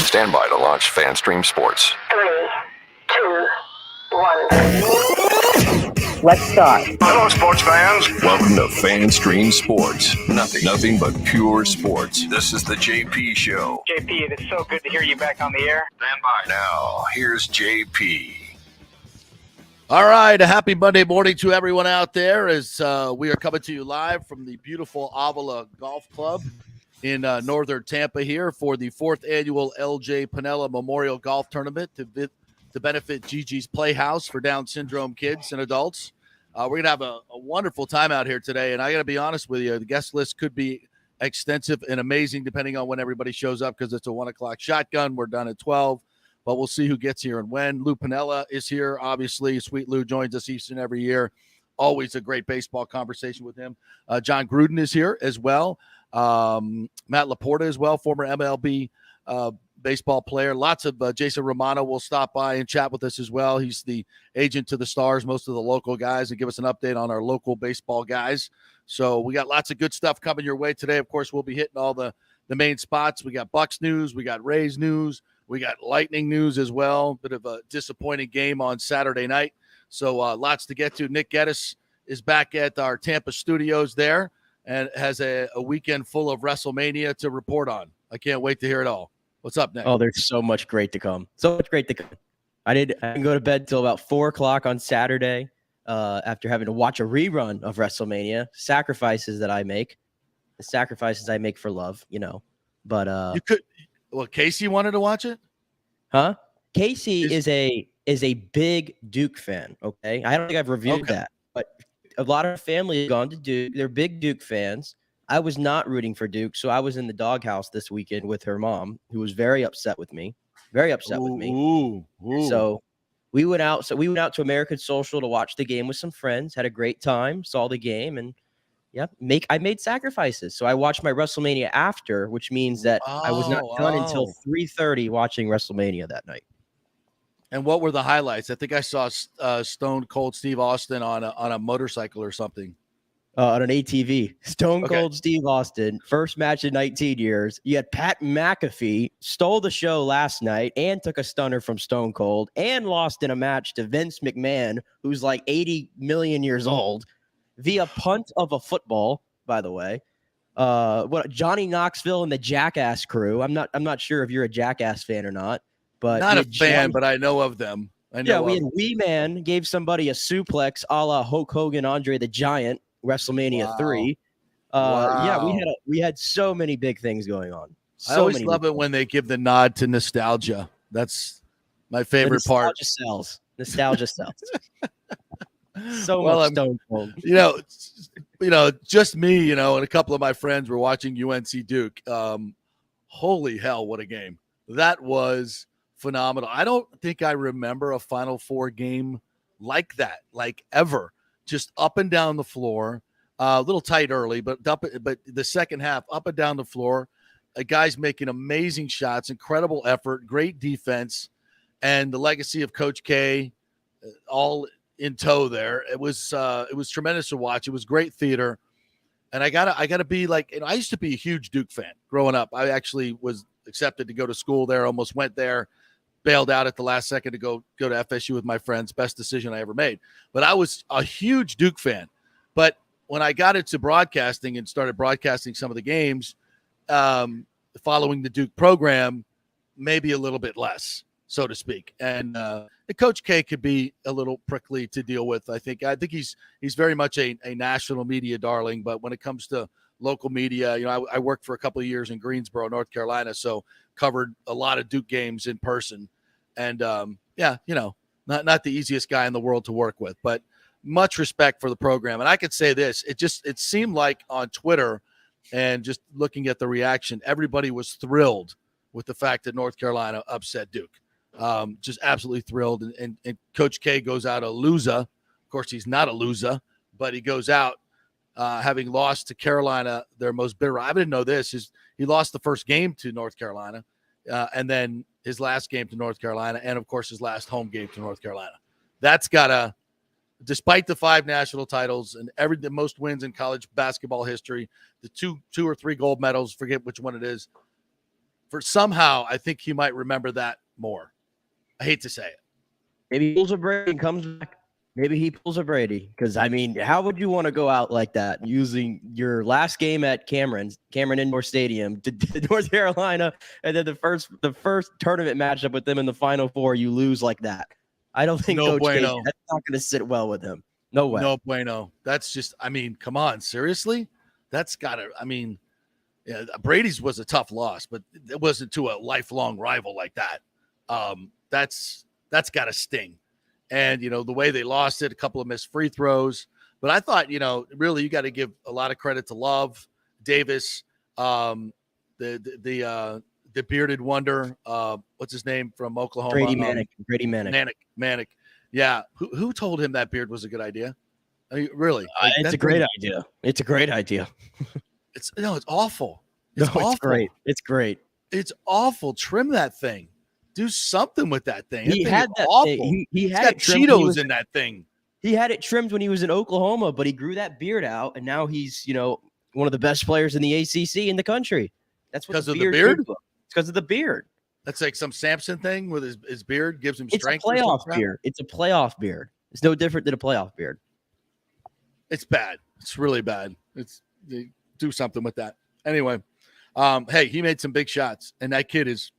Stand by to launch FanStream Sports. 3, 2, 1. Let's start. Hello, sports fans. Welcome to FanStream Sports. Nothing but pure sports. This is the JP Show. JP, it is so good to hear you back on the air. Stand by. Now, here's JP. All right, a happy Monday morning to everyone out there as we are coming to you live from the beautiful Avila Golf Club in northern Tampa here for the 4th annual LJ Piniella Memorial Golf Tournament to benefit Gigi's Playhouse for Down syndrome kids and adults. We're going to have a wonderful time out here today, and I got to be honest with you, the guest list could be extensive and amazing depending on when everybody shows up because it's a 1 o'clock shotgun. We're done at 12. But we'll see who gets here and when. Lou Piniella is here, obviously. Sweet Lou joins us each and every year. Always a great baseball conversation with him. John Gruden is here as well. Matt Laporta as well, former MLB baseball player. Lots of Jason Romano will stop by and chat with us as well. He's the agent to the Stars, most of the local guys, and give us an update on our local baseball guys. So we got lots of good stuff coming your way today. Of course, we'll be hitting all the main spots. We got Bucks news. We got Rays news. We got Lightning news as well. Bit of a disappointing game on Saturday night. So lots to get to. Nick Geddes is back at our Tampa studios there and has a weekend full of WrestleMania to report on. I can't wait to hear it all. What's up, Nick? Oh, there's so much great to come. So much great to come. I didn't go to bed till about 4 o'clock on Saturday after having to watch a rerun of WrestleMania. Sacrifices that I make. The sacrifices I make for love, you know. But you could. Well, Casey wanted to watch it? Huh? Casey is a big Duke fan, okay? I don't think I've reviewed that. But a lot of family have gone to Duke. They're big Duke fans. I was not rooting for Duke, so I was in the doghouse this weekend with her mom, who was very upset with me. Very upset with me. Ooh. So we went out to American Social to watch the game with some friends, had a great time, saw the game, and I made sacrifices. So I watched my WrestleMania after, which means that I was not done until 3:30 watching WrestleMania that night. And what were the highlights? I think I saw Stone Cold Steve Austin on a motorcycle or something. On an ATV. Stone Cold Steve Austin, first match in 19 years. You had Pat McAfee, stole the show last night and took a stunner from Stone Cold and lost in a match to Vince McMahon, who's like 80 million years old. Via punt of a football, by the way. What Johnny Knoxville and the Jackass crew. I'm not sure if you're a Jackass fan or not, but not a fan, but I know of them. We had Wee Man gave somebody a suplex a la Hulk Hogan, Andre the Giant, WrestleMania 3. We had so many big things going on. I always love it when they give the nod to nostalgia. That's my favorite part. Nostalgia sells. So much Stone Cold. Just me, and a couple of my friends were watching UNC Duke. Holy hell, what a game. That was phenomenal. I don't think I remember a Final Four game like that, like ever. Just up and down the floor. A little tight early, but the second half, up and down the floor. Guys making amazing shots, incredible effort, great defense, and the legacy of Coach K all in tow there. It was tremendous to watch. It was great theater. And I gotta be like, I used to be a huge Duke fan growing up. I actually was accepted to go to school there, almost went there, bailed out at the last second to go to FSU with my friends. Best decision I ever made. But I was a huge Duke fan. But when I got into broadcasting and started broadcasting some of the games, following the Duke program, maybe a little bit less, so to speak. And Coach K could be a little prickly to deal with. I think he's very much a national media darling, but when it comes to local media, I worked for a couple of years in Greensboro, North Carolina, so covered a lot of Duke games in person. And not the easiest guy in the world to work with, but much respect for the program. And I could say this, it seemed like on Twitter and just looking at the reaction, everybody was thrilled with the fact that North Carolina upset Duke. Just absolutely thrilled. And Coach K goes out a loser. Of course, he's not a loser, but he goes out having lost to Carolina, their most bitter. I didn't know this. He lost the first game to North Carolina, and then his last game to North Carolina, and, of course, his last home game to North Carolina. That's got to – despite the 5 national titles and the most wins in college basketball history, the two or three gold medals, forget which one it is, for somehow, I think he might remember that more. I hate to say it. Maybe he pulls a Brady and comes back. Maybe he pulls a Brady. Because, I mean, how would you want to go out like that using your last game at Cameron Indoor Stadium to North Carolina, and then the first tournament matchup with them in the Final Four, you lose like that? I don't think Coach K, that's not going to sit well with him. No way. No bueno. That's just, I mean, come on, seriously? That's got to, I mean, yeah, Brady's was a tough loss, but it wasn't to a lifelong rival like that. That's got to sting. And, you know, the way they lost it, a couple of missed free throws. But I thought, you know, really you got to give a lot of credit to Love, Davis, the bearded wonder, what's his name from Oklahoma? Brady Manic. Yeah. Who told him that beard was a good idea? I mean, really? It's a great idea. It's a great idea. It's awful. It's awful. It's great. It's great. It's awful. Trim that thing. Do something with that thing. He had that awful. thing. He had got Cheetos in that thing. He had it trimmed when he was in Oklahoma, but he grew that beard out, and now he's, you know, one of the best players in the ACC in the country. That's what because of the beard. It's because of the beard. That's like some Samson thing with his beard gives him strength. It's a playoff beard. It's a playoff beard. It's no different than a playoff beard. It's bad. It's really bad. They do something with that. Anyway, hey, he made some big shots, and that kid is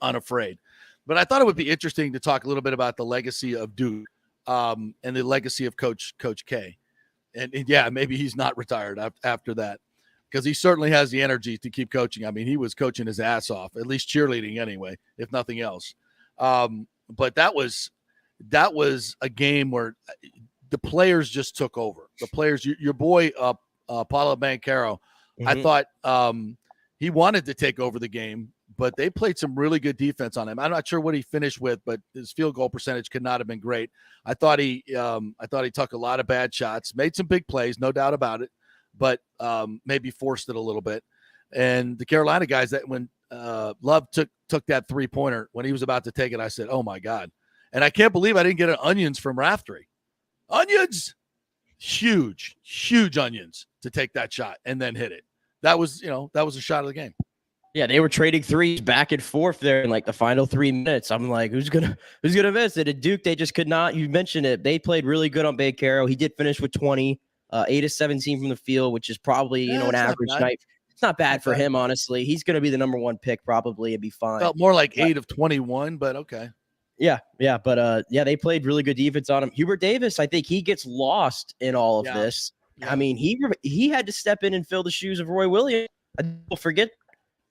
unafraid. But I thought it would be interesting to talk a little bit about the legacy of Duke and the legacy of Coach K. And yeah, maybe he's not retired after that, because he certainly has the energy to keep coaching. I mean, he was coaching his ass off, at least cheerleading anyway, if nothing else. But that was a game where the players just took over. The players, your boy Paulo Banchero, I thought he wanted to take over the game, but they played some really good defense on him. I'm not sure what he finished with, but his field goal percentage could not have been great. I thought he took a lot of bad shots, made some big plays, no doubt about it, but maybe forced it a little bit. And the Carolina guys, that when Love took that 3-pointer, when he was about to take it, I said, "Oh my God!" And I can't believe I didn't get an onions from Raftery. Onions, huge onions to take that shot and then hit it. That was a shot of the game. Yeah, they were trading threes back and forth there in like the final 3 minutes. I'm like, who's gonna miss it? At Duke, they just could not. You mentioned it. They played really good on Banchero. He did finish with 20, 8 of 17 from the field, which is probably an average night. It's not bad for him, honestly. He's going to be the number one pick probably and be fine. Felt more like 8 of 21, but okay. Yeah, but they played really good defense on him. Hubert Davis, I think he gets lost in all of this. Yeah. I mean, he had to step in and fill the shoes of Roy Williams. People forget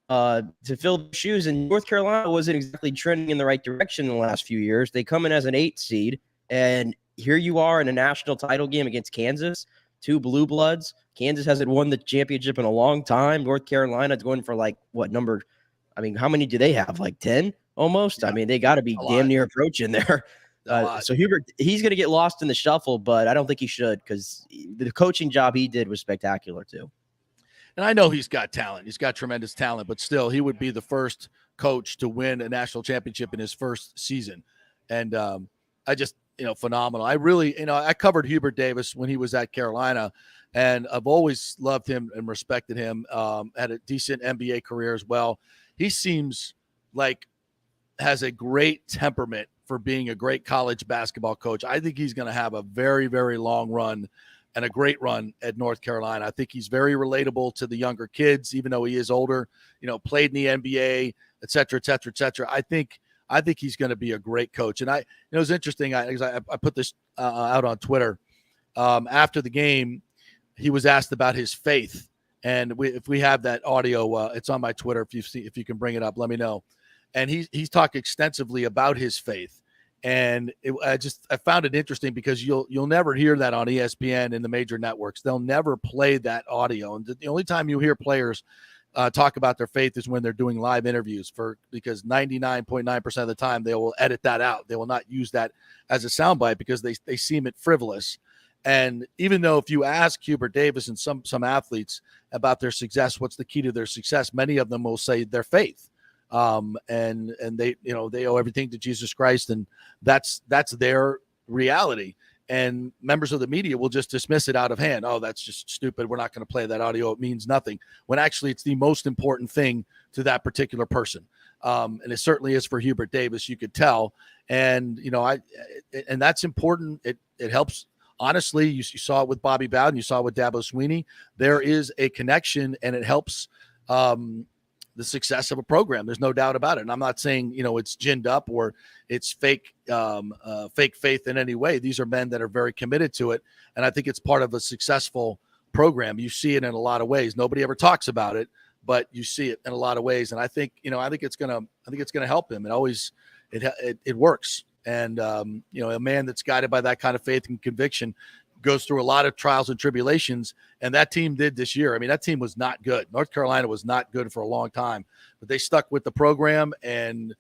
to fill the shoes, and North Carolina wasn't exactly trending in the right direction in the last few years. They come in as an 8 seed, and here you are in a national title game against Kansas, 2 blue bloods. Kansas hasn't won the championship in a long time. North Carolina's going for like what number? I mean, how many do they have? Like 10 almost? Yeah. I mean, they got to be damn near approaching there. So Hubert, he's going to get lost in the shuffle, but I don't think he should, because the coaching job he did was spectacular too. And I know he's got talent. He's got tremendous talent, but still, he would be the first coach to win a national championship in his first season. And I just, phenomenal. I really, I covered Hubert Davis when he was at Carolina, and I've always loved him and respected him. Had a decent NBA career as well. He seems like has a great temperament for being a great college basketball coach. I think he's going to have a very, very long run and a great run at North Carolina. I think he's very relatable to the younger kids, even though he is older, played in the NBA, et cetera, et cetera, et cetera. I think he's going to be a great coach. And it was interesting. I put this out on Twitter. After the game, he was asked about his faith. And if we have that audio, it's on my Twitter. If you can bring it up, let me know. And he's talked extensively about his faith. And I found it interesting because you'll never hear that on ESPN and the major networks. They'll never play that audio. And the only time you hear players talk about their faith is when they're doing live interviews, because 99.9% of the time they will edit that out. They will not use that as a soundbite because they seem it frivolous. And even though if you ask Hubert Davis and some athletes about their success, what's the key to their success, many of them will say their faith. And they owe everything to Jesus Christ, and that's their reality. and members of the media will just dismiss it out of hand. Oh, that's just stupid. We're not going to play that audio. It means nothing. When actually it's the most important thing to that particular person. And it certainly is for Hubert Davis, you could tell. And, and that's important. It helps. Honestly, you saw it with Bobby Bowden. You saw it with Dabo Sweeney. There is a connection, and it helps the success of a program. There's no doubt about it. And I'm not saying, it's ginned up or it's fake faith in any way. These are men that are very committed to it. And I think it's part of a successful program. You see it in a lot of ways. Nobody ever talks about it, but you see it in a lot of ways. And I think it's going to help him. It works. And, a man that's guided by that kind of faith and conviction goes through a lot of trials and tribulations. And that team did this year. I mean, that team was not good. North Carolina was not good for a long time, but they stuck with the program, and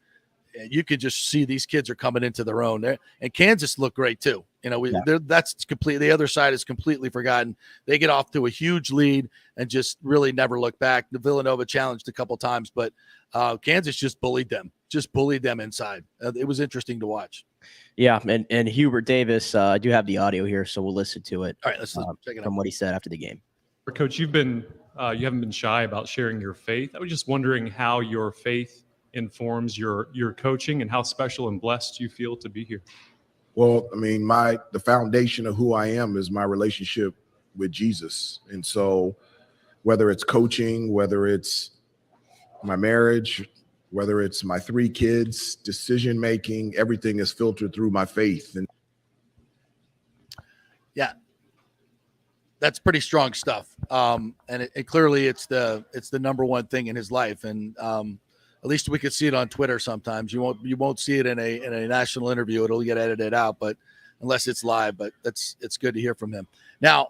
you could just see these kids are coming into their own there. And Kansas looked great too. That's complete. The other side is completely forgotten. They get off to a huge lead and just really never look back. The Villanova challenged a couple times, but Kansas just bullied them inside. It was interesting to watch. Yeah, and Hubert Davis, I do have the audio here, so we'll listen to it. All right, let's check it out. From what he said after the game. Coach, you haven't been shy about sharing your faith. I was just wondering how your faith informs your coaching and how special and blessed you feel to be here. Well, I mean, the foundation of who I am is my relationship with Jesus. And so whether it's coaching, whether it's my marriage, whether it's my 3 kids, decision-making, everything is filtered through my faith. And yeah, that's pretty strong stuff. And it clearly it's the number one thing in his life. And at least we could see it on Twitter sometimes. You won't see it in a national interview. It'll get edited out, but unless it's live, but it's good to hear from him. Now,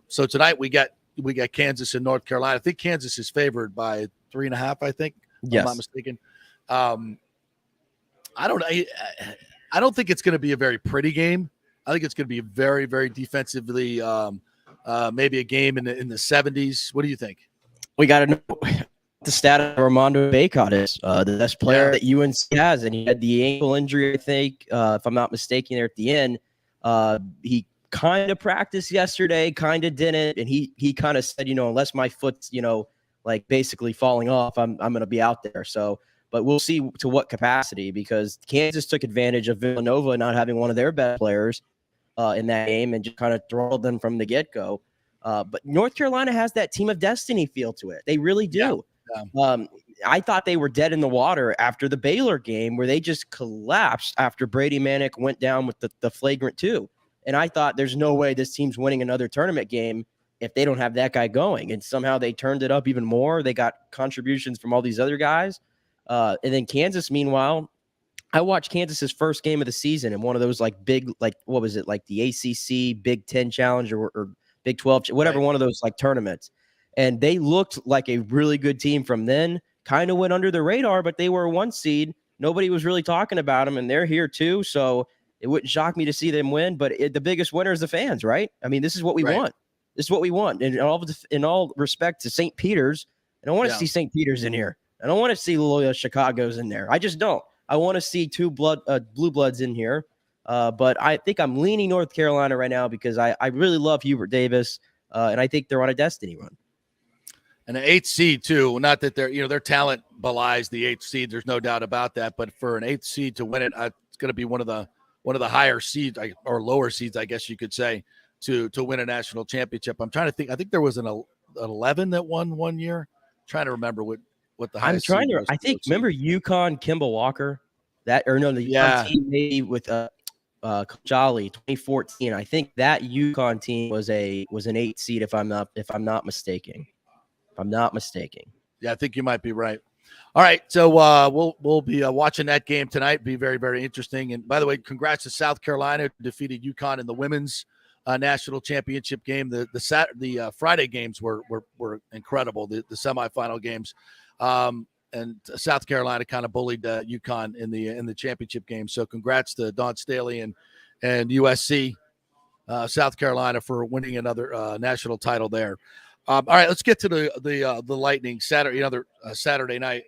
so tonight we got Kansas and North Carolina. I think Kansas is favored by 3.5, I think. Yes. I'm not mistaken. I don't think it's going to be a very pretty game. I think it's going to be very, very defensively, maybe a game in the 70s. What do you think? We got to know the status of Armando Bacot is the best player that UNC has, and he had the ankle injury, I think, if I'm not mistaken, there at the end. He kind of practiced yesterday, kind of didn't, and he kind of said, unless my foot's, like basically falling off, I'm going to be out there. So, but we'll see to what capacity, because Kansas took advantage of Villanova not having one of their best players in that game and just kind of throttled them from the get-go. But North Carolina has that team of destiny feel to it. They really do. Yeah. I thought they were dead in the water after the Baylor game, where they just collapsed after Brady Manick went down with the flagrant 2. And I thought there's no way this team's winning another tournament game if they don't have that guy going. And somehow they turned it up even more. They got contributions from all these other guys. And then Kansas, meanwhile, I watched Kansas's first game of the season in one of those big, what was it, like the ACC Big 10 Challenge or Big 12, whatever, one of those tournaments. And they looked like a really good team from then, kind of went under the radar, but they were a 1 seed. Nobody was really talking about them, and they're here too. So it wouldn't shock me to see them win, but the biggest winner is the fans, right? I mean, this is what we want. This is what we want. And in all respect to St. Peter's, I don't want to see St. Peter's in here. I don't want to see Loyola Chicago's in there. I just don't. I want to see 2 blue bloods in here. But I think I'm leaning North Carolina right now because I really love Hubert Davis, and I think they're on a destiny run. And an 8th seed too. Not that their talent belies the 8th seed. There's no doubt about that. But for an 8th seed to win it, it's going to be one of the higher seeds or lower seeds, I guess you could say, to win a national championship. I'm trying to think. I think there was an 11 that won one year. I'm trying to remember what the highest. I'm trying to. I think remember UConn, Kimball Walker, UConn team maybe with Jolly 2014. I think that UConn team was an 8th seed if I'm not mistaken. Yeah, I think you might be right. All right, so we'll be watching that game tonight. Be very, very interesting. And by the way, congrats to South Carolina, who defeated UConn in the women's national championship game. The Friday games were incredible. The semifinal games, and South Carolina kind of bullied UConn in the championship game. So congrats to Dawn Staley and USC, South Carolina, for winning another national title there. All right, let's get to the Lightning Saturday, Saturday night.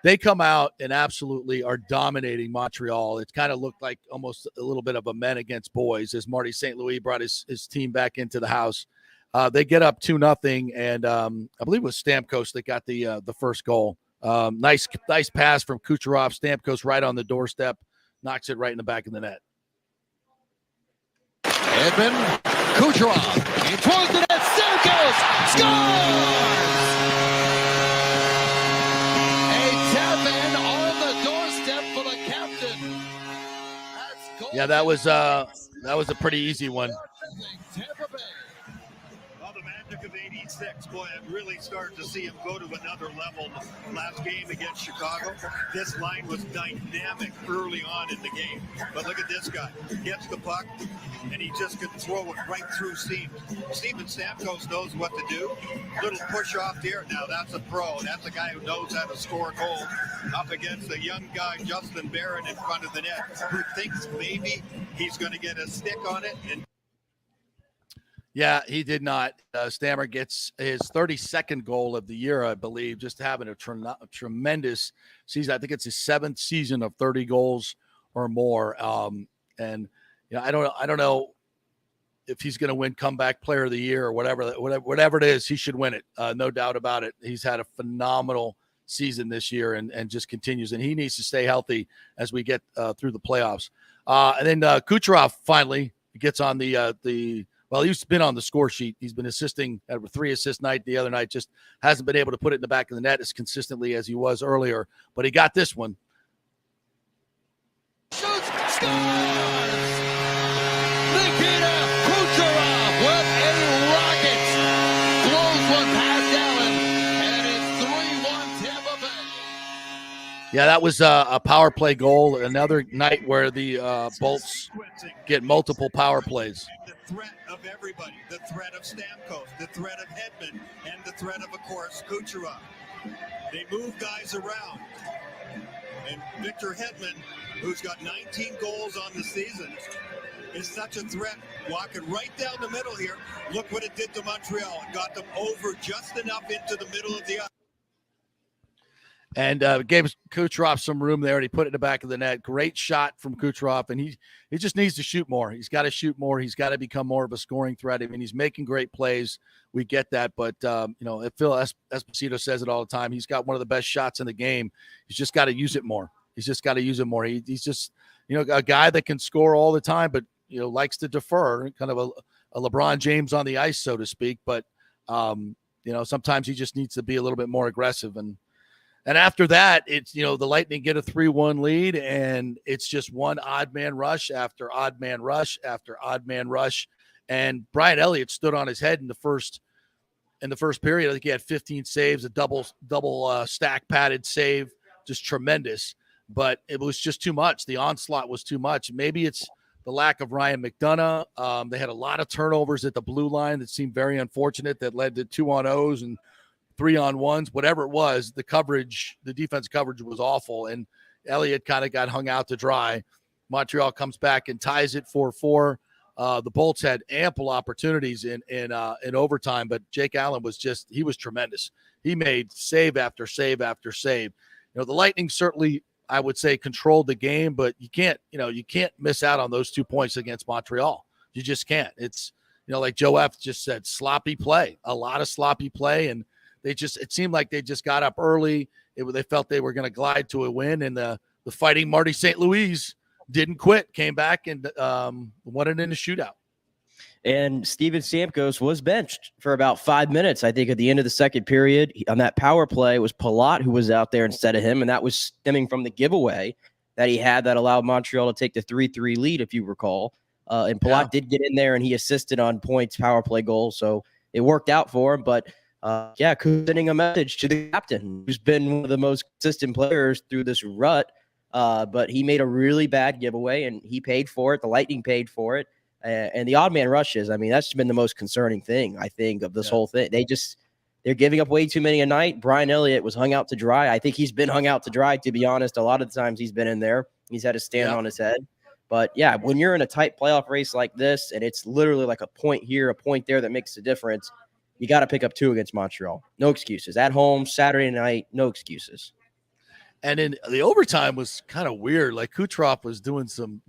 they come out and absolutely are dominating Montreal. It kind of looked like almost a little bit of a men against boys as Marty St. Louis brought his team back into the house. They get up 2-0, and I believe it was Stamkos that got the first goal. Nice pass from Kucherov. Stamkos right on the doorstep, knocks it right in the back of the net. Edmund Kucherov in towards the net. Stamkos scores! A tap-in on the doorstep for the captain. Yeah, that was a pretty easy one. Tampa Bay. Well, the magic of 86, boy, I'm really starting to see him go to another level. Last game against Chicago, this line was dynamic early on in the game. But look at this guy. Gets the puck, and he just can throw it right through seams. Steven Stamkos knows what to do. Little push off here. Now, that's a pro. That's a guy who knows how to score goals up against the young guy, Justin Barron, in front of the net, who thinks maybe he's going to get a stick on it. And yeah, he did not. Stammer gets his 32nd goal of the year, I believe, just having a tremendous season. I think it's his 7th season of 30 goals or more. And I don't know if he's going to win comeback player of the year or whatever it is. He should win it. No doubt about it. He's had a phenomenal season this year and just continues. And he needs to stay healthy as we get through the playoffs. And then Kucherov finally gets on well, he's been on the score sheet. He's been assisting at a 3-assist night. The other night just hasn't been able to put it in the back of the net as consistently as he was earlier. But he got this one. Shoots, scores! Nikita Kucherov with a rocket. Blows one past Allen, and it's 3-1 Tampa Bay. Yeah, that was a power play goal. Another night where the Bolts get multiple power plays. the threat of everybody, the threat of Stamkos, the threat of Hedman, and the threat of course, Kucherov. They move guys around. And Victor Hedman, who's got 19 goals on the season, is such a threat, walking right down the middle here. Look what it did to Montreal. It got them over just enough into the middle of the ice. And gave Kucherov some room there, and he put it in the back of the net. Great shot from Kucherov, and he just needs to shoot more. He's got to shoot more. He's got to become more of a scoring threat. I mean, he's making great plays. We get that, but Phil Esposito says it all the time. He's got one of the best shots in the game. He's just got to use it more. He's just got to use it more. He's just a guy that can score all the time, but likes to defer, kind of a LeBron James on the ice, so to speak. But sometimes he just needs to be a little bit more aggressive. And after that, it's, the Lightning get a 3-1 lead, and it's just one odd man rush after odd man rush after odd man rush. And Brian Elliott stood on his head in the first period. I think he had 15 saves, a double stack padded save, just tremendous. But it was just too much. The onslaught was too much. Maybe it's the lack of Ryan McDonough. They had a lot of turnovers at the blue line that seemed very unfortunate, that led to 2-on-0s and 3-on-1s, whatever it was. The defense coverage was awful, and Elliott kind of got hung out to dry. Montreal comes back and ties it 4-4. The Bolts had ample opportunities in overtime, but Jake Allen was tremendous. He made save after save after save. The Lightning certainly, I would say, controlled the game, but you can't miss out on those 2 points against Montreal. You just can't. It's, like Joe F just said, sloppy play, a lot of sloppy play. And it seemed like they just got up early. They felt they were going to glide to a win. And the fighting Marty St. Louis didn't quit, came back and won it in a shootout. And Steven Stamkos was benched for about 5 minutes, I think, at the end of the second period. On that power play, it was Palat who was out there instead of him, and that was stemming from the giveaway that he had that allowed Montreal to take the 3-3 lead, if you recall. And Palat did get in there, and he assisted on points power play goal, so it worked out for him. But, sending a message to the captain, who's been one of the most consistent players through this rut, but he made a really bad giveaway, and he paid for it. The Lightning paid for it. And the odd man rushes, I mean, that's been the most concerning thing, I think, of this whole thing. They're giving up way too many a night. Brian Elliott was hung out to dry. I think he's been hung out to dry, to be honest. A lot of the times he's been in there. He's had to stand on his head. But, when you're in a tight playoff race like this, and it's literally like a point here, a point there that makes a difference, you got to pick up 2 against Montreal. No excuses. At home, Saturday night, no excuses. And in the overtime was kind of weird. Like Kucherov was doing some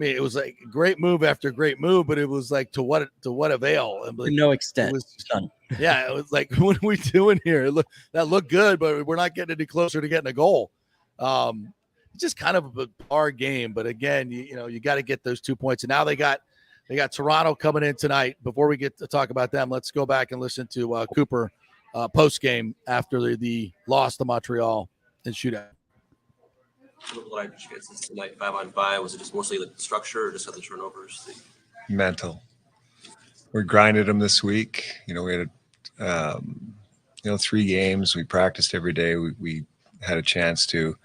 it was like great move after great move, but it was like to what avail? And To no extent. It was done. Yeah, it was like, what are we doing here? That looked good, but we're not getting any closer to getting a goal. It's just kind of a bizarre game. But again, you got to get those 2 points. And now they got Toronto coming in tonight. Before we get to talk about them, let's go back and listen to Cooper post game after the loss to Montreal in shootout. What chances tonight, 5-on-5? Was it just mostly the structure or just other turnovers? Mental. We grinded them this week. We had 3 games. We practiced every day. We had a chance to,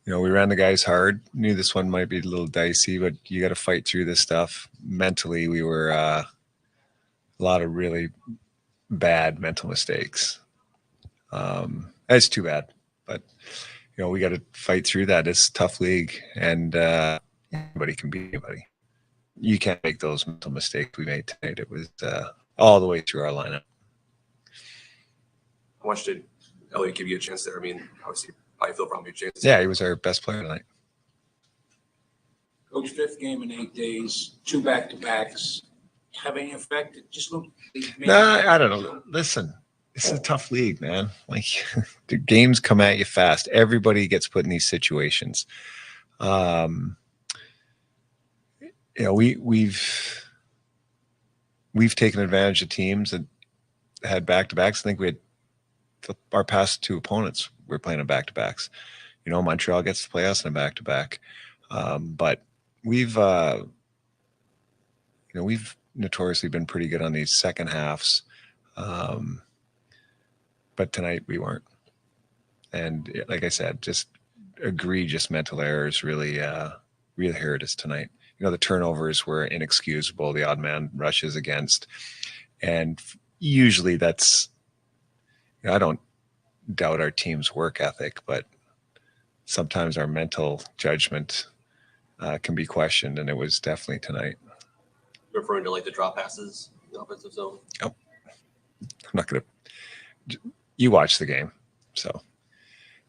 we ran the guys hard. Knew this one might be a little dicey, but you got to fight through this stuff. Mentally, we were a lot of really bad mental mistakes. It's too bad, but we got to fight through that. It's a tough league, and anybody can beat anybody. You can't make those mental mistakes we made tonight. It was all the way through our lineup. How much did Elliott give you a chance there? I mean, obviously, I feel probably a chance. Yeah, he was our best player tonight. Coach, 5th game in 8 days, 2 back-to-backs. Have any effect? It just looked. I don't know. Listen, it's a tough league, man. Like the games come at you fast. Everybody gets put in these situations. We've taken advantage of teams that had back-to-backs. I think we had our past 2 opponents were playing in back-to-backs. Montreal gets to play us in a back-to-back. But we've notoriously been pretty good on these second halves. But tonight we weren't. And like I said, just egregious mental errors really hurt us tonight. The turnovers were inexcusable, the odd man rushes against. And usually that's, I don't doubt our team's work ethic, but sometimes our mental judgment can be questioned, and it was definitely tonight. Referring to like the drop passes, the offensive zone? Oh, I'm not going to. You watch the game, so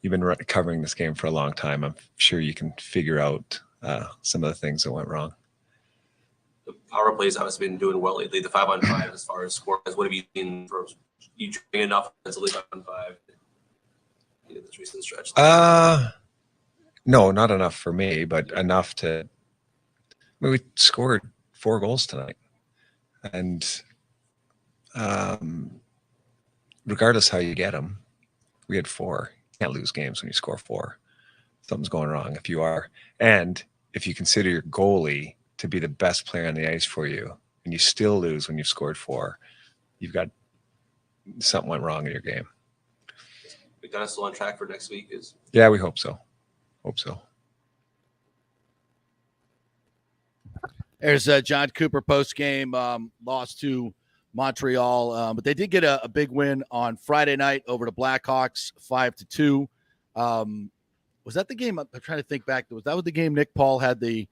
you've been covering this game for a long time. I'm sure you can figure out some of the things that went wrong. The power plays obviously been doing well lately. The 5-on-5 as far as score, what have you seen from you doing enough offensively 5-on-5 in this recent stretch? No, not enough for me, but enough to. We scored 4 goals tonight, and regardless how you get them, we had 4. You can't lose games when you score 4. Something's going wrong if you are. And if you consider your goalie to be the best player on the ice for you, and you still lose when you've scored 4, you've got something went wrong in your game. We got us still on track for next week. Yeah, we hope so. There's John Cooper post-game loss to Montreal, but they did get a big win on Friday night over the Blackhawks, 5-2. Was that the game? I'm trying to think back. Was that the game Nick Paul had the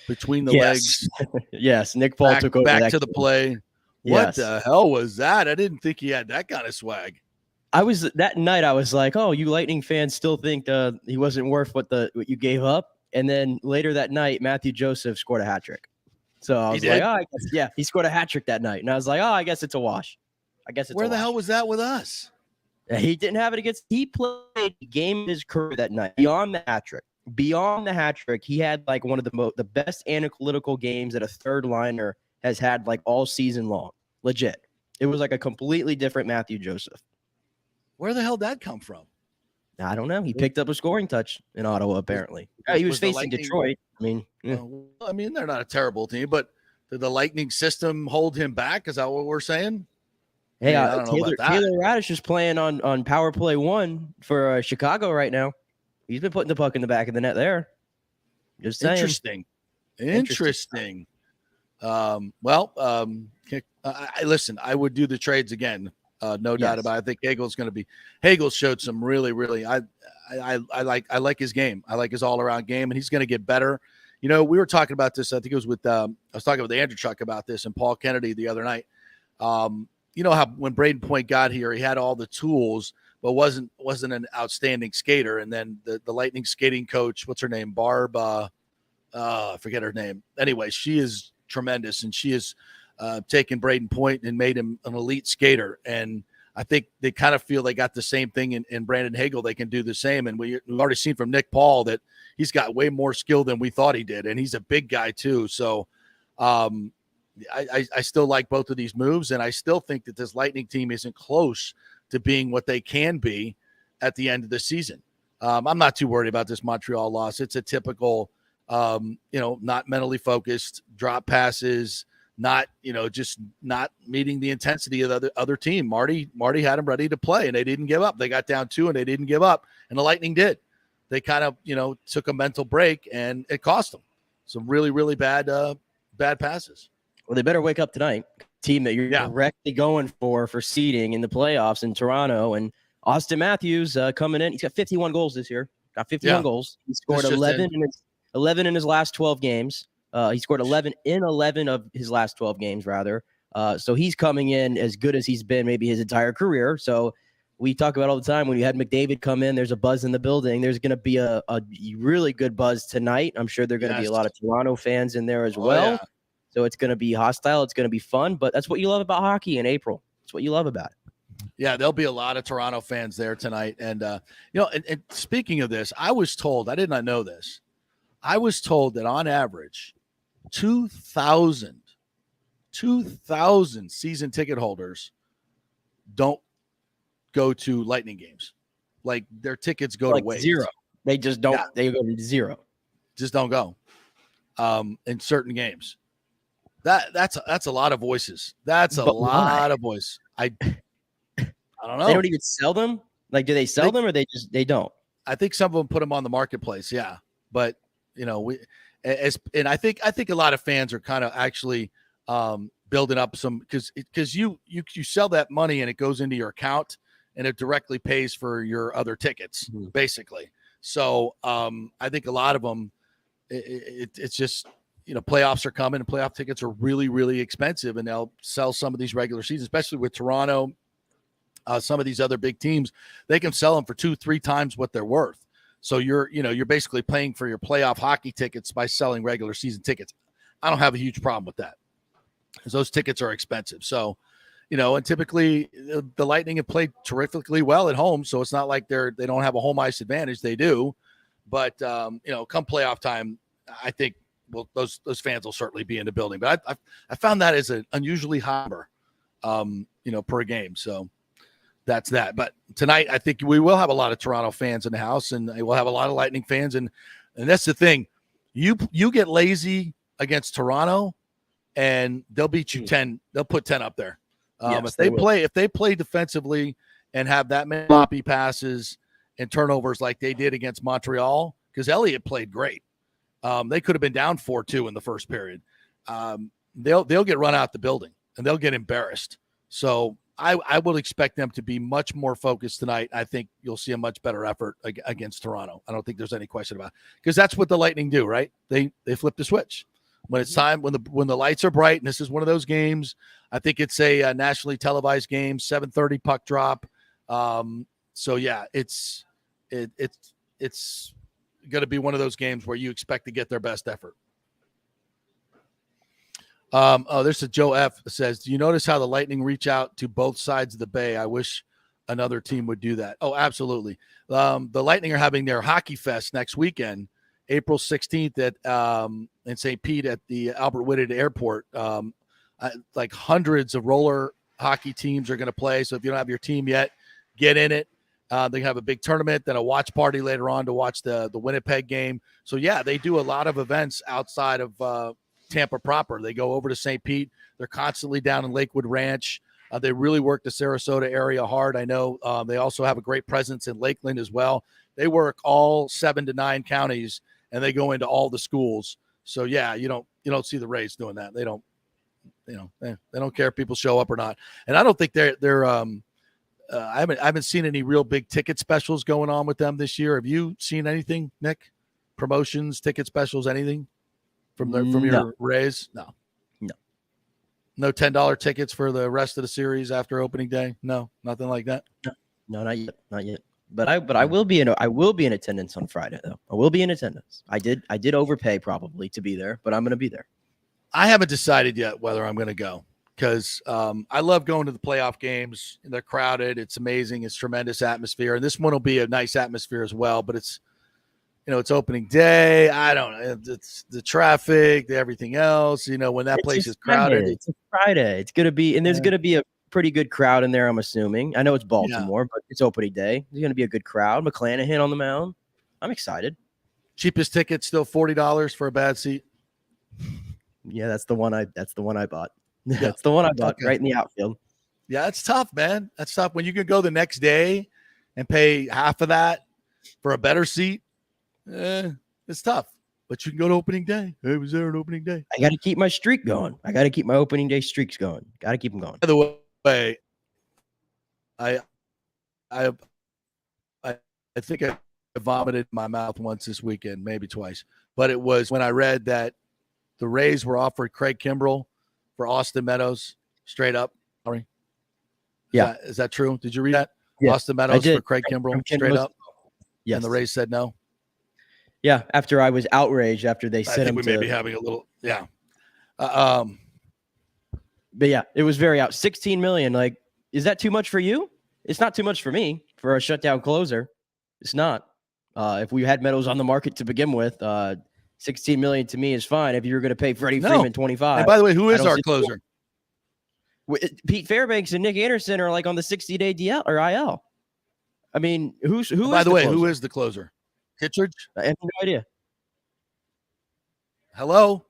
between the legs? Yes, Nick Paul took over back to the game. What Yes. the hell was that? I didn't think he had that kind of swag. That night I was like, oh, you Lightning fans still think he wasn't worth what you gave up. And then later that night, Matthew Joseph scored a hat trick. So I was like, I guess, yeah, he scored a hat trick that night. And I was like, I guess it's a wash. Where the hell was that with us? He didn't have it against. He played the game of his career that night. Beyond the hat trick, he had like one of the best analytical games that a third liner has had like all season long. Legit. It was like a completely different Matthew Joseph. Where the hell did that come from? I don't know. He picked up a scoring touch in Ottawa, apparently. He was facing Detroit. I mean, they're not a terrible team, but did the Lightning system hold him back? Is that what we're saying? Hey, Taylor Radish is playing on power play 1 for Chicago right now. He's been putting the puck in the back of the net there. Just saying. Interesting. Listen, I would do the trades again. No doubt about it. I think Hagel showed some really, really. I like his game. I like his all around game, and he's going to get better. We were talking about this. I think it was with I was talking with Andrew Chuck about this and Paul Kennedy the other night. How when Braden Point got here, he had all the tools, but wasn't an outstanding skater. And then the Lightning skating coach, what's her name? Barb, I forget her name. Anyway, she is tremendous, and she has taken Braden Point and made him an elite skater. And I think they kind of feel they got the same thing in Brandon Hagel. They can do the same. And we've already seen from Nick Paul that he's got way more skill than we thought he did. And he's a big guy too. So I still like both of these moves. And I still think that this Lightning team isn't close to being what they can be at the end of the season. I'm not too worried about this Montreal loss. It's a typical, not mentally focused, drop passes, not, just not meeting the intensity of the other team. Marty had them ready to play, and they didn't give up. They got down 2 and they didn't give up, and the Lightning did. They kind of, took a mental break, and it cost them some really, really bad passes. Well, they better wake up tonight. Team that you're directly going for seeding in the playoffs in Toronto, and Austin Matthews coming in. He's got 51 goals this year. Got 51 goals. He scored 11 in his last 12 games. He scored 11 in 11 of his last 12 games, rather. So he's coming in as good as he's been maybe his entire career. So we talk about all the time when you had McDavid come in, there's a buzz in the building. There's going to be a really good buzz tonight. I'm sure there are going to be a lot of Toronto fans in there as well. Yeah. So it's going to be hostile. It's going to be fun. But that's what you love about hockey in April. That's what you love about it. Yeah, there'll be a lot of Toronto fans there tonight. And, and speaking of this, I was told, I did not know this. I was told that on average, 2,000 season ticket holders don't go to Lightning games. Like their tickets go to waste. Zero. They just don't. Yeah. They go to zero. Just don't go in certain games. That's a lot of voices. That's a lot of voice. I don't know. They don't even sell them. Like, do they sell them or they don't? I think some of them put them on the marketplace. Yeah, but I think a lot of fans are kind of actually building up some because you sell that money and it goes into your account and it directly pays for your other tickets basically. So I think a lot of them it's just playoffs are coming and playoff tickets are really, really expensive, and they'll sell some of these regular seasons, especially with Toronto. Some of these other big teams, they can sell them for 2-3 times what they're worth. So you're basically paying for your playoff hockey tickets by selling regular season tickets. I don't have a huge problem with that because those tickets are expensive. So, and typically the Lightning have played terrifically well at home. So it's not like they don't have a home ice advantage. They do, but come playoff time, I think those fans will certainly be in the building. But I found that as an unusually high number, per game. So that's that. But tonight, I think we will have a lot of Toronto fans in the house, and we'll have a lot of Lightning fans. And that's the thing. You get lazy against Toronto, and they'll beat you 10. They'll put 10 up there. If they play defensively and have that many sloppy passes and turnovers like they did against Montreal, because Elliott played great. They could have been down 4-2 in the first period. They'll get run out the building, and they'll get embarrassed. So I would expect them to be much more focused tonight. I think you'll see a much better effort against Toronto. I don't think there's any question about it, because that's what the Lightning do, right? They flip the switch when it's time, when the lights are bright, and this is one of those games. I think it's a nationally televised game, 7:30 puck drop. So yeah, it's going to be one of those games where you expect to get their best effort. There's a Joe F. that says, do you notice how the Lightning reach out to both sides of the bay? I wish another team would do that. Oh, absolutely. The Lightning are having their Hockey Fest next weekend, April 16th in St. Pete at the Albert Whitted Airport. Like hundreds of roller hockey teams are going to play. So if you don't have your team yet, get in it. They have a big tournament, then a watch party later on to watch the Winnipeg game. So, yeah, they do a lot of events outside of Tampa proper. They go over to St. Pete. They're constantly down in Lakewood Ranch. They really work the Sarasota area hard. I know they also have a great presence in Lakeland as well. They work all 7 to 9 counties, and they go into all the schools. So, yeah, you don't see the Rays doing that. They don't, they don't care if people show up or not. And I don't think they're I haven't seen any real big ticket specials going on with them this year. Have you seen anything, Nick? Promotions, ticket specials, anything from your Rays? No. No $10 tickets for the rest of the series after opening day? No, nothing like that? No, not yet. Not yet. But I will be in attendance on Friday though. I will be in attendance. I did overpay probably to be there, but I'm going to be there. I haven't decided yet whether I'm going to go because I love going to the playoff games. They're crowded. It's amazing. It's tremendous atmosphere. And this one will be a nice atmosphere as well, but it's opening day. I don't know. It's the traffic, everything else, when that place is crowded. It's a Friday. It's going to be, and there's going to be a pretty good crowd in there, I'm assuming. I know it's Baltimore, but it's opening day. There's going to be a good crowd. McClanahan on the mound. I'm excited. Cheapest ticket still $40 for a bad seat. Yeah, that's the one I bought. That's the one I bought right in the outfield. Yeah, it's tough, man. That's tough when you can go the next day and pay half of that for a better seat. It's tough. But you can go to opening day. Hey, was there an opening day? I got to keep my streak going. I got to keep my opening day streaks going. Got to keep them going. By the way, I think I vomited in my mouth once this weekend, maybe twice. But it was when I read that the Rays were offered Craig Kimbrell for Austin Meadows, straight up. Sorry. Is that true? Did you read that? Yeah, Austin Meadows for Craig Kimbrell, straight up? Yes. And the Rays said no? Yeah, after I was outraged after they sent him we may be having a little, But yeah, it was very out. $16 million. Like, is that too much for you? It's not too much for me for a shutdown closer. It's not. If we had Meadows on the market to begin with, $16 million to me is fine. If you were going to pay Freddie Freeman $25. And by the way, who is our closer? Pete Fairbanks and Nick Anderson are like on the 60-day DL or IL. I mean, who? By the way, who is the closer? Kittredge? I have no idea. Hello.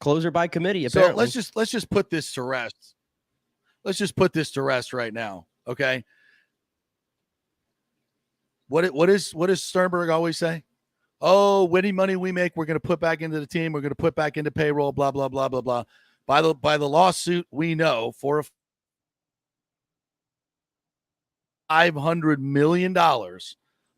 Closer by committee. Apparently. So let's just put this to rest. Let's just put this to rest right now. Okay. What does Sternberg always say? Oh, any money we make, we're going to put back into the team. We're going to put back into payroll. Blah blah blah blah blah. By the lawsuit, we know for $500 million,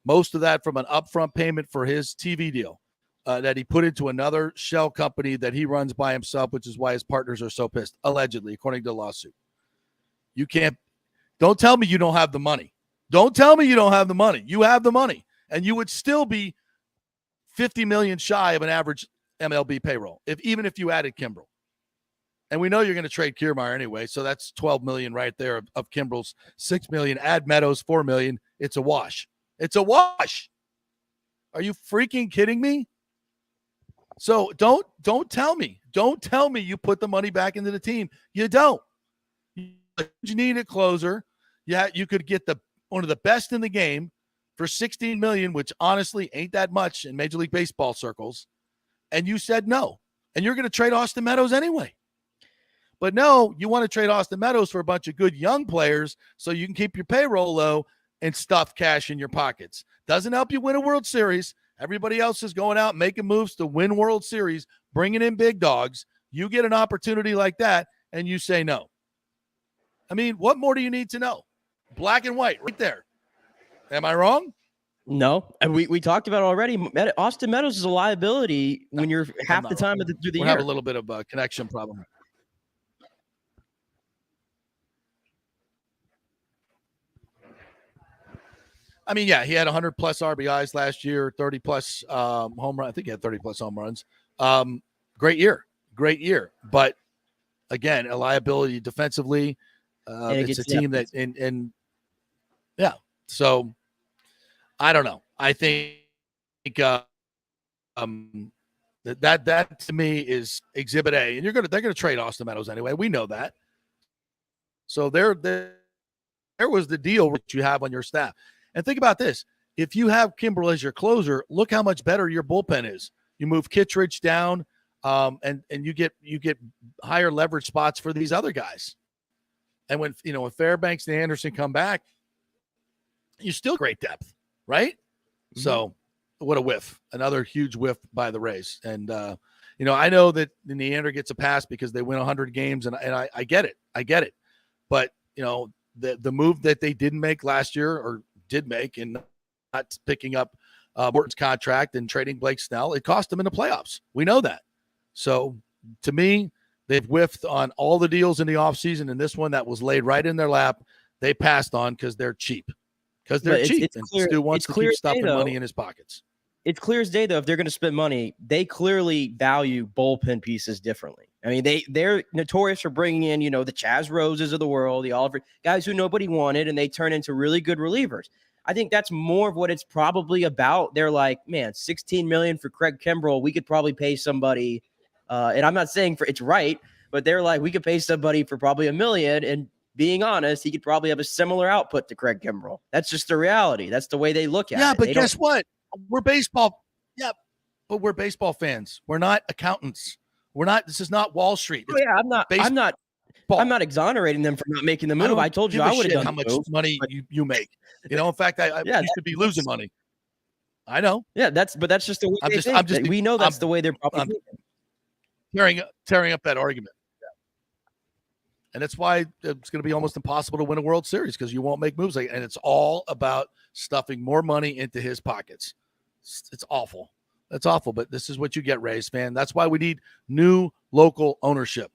most of that from an upfront payment for his TV deal that he put into another shell company that he runs by himself, which is why his partners are so pissed, allegedly, according to the lawsuit. Don't tell me you don't have the money. Don't tell me you don't have the money. You have the money, and you would still be $50 million shy of an average MLB payroll, even if you added Kimbrell. And we know you're going to trade Kiermaier anyway, so that's $12 million right there of Kimbrell's $6 million. Add Meadows $4 million. It's a wash. It's a wash. Are you freaking kidding me? So don't tell me. Don't tell me you put the money back into the team. You don't. You need a closer. Yeah, you could get one of the best in the game for $16 million, which honestly ain't that much in Major League Baseball circles. And you said no. And you're going to trade Austin Meadows anyway. But no, you want to trade Austin Meadows for a bunch of good young players so you can keep your payroll low and stuff cash in your pockets. Doesn't help you win a World Series. Everybody else is going out making moves to win World Series, bringing in big dogs. You get an opportunity like that, and you say no. I mean, what more do you need to know? Black and white right there. Am I wrong? No, and we talked about it already. Austin Meadows is a liability when you're half the time through the year. We have a little bit of a connection problem. I mean, yeah, he had 100-plus RBIs last year, 30-plus home run. I think he had 30-plus home runs. Great year. But, again, a liability defensively. It's a team that – yeah. So, I don't know. I think that to me is Exhibit A. And they're going to trade Austin Meadows anyway. We know that. So, there was the deal that you have on your staff. And think about this. If you have Kimbrell as your closer, look how much better your bullpen is. You move Kittredge down, and you get higher leverage spots for these other guys. And when Fairbanks and Anderson come back, you're still great depth, right? Mm-hmm. So what a whiff. Another huge whiff by the Rays. And, I know that Neander gets a pass because they win 100 games, and I get it. But, the move that they didn't make last year or did make and not picking up Morton's contract and trading Blake Snell, it cost them in the playoffs. We know that. So to me, they've whiffed on all the deals in the offseason, and this one that was laid right in their lap. they passed on because they're cheap. Because they're But cheap. it's And clear- Stu wants it's to clear keep as day, stuffing though. money in his pockets. It's clear as day, though, if they're going to spend money, they clearly value bullpen pieces differently. I mean, they're notorious for bringing in, the Chaz Roses of the world, the Oliver, guys who nobody wanted, and they turn into really good relievers. I think that's more of what it's probably about. They're like, man, $16 million for Craig Kimbrell. We could probably pay somebody, and I'm not saying it's right, but they're like, we could pay somebody for probably $1 million, and being honest, he could probably have a similar output to Craig Kimbrell. That's just the reality. That's the way they look at it. Yeah, but They guess what? We're baseball. Yeah, but we're baseball fans. We're not accountants. This is not Wall Street. Oh, yeah, I'm not exonerating them for not making the move. I told you I would have done how much move, money but- you make. In fact, I used to be losing money. I know. Yeah, that's just the way I'm they just- think. I'm just- We know that's I'm- the way they're probably I'm thinking. tearing up that argument. And that's why it's going to be almost impossible to win a World Series because you won't make moves. And it's all about stuffing more money into his pockets. It's awful. That's awful, but this is what you get, Rays fan. That's why we need new local ownership.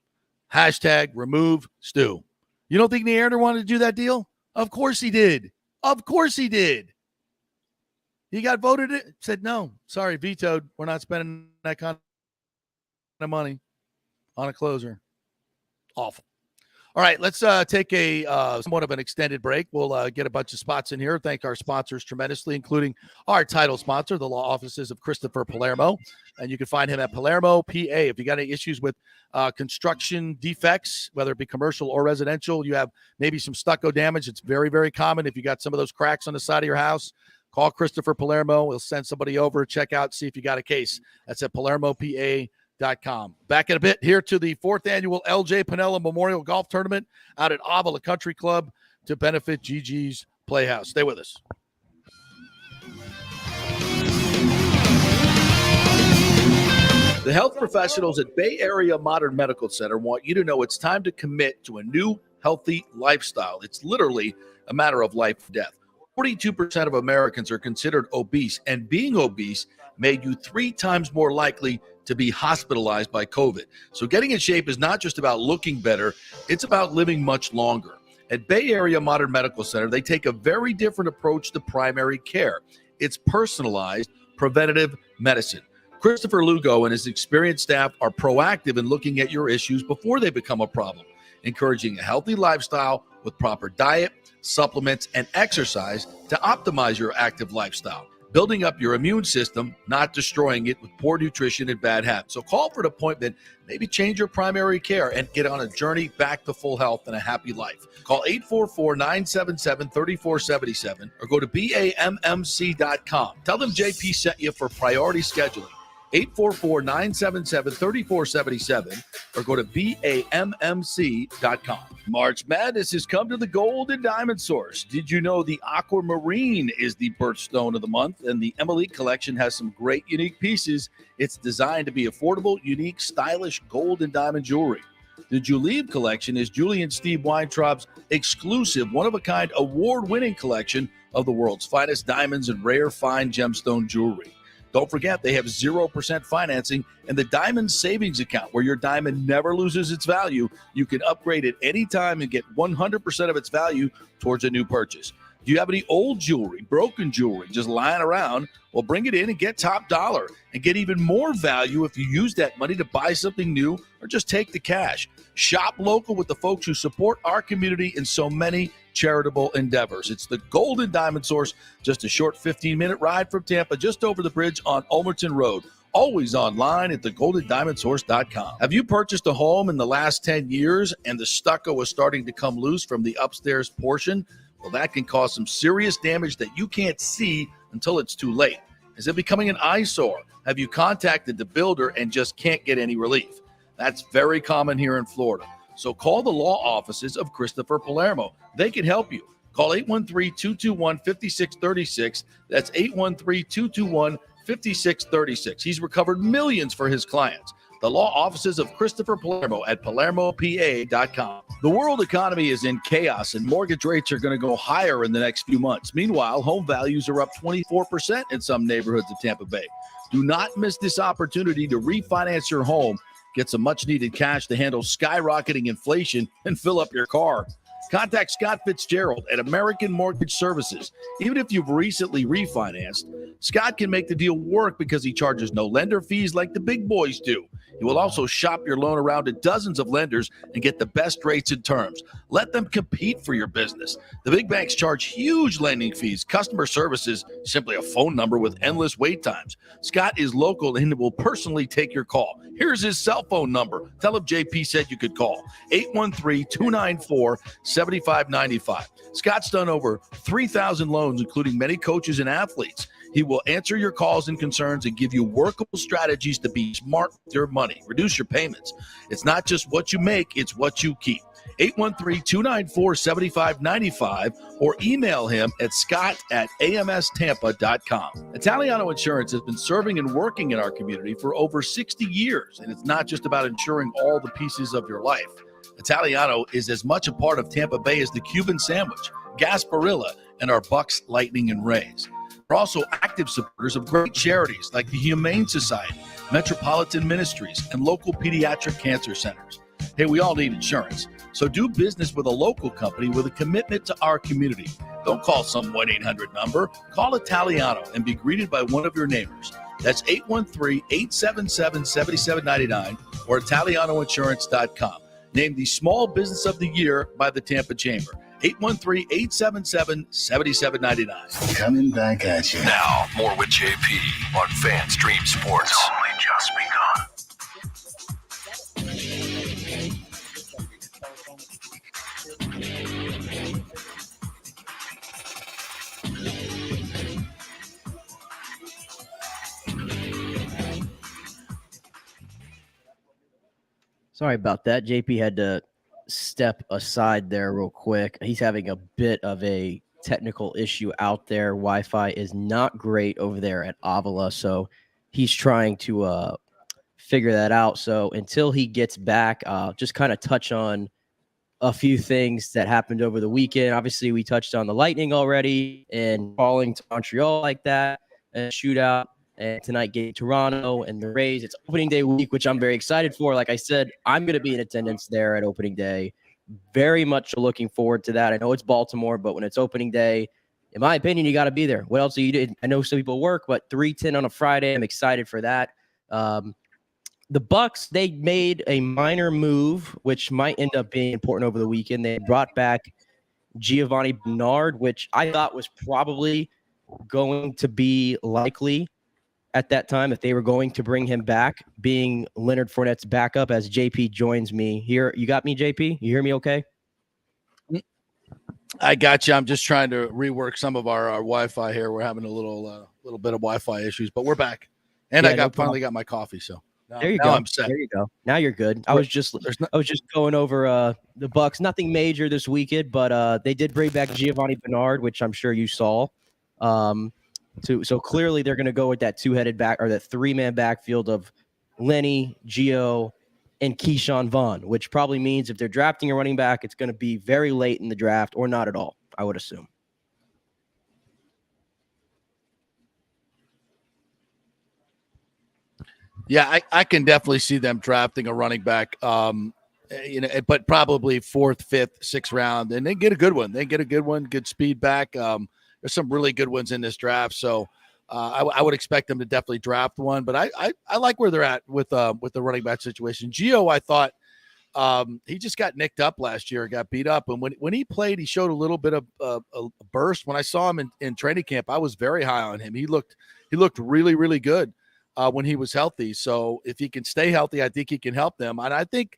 # remove Stu. You don't think Neander wanted to do that deal? Of course he did. Of course he did. He got voted in, said, no, sorry, vetoed. We're not spending that kind of money on a closer. Awful. All right, let's take a somewhat of an extended break. We'll get a bunch of spots in here. Thank our sponsors tremendously, including our title sponsor, the law offices of Christopher Palermo. And you can find him at Palermo, PA. If you got any issues with construction defects, whether it be commercial or residential, you have maybe some stucco damage. It's very, very common. If you got some of those cracks on the side of your house, call Christopher Palermo. We'll send somebody over, check out, see if you got a case. That's at PalermoPA.com. Back in a bit here to the 4th annual LJ Piniella Memorial Golf Tournament out at Avila Country Club to benefit GG's Playhouse. Stay with us. The health professionals at Bay Area Modern Medical Center want you to know it's time to commit to a new healthy lifestyle. It's literally a matter of life or death. 42% of Americans are considered obese, and being obese made you 3 times more likely to be hospitalized by COVID. So getting in shape is not just about looking better, it's about living much longer. At Bay Area Modern Medical Center, they take a very different approach to primary care. It's personalized preventative medicine. Christopher Lugo and his experienced staff are proactive in looking at your issues before they become a problem, encouraging a healthy lifestyle with proper diet, supplements, and exercise to optimize your active lifestyle, building up your immune system, not destroying it with poor nutrition and bad habits. So call for an appointment, maybe change your primary care, and get on a journey back to full health and a happy life. Call 844-977-3477 or go to BAMMC.com. Tell them JP sent you for priority scheduling. 844-977-3477 or go to BAMMC.com. March Madness has come to the Gold and Diamond Source. Did you know the Aquamarine is the birthstone of the month, and the Emily collection has some great unique pieces. It's designed to be affordable, unique, stylish gold and diamond jewelry. The Julieb collection is Julie and Steve Weintraub's exclusive, one-of-a-kind, award-winning collection of the world's finest diamonds and rare fine gemstone jewelry. Don't forget, they have 0% financing and the Diamond Savings Account, where your diamond never loses its value. You can upgrade at any time and get 100% of its value towards a new purchase. Do you have any old jewelry, broken jewelry, just lying around? Well, bring it in and get top dollar and get even more value if you use that money to buy something new or just take the cash. Shop local with the folks who support our community in so many charitable endeavors. It's the Golden Diamond Source, just a short 15-minute ride from Tampa, just over the bridge on Ulmerton Road. Always online at thegoldendiamondsource.com. Have you purchased a home in the last 10 years and the stucco is starting to come loose from the upstairs portion? Well, that can cause some serious damage that you can't see until it's too late. Is it becoming an eyesore? Have you contacted the builder and just can't get any relief? That's very common here in Florida. So call the law offices of Christopher Palermo. They can help you. Call 813-221-5636. That's 813-221-5636. He's recovered millions for his clients. The law offices of Christopher Palermo at PalermoPA.com. The world economy is in chaos, and mortgage rates are going to go higher in the next few months. Meanwhile, home values are up 24% in some neighborhoods of Tampa Bay. Do not miss this opportunity to refinance your home, get some much-needed cash to handle skyrocketing inflation, and fill up your car. Contact Scott Fitzgerald at American Mortgage Services. Even if you've recently refinanced, Scott can make the deal work because he charges no lender fees like the big boys do. He will also shop your loan around to dozens of lenders and get the best rates and terms. Let them compete for your business. The big banks charge huge lending fees. Customer service is simply a phone number with endless wait times. Scott is local and will personally take your call. Here's his cell phone number. Tell him JP said you could call. 813-294-7595. Scott's done over 3,000 loans, including many coaches and athletes. He will answer your calls and concerns and give you workable strategies to be smart with your money. Reduce your payments. It's not just what you make, it's what you keep. 813-294-7595 or email him at scott@amstampa.com. Italiano Insurance has been serving and working in our community for over 60 years, and it's not just about insuring all the pieces of your life. Italiano is as much a part of Tampa Bay as the Cuban sandwich, Gasparilla, and our Bucks, Lightning, and Rays. We're also active supporters of great charities like the Humane Society, Metropolitan Ministries, and local pediatric cancer centers. Hey, we all need insurance, so do business with a local company with a commitment to our community. Don't call some 1-800 number. Call Italiano and be greeted by one of your neighbors. That's 813-877-7799 or ItalianoInsurance.com. Named the Small Business of the Year by the Tampa Chamber. 813-877-7799. Coming back at you. Now, more with JP on FanStream Sports. It's only just begun. Sorry about that. JP had to step aside there real quick. He's having a bit of a technical issue out there. Wi-Fi is not great over there at Avila, so he's trying to figure that out. So until he gets back, just kind of touch on a few things that happened over the weekend. Obviously, we touched on the Lightning already and falling to Montreal like that, and shootout. And tonight, game Toronto and the Rays. It's opening day week, which I'm very excited for. Like I said, I'm going to be in attendance there at opening day. Very much looking forward to that. I know it's Baltimore, but when it's opening day, in my opinion, you got to be there. What else do you do? I know some people work, but 3:10 on a Friday. I'm excited for that. The Bucks, they made a minor move, which might end up being important over the weekend. They brought back Giovanni Bernard, which I thought was probably going to be likely at that time if they were going to bring him back, being Leonard Fournette's backup, as JP joins me here. You got me, JP? You hear me okay? I got you. I'm just trying to rework some of our Wi-Fi here. We're having a little bit of Wi-Fi issues, but we're back. And I finally got my coffee, so there you go. I'm set. There you go. Now you're good. I was just going over the Bucks. Nothing major this weekend, but they did bring back Giovanni Bernard, which I'm sure you saw. So clearly they're going to go with that two-headed back or that three-man backfield of Lenny, Gio, and Keyshawn Vaughn, which probably means if they're drafting a running back, it's going to be very late in the draft or not at all, I would assume. Yeah, I can definitely see them drafting a running back, but probably 4th, 5th, 6th round, and they get a good one. Good speed back. There's some really good ones in this draft, so I would expect them to definitely draft one. But I like where they're at with the running back situation. Gio, I thought he just got nicked up last year, got beat up, and when he played, he showed a little bit of a burst. When I saw him in training camp, I was very high on him. He looked really, really good when he was healthy. So if he can stay healthy, I think he can help them. And I think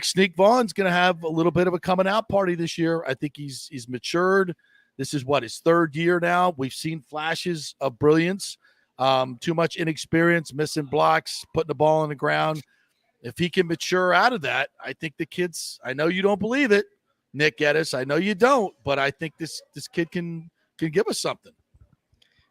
Sneak Vaughn's going to have a little bit of a coming out party this year. I think he's matured. This is his 3rd year now. We've seen flashes of brilliance, too much inexperience, missing blocks, putting the ball on the ground. If he can mature out of that, I think the kids, I know you don't believe it, Nick Geddes, I know you don't, but I think this kid can give us something.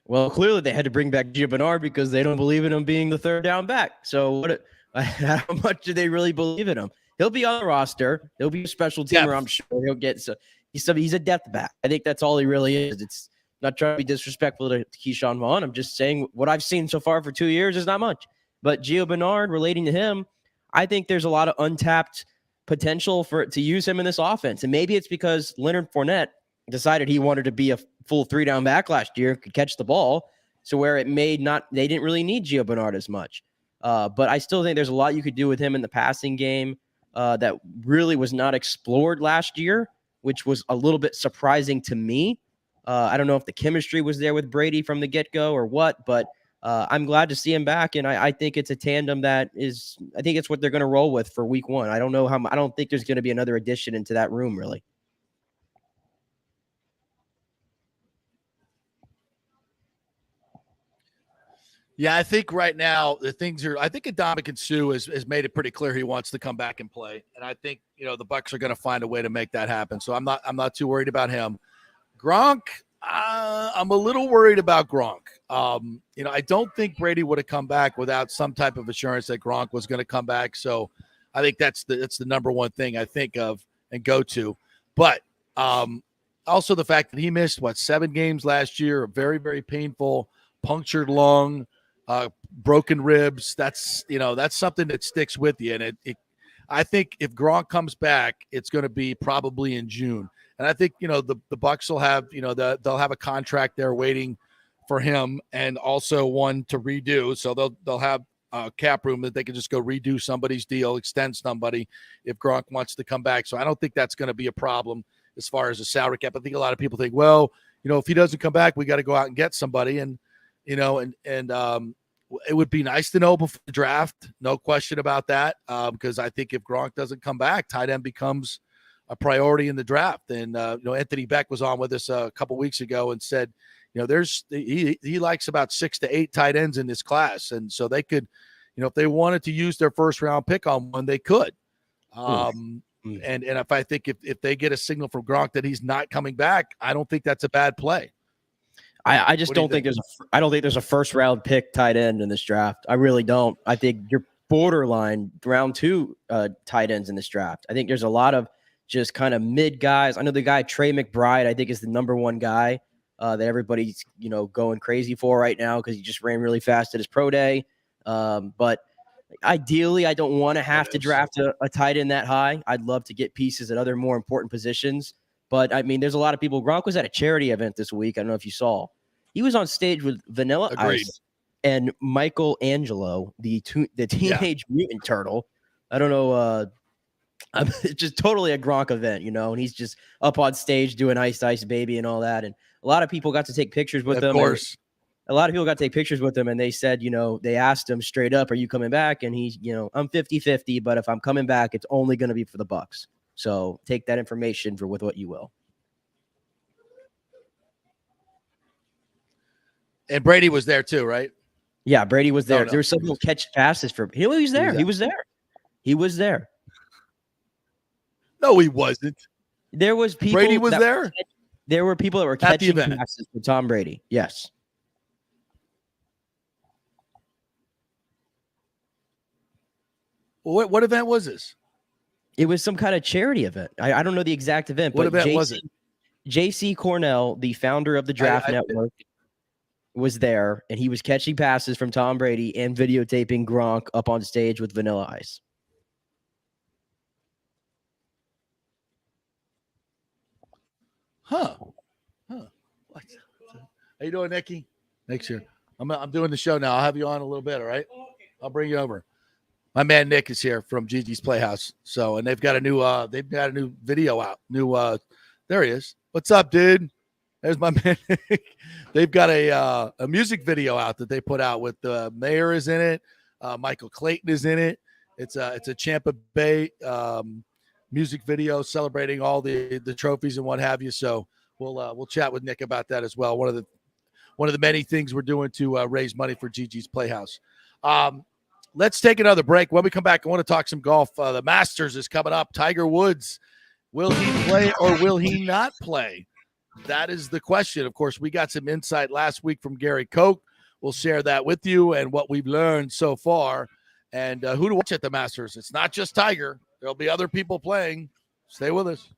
Well, clearly they had to bring back Gio Bernard because they don't believe in him being the 3rd down back. So how much do they really believe in him? He'll be on the roster. He'll be a special teamer, yeah. I'm sure he'll get so. He's a depth back. I think that's all he really is. It's not trying to be disrespectful to Keyshawn Vaughn. I'm just saying what I've seen so far for 2 years is not much. But Gio Bernard, relating to him, I think there's a lot of untapped potential to use him in this offense. And maybe it's because Leonard Fournette decided he wanted to be a full 3-down back last year, could catch the ball, so where they didn't really need Gio Bernard as much. But I still think there's a lot you could do with him in the passing game that really was not explored last year, which was a little bit surprising to me. I don't know if the chemistry was there with Brady from the get-go or what, but I'm glad to see him back, and I think it's a tandem I think it's what they're going to roll with for week 1. I don't think there's going to be another addition into that room, really. Yeah, I think right now I think Ndamukong Suh has made it pretty clear he wants to come back and play, and I think the Bucs are going to find a way to make that happen. So I'm not too worried about him. Gronk, I'm a little worried about Gronk. I don't think Brady would have come back without some type of assurance that Gronk was going to come back. So I think that's the number one thing I think of and go to. But also the fact that he missed 7 games last year, a very, very painful punctured lung. Broken ribs. That's something that sticks with you. And I think if Gronk comes back, it's going to be probably in June. And I think, the Bucs will have, they'll have a contract there waiting for him and also one to redo. So they'll have a cap room that they can just go redo somebody's deal, extend somebody if Gronk wants to come back. So I don't think that's going to be a problem as far as a salary cap. I think a lot of people think, well, if he doesn't come back, we got to go out and get somebody. And, it would be nice to know before the draft, no question about that, because I think if Gronk doesn't come back, tight end becomes a priority in the draft. And Anthony Beck was on with us a couple weeks ago and said, he likes about 6 to 8 tight ends in this class, and so they could, if they wanted to use their first round pick on one, they could. And if they get a signal from Gronk that he's not coming back, I don't think that's a bad play. I just don't think there's a first round pick tight end in this draft. I really don't. I think you're borderline round 2 tight ends in this draft. I think there's a lot of just kind of mid guys. I know the guy Trey McBride, I think, is the number 1 guy that everybody's going crazy for right now because he just ran really fast at his pro day. But ideally, I don't want to have to draft a tight end that high. I'd love to get pieces at other more important positions. But, I mean, there's a lot of people. Gronk was at a charity event this week. I don't know if you saw. He was on stage with Vanilla Ice and Michael Angelo, the Teenage Mutant Turtle. I don't know. It's just totally a Gronk event, and he's just up on stage doing Ice Ice Baby and all that. And a lot of people got to take pictures with him. Of course. A lot of people got to take pictures with him, and they said, they asked him straight up, are you coming back? And he's, I'm 50-50, but if I'm coming back, it's only going to be for the Bucs. So take that information with what you will. And Brady was there too, right? Yeah, Brady was there. No, there was some people catch passes for him. He was there. He was there. No, he wasn't. There was people. Brady was there? There were people that were catching passes for Tom Brady. Yes. What event was this? It was some kind of charity event. I don't know the exact event. What but event was it? JC Cornell, the founder of the Draft Network, was there, and he was catching passes from Tom Brady and videotaping Gronk up on stage with Vanilla Ice. Huh. What? How you doing, Nikki? Next year. I'm doing the show now. I'll have you on a little bit, all right? I'll bring you over. My man Nick is here from Gigi's Playhouse. So, and they've got a new video out. There he is. What's up, dude? There's my man Nick. They've got a music video out that they put out with the mayor is in it. Michael Clayton is in it. It's a Tampa Bay music video celebrating all the trophies and what have you. So we'll chat with Nick about that as well. One of the many things we're doing to raise money for Gigi's Playhouse. Let's take another break. When we come back, I want to talk some golf. The Masters is coming up. Tiger Woods, will he play or will he not play? That is the question. Of course, we got some insight last week from Gary Koch. We'll share that with you and what we've learned so far and who to watch at the Masters. It's not just Tiger. There'll be other people playing. Stay with us.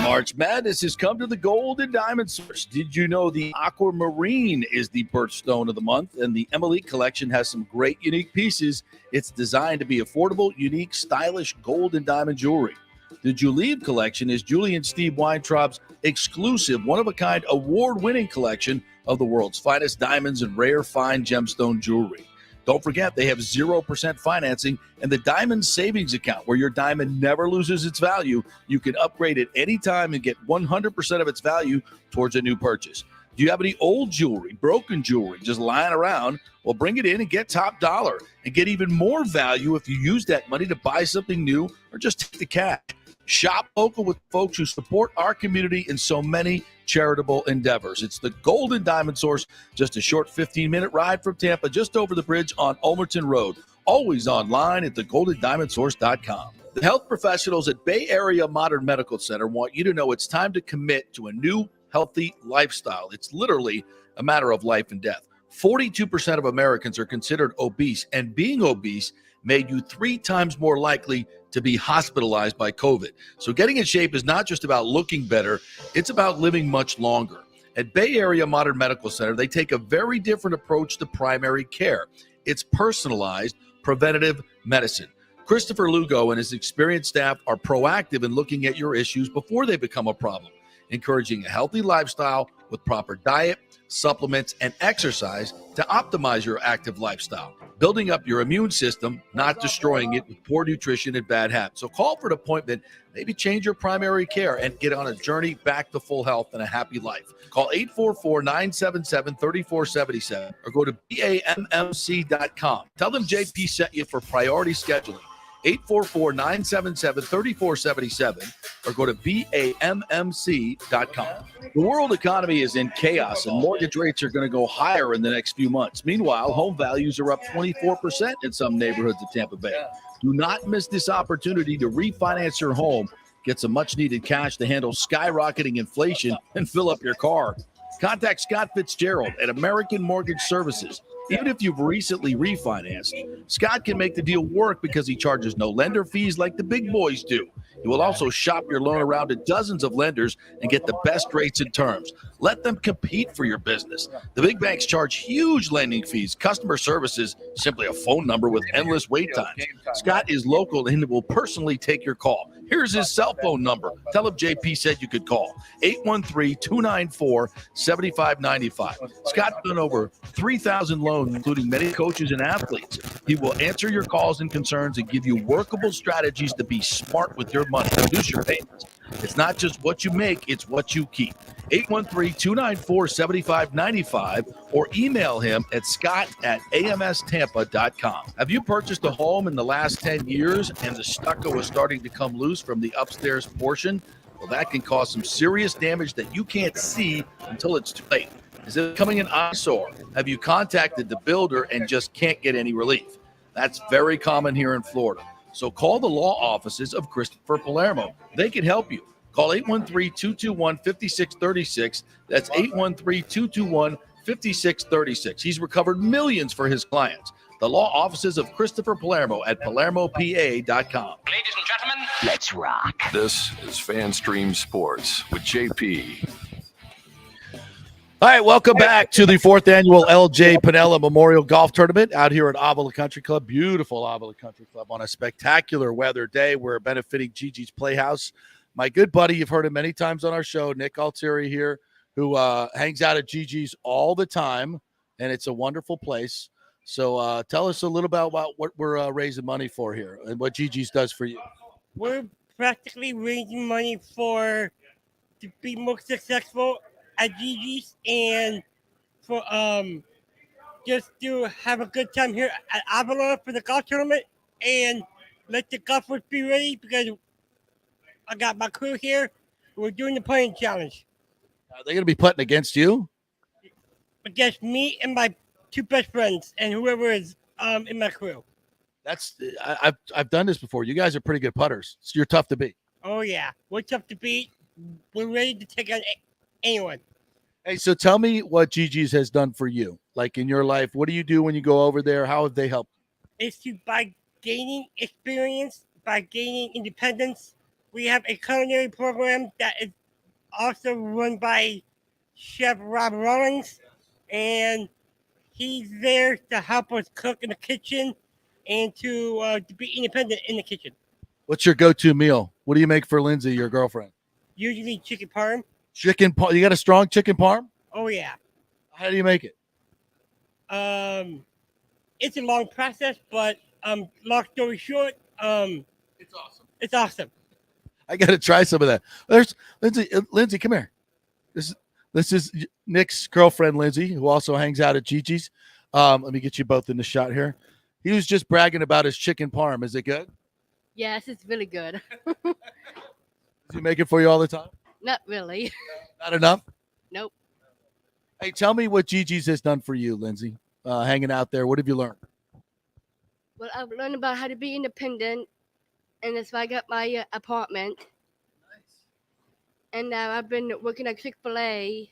March Madness has come to the Gold and Diamond Source. Did you know the Aquamarine is the birthstone of the month? And the Emily collection has some great unique pieces. It's designed to be affordable, unique, stylish gold and diamond jewelry. The Julieve collection is Julie and Steve Weintraub's exclusive, one-of-a-kind, award-winning collection of the world's finest diamonds and rare fine gemstone jewelry. Don't forget, they have 0% financing and the Diamond Savings Account, where your diamond never loses its value. You can upgrade at any time and get 100% of its value towards a new purchase. Do you have any old jewelry, broken jewelry, just lying around? Well, bring it in and get top dollar and get even more value if you use that money to buy something new or just take the cash. Shop local with folks who support our community in so many charitable endeavors. It's the Golden Diamond Source, just a short 15-minute ride from Tampa, just over the bridge on Ulmerton Road. Always online at thegoldendiamondsource.com. The health professionals at Bay Area Modern Medical Center want you to know it's time to commit to a new healthy lifestyle. It's literally a matter of life and death. 42% of Americans are considered obese, and being obese made you 3 times more likely to be hospitalized by COVID. So getting in shape is not just about looking better, it's about living much longer. At Bay Area Modern Medical Center, they take a very different approach to primary care. It's personalized preventative medicine. Christopher Lugo and his experienced staff are proactive in looking at your issues before they become a problem, encouraging a healthy lifestyle with proper diet, supplements, and exercise to optimize your active lifestyle, building up your immune system, not destroying it with poor nutrition and bad habits. So call for an appointment, maybe change your primary care, and get on a journey back to full health and a happy life. Call 844-977-3477 or go to BAMMC.com. Tell them JP sent you for priority scheduling. 844-977-3477 or go to BAMMC.com. The world economy is in chaos and mortgage rates are going to go higher in the next few months. Meanwhile, home values are up 24% in some neighborhoods of Tampa Bay. Do not miss this opportunity to refinance your home, get some much needed cash to handle skyrocketing inflation, and fill up your car. Contact Scott Fitzgerald at American Mortgage Services. Even if you've recently refinanced, Scott can make the deal work because he charges no lender fees like the big boys do. He will also shop your loan around to dozens of lenders and get the best rates and terms. Let them compete for your business. The big banks charge huge lending fees. Customer service is simply a phone number with endless wait times. Scott is local and will personally take your call. Here's his cell phone number. Tell him JP said you could call. 813-294-7595. Scott's done over 3,000 loans, including many coaches and athletes. He will answer your calls and concerns and give you workable strategies to be smart with your money. Reduce your payments. It's not just what you make, it's what you keep. 813-294-7595 or email him at scott@amstampa.com. Have you purchased a home in the last 10 years and the stucco is starting to come loose from the upstairs portion? Well, that can cause some serious damage that you can't see until it's too late. Is it becoming an eyesore? Have you contacted the builder and just can't get any relief? That's very common here in Florida. So call the law offices of Christopher Palermo. They can help you. Call 813-221-5636. That's 813-221-5636. He's recovered millions for his clients. The law offices of Christopher Palermo at PalermoPA.com. Ladies and gentlemen, Let's rock. This is FanStream Sports with JP. All right, welcome back to the 4th annual LJ Piniella Memorial Golf Tournament out here at Avila Country Club. Beautiful Avila Country Club on a spectacular weather day. We're benefiting Gigi's Playhouse. My good buddy, you've heard him many times on our show, Nick Altieri here, who hangs out at Gigi's all the time, and it's a wonderful place. So tell us a little about what we're raising money for here and what Gigi's does for you. We're practically raising money to be more successful at Gigi's and for just to have a good time here at Avila for the golf tournament and let the golfers be ready because I got my crew here. We're doing the putting challenge. Are they going to be putting against you? Against me and my 2 best friends and whoever is in my crew. I've done this before. You guys are pretty good putters, so you're tough to beat. Oh yeah, we're tough to beat. We're ready to take on anyone. Hey, so tell me what Gigi's has done for you, like in your life. What do you do when you go over there? How have they helped? It's by gaining experience, by gaining independence, we have a culinary program that is also run by Chef Rob Rawlings, and he's there to help us cook in the kitchen and to be independent in the kitchen. What's your go-to meal? What do you make for Lindsay, your girlfriend? Usually chicken parm. Chicken parm. You got a strong chicken parm? Oh yeah. How do you make it? It's a long process, but long story short, it's awesome. It's awesome. I got to try some of that. There's Lindsay. Lindsay, come here. This is Nick's girlfriend, Lindsay, who also hangs out at Gigi's. Let me get you both in the shot here. He was just bragging about his chicken parm. Is it good? Yes, it's really good. Does he make it for you all the time? Not really. Not enough? Nope. Hey, tell me what Gigi's has done for you, Lindsay. Hanging out there. What have you learned? Well, I've learned about how to be independent, and that's why I got my apartment. Nice. And now I've been working at Chick-fil-A,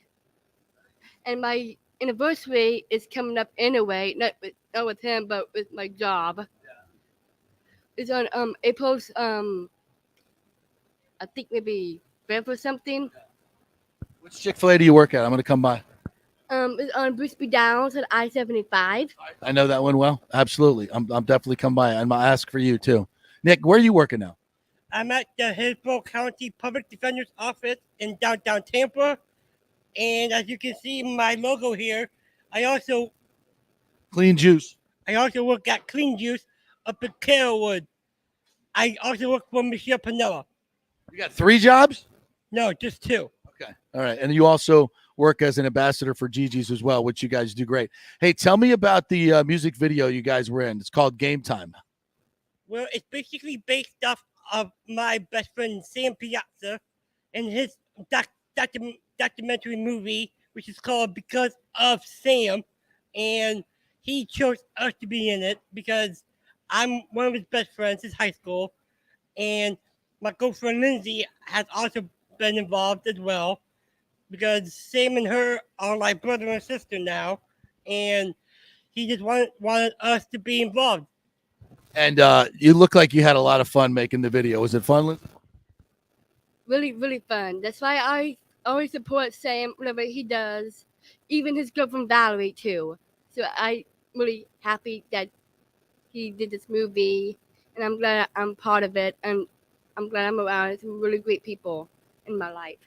and my anniversary is coming up anyway. Not with him, but with my job. Yeah. It's on April's I think maybe 5th or something. Which Chick-fil-A do you work at? I'm going to come by. It's on Brisby Downs at I-75. I know that one well. Absolutely. I'm definitely come by. I'm going to ask for you too. Nick, where are you working now? I'm at the Hillsborough County Public Defender's Office in downtown Tampa. And as you can see my logo here, I also work at Clean Juice up in Carrollwood. I also work for Michelle Panella. You got 3 jobs? No, just 2. Okay. All right. And you also work as an ambassador for Gigi's as well, which you guys do great. Hey, tell me about the music video you guys were in. It's called Game Time. Well, it's basically based off of my best friend Sam Piazza and his documentary movie, which is called Because of Sam. And he chose us to be in it because I'm one of his best friends since high school. And my girlfriend Lindsay has also been involved as well because Sam and her are like brother and sister now. And he just wanted us to be involved. And you look like you had a lot of fun making the video. Was it fun, Liz? Really, really fun. That's why I always support Sam, whatever he does, even his girlfriend Valerie, too. So I'm really happy that he did this movie, and I'm glad I'm part of it, and I'm glad I'm around some really great people in my life.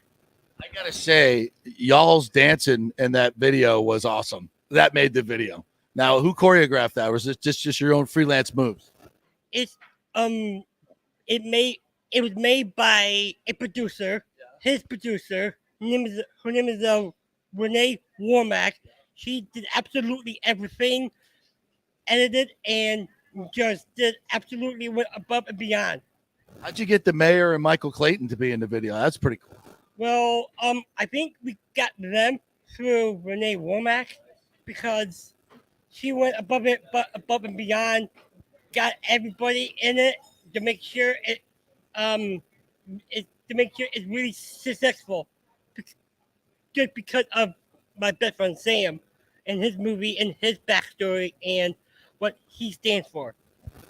I got to say, y'all's dancing in that video was awesome. That made the video. Now, who choreographed that? Or was it just your own freelance moves? It was made by a producer. Yeah. His producer. Her name is Renee Warmack. She did absolutely everything, edited, and just did absolutely went above and beyond. How'd you get the mayor and Michael Clayton to be in the video? That's pretty cool. Well, I think we got them through Renee Warmack because she went above and beyond, got everybody in it to make sure it's really successful. Just because of my best friend Sam and his movie and his backstory and what he stands for.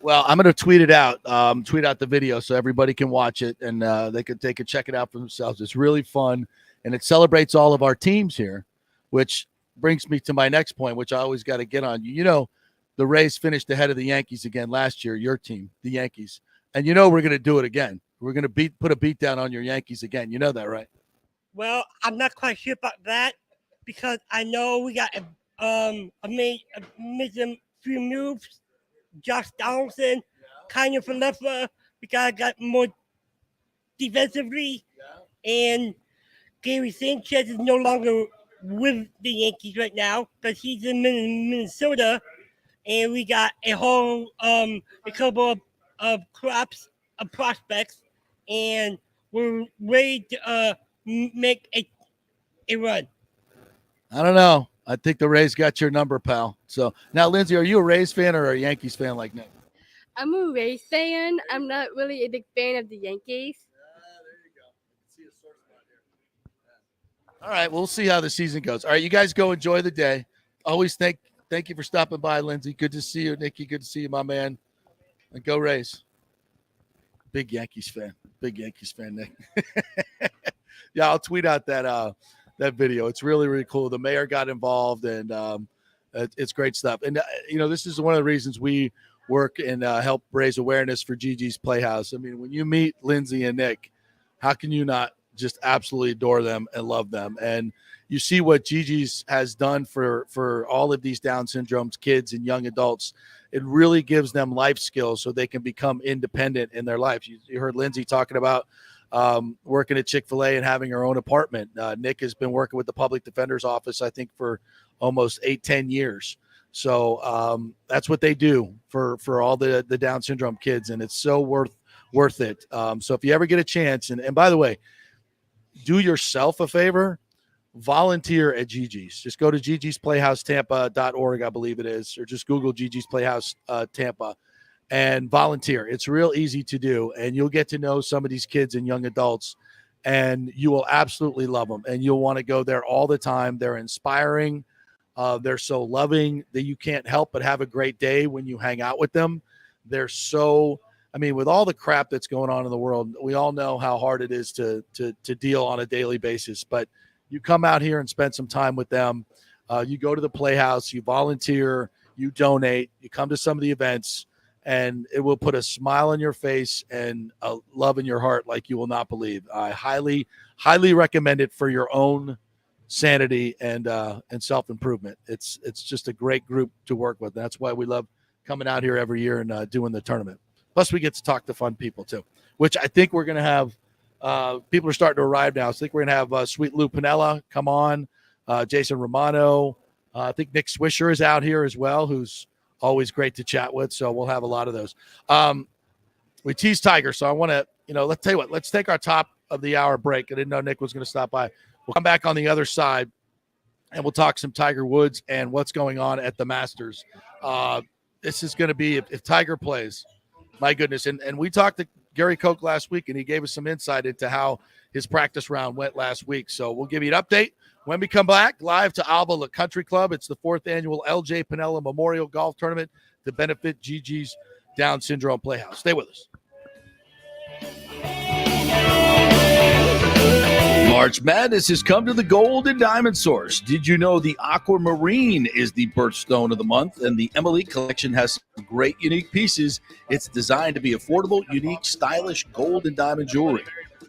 Well, I'm going to tweet it out, tweet out the video so everybody can watch it and they could check it out for themselves. It's really fun, and it celebrates all of our teams here, which brings me to my next point, which I always got to get on. You know, the Rays finished ahead of the Yankees again last year, your team, the Yankees. And you know we're going to do it again. We're going to put a beat down on your Yankees again. You know that, right? Well, I'm not quite sure about that because I know we got made some few moves. Josh Donaldson, Kanye Falefa, we got more defensively, and Gary Sanchez is no longer with the Yankees right now because he's in Minnesota, and we got a whole a couple of crops of prospects, and we're ready to make a run. I don't know. I think the Rays got your number, pal. So now, Lindsay, are you a Rays fan or a Yankees fan like Nick? I'm a Rays fan. I'm not really a big fan of the Yankees. There you go. See a sore spot here. All right, we'll see how the season goes. All right, you guys go enjoy the day. Always thank you for stopping by, Lindsay. Good to see you, Nikki. Good to see you, my man. And go Rays. Big Yankees fan. big Yankees fan, Nick. Yeah, I'll tweet out that video. It's really, really cool. The mayor got involved, and it's great stuff. And, this is one of the reasons we work and help raise awareness for Gigi's Playhouse. I mean, when you meet Lindsay and Nick, how can you not just absolutely adore them and love them? And you see what Gigi's has done for all of these Down syndromes, kids and young adults. It really gives them life skills so they can become independent in their life. You heard Lindsay talking about working at Chick-fil-A and having her own apartment. Nick has been working with the public defender's office, I think, for almost 8-10 years. So that's what they do for all the Down syndrome kids, and it's so worth it. So if you ever get a chance, and by the way, do yourself a favor, volunteer at Gigi's. Just go to gigisplayhousetampa.org, I believe it is, or just Google Gigi's Playhouse Tampa and volunteer. It's real easy to do, and you'll get to know some of these kids and young adults, and you will absolutely love them, and you'll want to go there all the time. They're inspiring. They're so loving that you can't help but have a great day when you hang out with them. They're so, with all the crap that's going on in the world, we all know how hard it is to deal on a daily basis, but you come out here and spend some time with them. You go to the Playhouse, you volunteer, you donate, you come to some of the events, and it will put a smile on your face and a love in your heart like you will not believe. I highly, highly recommend it for your own sanity and self-improvement. It's just a great group to work with. That's why we love coming out here every year and doing the tournament. Plus, we get to talk to fun people too, which I think we're going to have. People are starting to arrive now. So I think we're going to have Sweet Lou Piniella come on, Jason Romano. I think Nick Swisher is out here as well, who's always great to chat with. So we'll have a lot of those. We tease Tiger, so I want to, let's tell you what, let's take our top of the hour break. I didn't know Nick was going to stop by. We'll come back on the other side, and we'll talk some Tiger Woods and what's going on at the Masters. This is going to be, if Tiger plays, my goodness. And we talked to Gary Koch last week, and he gave us some insight into how his practice round went last week. So we'll give you an update when we come back live to Avila Country Club. It's the 4th annual LJ Piniella Memorial Golf Tournament to benefit Gigi's Down Syndrome Playhouse. Stay with us. March Madness has come to the Gold and Diamond Source. Did you know the Aquamarine is the birthstone of the month, and the Emily collection has some great unique pieces? It's designed to be affordable, unique, stylish gold and diamond jewelry.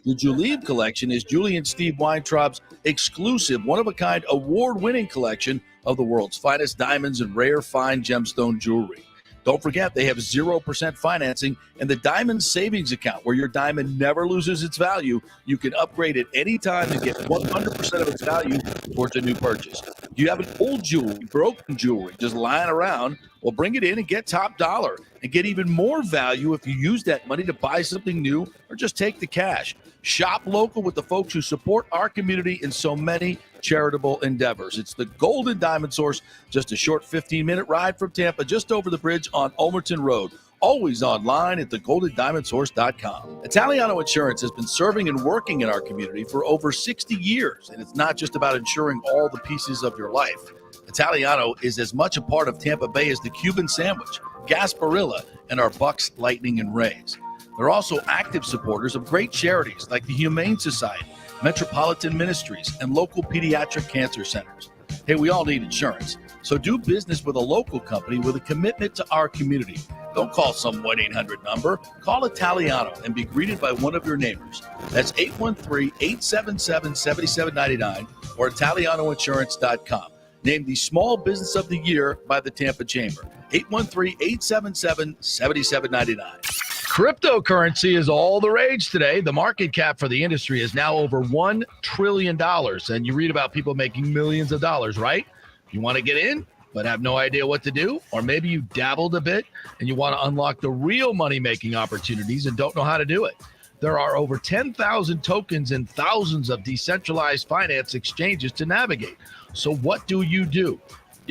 The Julieb collection is Julie and Steve Weintraub's exclusive, one-of-a-kind, award-winning collection of the world's finest diamonds and rare fine gemstone jewelry. Don't forget, they have 0% financing and the Diamond Savings Account, where your diamond never loses its value. You can upgrade at any time and get 100% of its value towards a new purchase. Do you have an old jewelry, broken jewelry, just lying around? Well, bring it in and get top dollar and get even more value if you use that money to buy something new or just take the cash. Shop local with the folks who support our community in so many charitable endeavors. It's the Golden Diamond Source, just a short 15-minute ride from Tampa, just over the bridge on Ulmerton Road. Always online at thegoldendiamondsource.com. Italiano Insurance has been serving and working in our community for over 60 years, and it's not just about insuring all the pieces of your life. Italiano is as much a part of Tampa Bay as the Cuban sandwich, Gasparilla, and our Bucks, Lightning, and Rays. They're also active supporters of great charities like the Humane Society, Metropolitan Ministries, and local pediatric cancer centers. Hey, we all need insurance, so do business with a local company with a commitment to our community. Don't call some 1-800 number. Call Italiano and be greeted by one of your neighbors. That's 813-877-7799 or ItalianoInsurance.com. Named the Small Business of the Year by the Tampa Chamber. 813-877-7799. Cryptocurrency is all the rage today. The market cap for the industry is now over $1 trillion. And you read about people making millions of dollars, right? You want to get in, but have no idea what to do? Or maybe you dabbled a bit and you want to unlock the real money-making opportunities and don't know how to do it. There are over 10,000 tokens and thousands of decentralized finance exchanges to navigate. So what do? You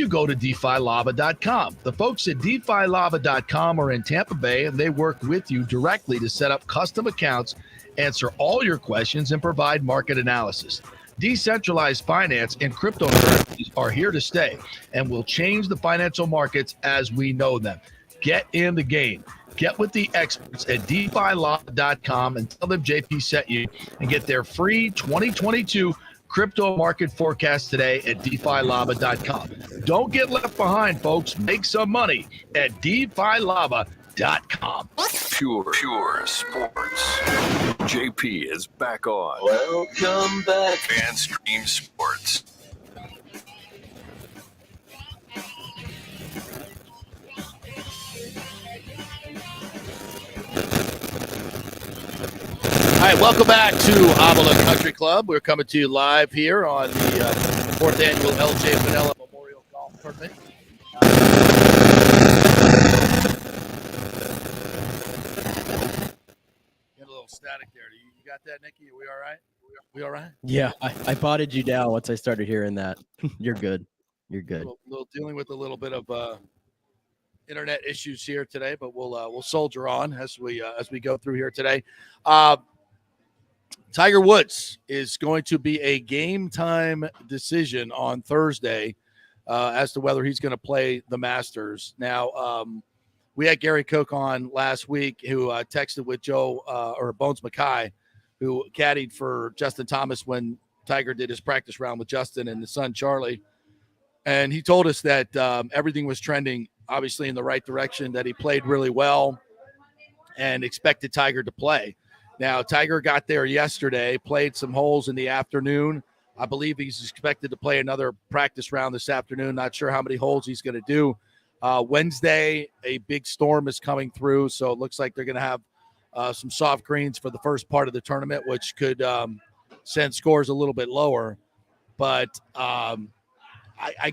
go to DeFiLava.com. The folks at DeFiLava.com are in Tampa Bay, and they work with you directly to set up custom accounts, answer all your questions, and provide market analysis. Decentralized finance and cryptocurrencies are here to stay and will change the financial markets as we know them. Get in the game. Get with the experts at DeFiLaw.com and tell them JP sent you and get their free 2022 crypto market forecast today at DeFiLava.com. Don't get left behind, folks. Make some money at DeFiLava.com. Pure sports. JP is back on. Welcome back. FanStream Sports. All right, welcome back to Avila Country Club. We're coming to you live here on the 4th annual LJ Vanilla Memorial Golf Tournament. Get a little static there. You got that, Nikki? Are we all right? We all right? Yeah, I potted you down once I started hearing that. You're good. You're good. Little dealing with a little bit of internet issues here today, but we'll soldier on as we go through here today. Tiger Woods is going to be a game time decision on Thursday as to whether he's going to play the Masters. Now, we had Gary Koch on last week who texted with Joe or Bones Mackay, who caddied for Justin Thomas when Tiger did his practice round with Justin and his son Charlie. And he told us that everything was trending obviously in the right direction, that he played really well and expected Tiger to play. Now, Tiger got there yesterday, played some holes in the afternoon. I believe he's expected to play another practice round this afternoon. Not sure how many holes he's going to do. Wednesday, a big storm is coming through, so it looks like they're going to have some soft greens for the first part of the tournament, which could send scores a little bit lower. But I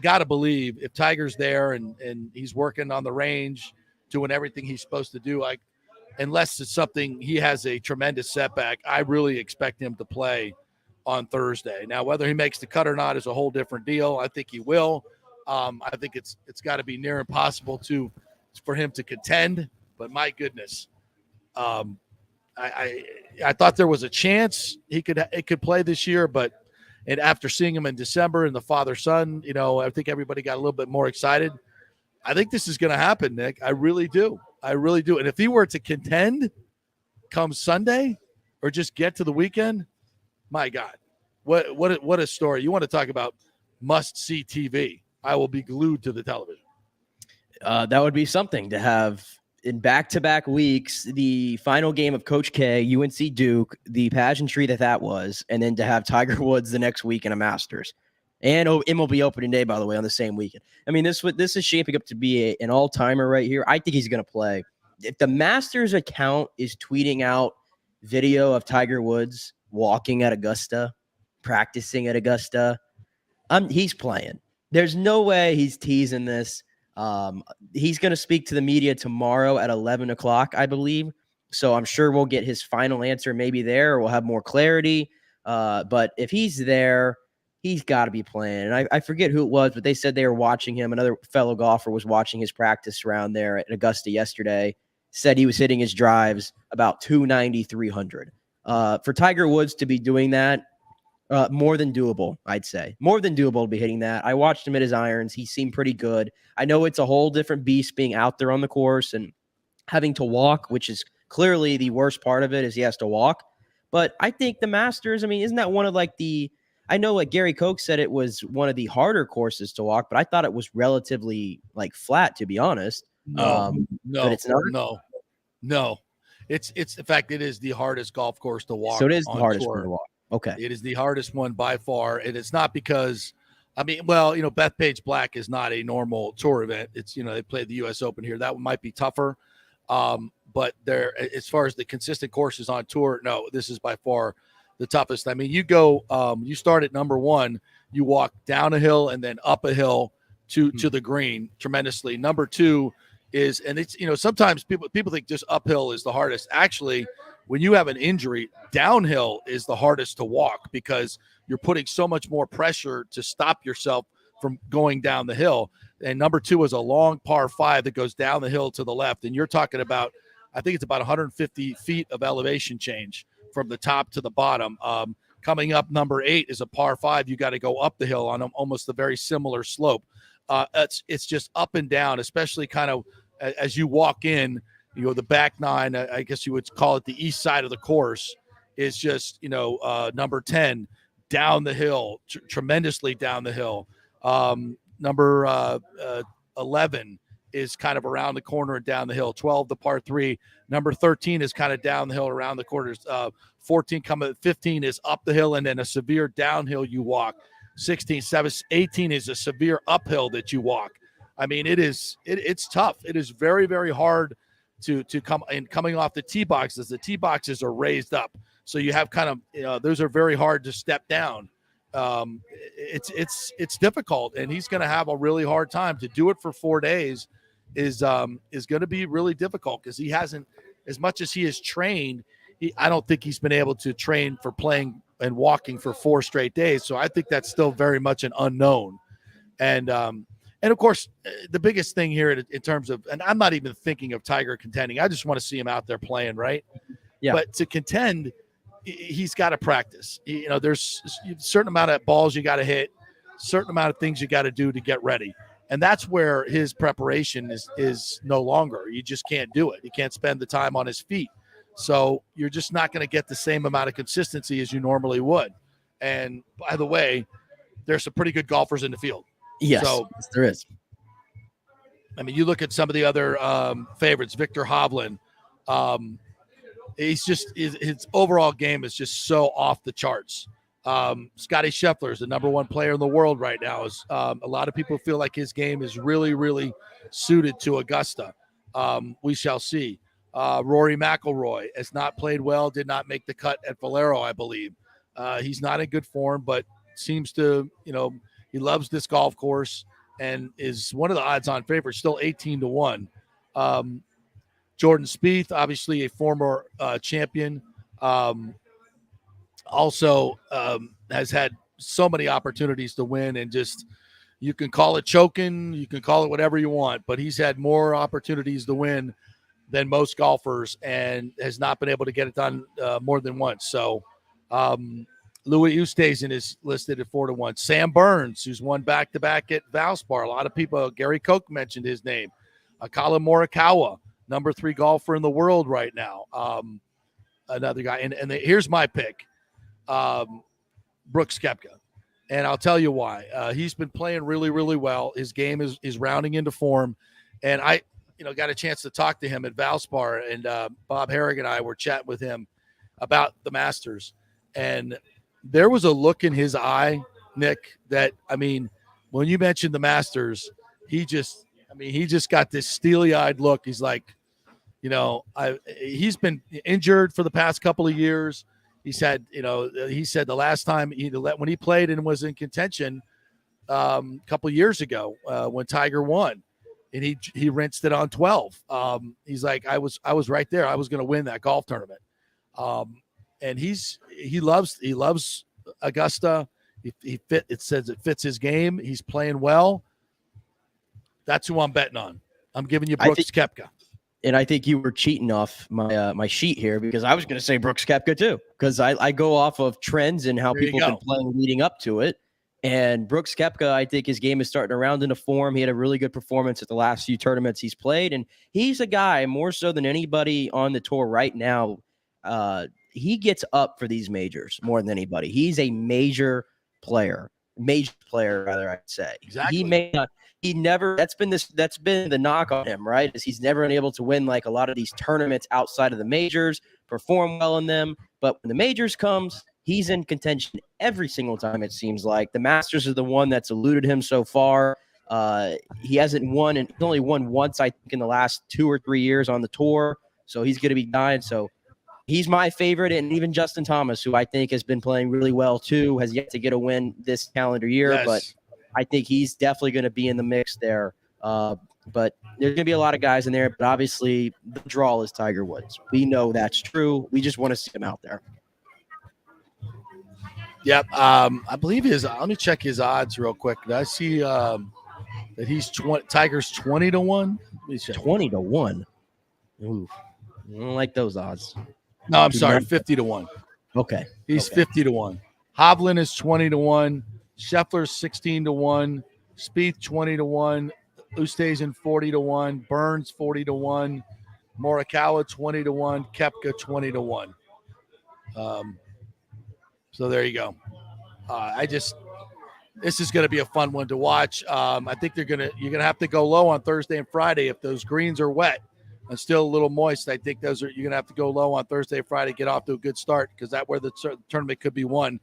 got to believe if Tiger's there and he's working on the range, doing everything he's supposed to do, unless it's something he has a tremendous setback, I really expect him to play on Thursday. Now, whether he makes the cut or not is a whole different deal. I think he will. I think it's got to be near impossible for him to contend. But my goodness, I thought there was a chance it could play this year, but after seeing him in December and the father-son, I think everybody got a little bit more excited. I think this is going to happen, Nick. I really do. I really do. And if he were to contend come Sunday or just get to the weekend, my God, what a story. You want to talk about must-see TV. I will be glued to the television. That would be something to have in back-to-back weeks, the final game of Coach K, UNC Duke, the pageantry that was, and then to have Tiger Woods the next week in a Masters. And MLB opening day, by the way, on the same weekend. I mean, this is shaping up to be an all-timer right here. I think he's going to play. If the Masters account is tweeting out video of Tiger Woods walking at Augusta, practicing at Augusta, he's playing. There's no way he's teasing this. He's going to speak to the media tomorrow at 11 o'clock, I believe. So I'm sure we'll get his final answer maybe there, or we'll have more clarity. But if he's there, he's got to be playing. And I forget who it was, but they said they were watching him. Another fellow golfer was watching his practice round there at Augusta yesterday, said he was hitting his drives about 290, 300. For Tiger Woods to be doing that, more than doable, I'd say. More than doable to be hitting that. I watched him at his irons. He seemed pretty good. I know it's a whole different beast being out there on the course and having to walk, which is clearly the worst part of it is he has to walk. But I think the Masters, I mean, isn't that one of I know Gary Koch said it was one of the harder courses to walk, but I thought it was relatively flat, to be honest. No, but it's not. No. It's in fact, it is the hardest golf course to walk. So it is the hardest one to walk. Okay. It is the hardest one by far. And it's not because, Bethpage Black is not a normal tour event. It's, they played the U.S. Open here. That one might be tougher. But as far as the consistent courses on tour, no, this is by far the toughest. I mean, you go, you start at number one, you walk down a hill and then up a hill to the green tremendously. Number two is, and it's, sometimes people think just uphill is the hardest. Actually, when you have an injury, downhill is the hardest to walk because you're putting so much more pressure to stop yourself from going down the hill. And number two is a long par 5 that goes down the hill to the left. And you're talking about, I think it's about 150 feet of elevation change from the top to the bottom. Coming up, number 8 is a par 5. You got to go up the hill on almost a very similar slope. It's just up and down, especially kind of as you walk in. The back nine, I guess you would call it the east side of the course, is just, number 10 down the hill, tremendously down the hill. Number 11 is kind of around the corner and down the hill. 12, the par 3. Number 13 is kind of down the hill around the corners. 14 15 is up the hill and then a severe downhill you walk. 16, 17, 18 is a severe uphill that you walk. I mean, it's tough. It is very, very hard to come and coming off the tee boxes. The tee boxes are raised up, so you have kind of those are very hard to step down. It's difficult, and he's going to have a really hard time to do it for 4 days. Is going to be really difficult because he hasn't, as much as he has trained, I don't think he's been able to train for playing and walking for 4 straight days. So I think that's still very much an unknown. And of course, the biggest thing here in terms of, and I'm not even thinking of Tiger contending. I just want to see him out there playing, right? Yeah. But to contend, he's got to practice. There's a certain amount of balls you got to hit, certain amount of things you got to do to get ready. And that's where his preparation is no longer. You just can't do it. You can't spend the time on his feet. So you're just not going to get the same amount of consistency as you normally would. And by the way, there's some pretty good golfers in the field. Yes, so, yes, there is. I mean, you look at some of the other favorites, Victor Hovland. His overall game is just so off the charts. Scotty Scheffler is the number 1 player in the world right now. A lot of people feel like his game is really, really suited to Augusta. We shall see. Rory McIlroy has not played well, did not make the cut at Valero, I believe. He's not in good form, but seems to, he loves this golf course and is one of the odds-on favorites, still 18-1. Jordan Spieth, obviously a former champion, also has had so many opportunities to win, and just you can call it choking, you can call it whatever you want, but he's had more opportunities to win than most golfers and has not been able to get it done more than once. So Louis Oosthuizen is listed at 4-1. Sam Burns, who's won back-to-back at Valspar. A lot of people, Gary Koch mentioned his name. Colin Morikawa, number 3 golfer in the world right now. Another guy. And here's my pick, Brooks Koepka. And I'll tell you why. He's been playing really, really well. His game is rounding into form. And I got a chance to talk to him at Valspar, and Bob Herrig and I were chatting with him about the Masters. And there was a look in his eye, Nick, that, I mean, when you mentioned the Masters, he just got this steely-eyed look. He's like, he's been injured for the past couple of years. He said the last time when he played and was in contention a couple of years ago when Tiger won, and he rinsed it on 12. He's like, I was right there. I was going to win that golf tournament. And he loves Augusta. It says it fits his game. He's playing well. That's who I'm betting on. I'm giving you Brooks Koepka. And I think you were cheating off my sheet here, because I was going to say Brooks Koepka too, because I go off of trends and how people have been playing leading up to it. And Brooks Koepka, I think his game is starting to round into form. He had a really good performance at the last few tournaments he's played. And he's a guy, more so than anybody on the tour right now, he gets up for these majors more than anybody. He's a major player, rather, I'd say. Exactly. That's been the knock on him, right? Is he's never been able to win like a lot of these tournaments outside of the majors, perform well in them. But when the majors comes, he's in contention every single time, it seems like. The Masters is the one that's eluded him so far. He hasn't won, and he's only won once, I think, in the last 2 or 3 years on the tour. So he's going to be dying. So he's my favorite. And even Justin Thomas, who I think has been playing really well too, has yet to get a win this calendar year. Yes. But I think he's definitely going to be in the mix there. But there's going to be a lot of guys in there. But obviously, the draw is Tiger Woods. We know that's true. We just want to see him out there. Yep. I believe let me check his odds real quick. Did I see that he's Tiger's 20-1? 20-1. Ooh, I don't like those odds. No, I'm sorry, 50-1. Okay. He's 50-1. Hovland is 20-1. Scheffler's 16-1. Spieth 20-1. Oosthuizen 40-1. Burns 40-1. Morikawa 20-1, Koepka 20-1. So there you go. This is going to be a fun one to watch. I think you're going to have to go low on Thursday and Friday if those greens are wet and still a little moist. I think you're going to have to go low on Thursday and Friday, get off to a good start, because that's where the tournament could be won.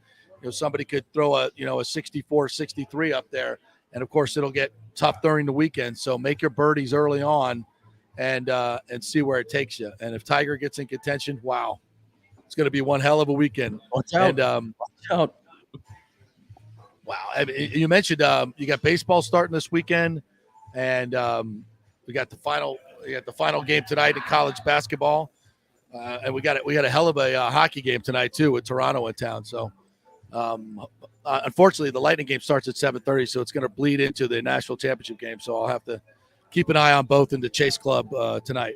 Somebody could throw a 64, 63 up there, and of course it'll get tough during the weekend. So make your birdies early on, and see where it takes you. And if Tiger gets in contention, wow, it's going to be one hell of a weekend. Watch out. And watch out. Wow. I mean, you mentioned you got baseball starting this weekend, and we got the final game tonight in college basketball, and we got a hell of a hockey game tonight too with Toronto in town. So unfortunately the Lightning game starts at 7:30, so it's going to bleed into the national championship game. So I'll have to keep an eye on both in the Chase Club tonight.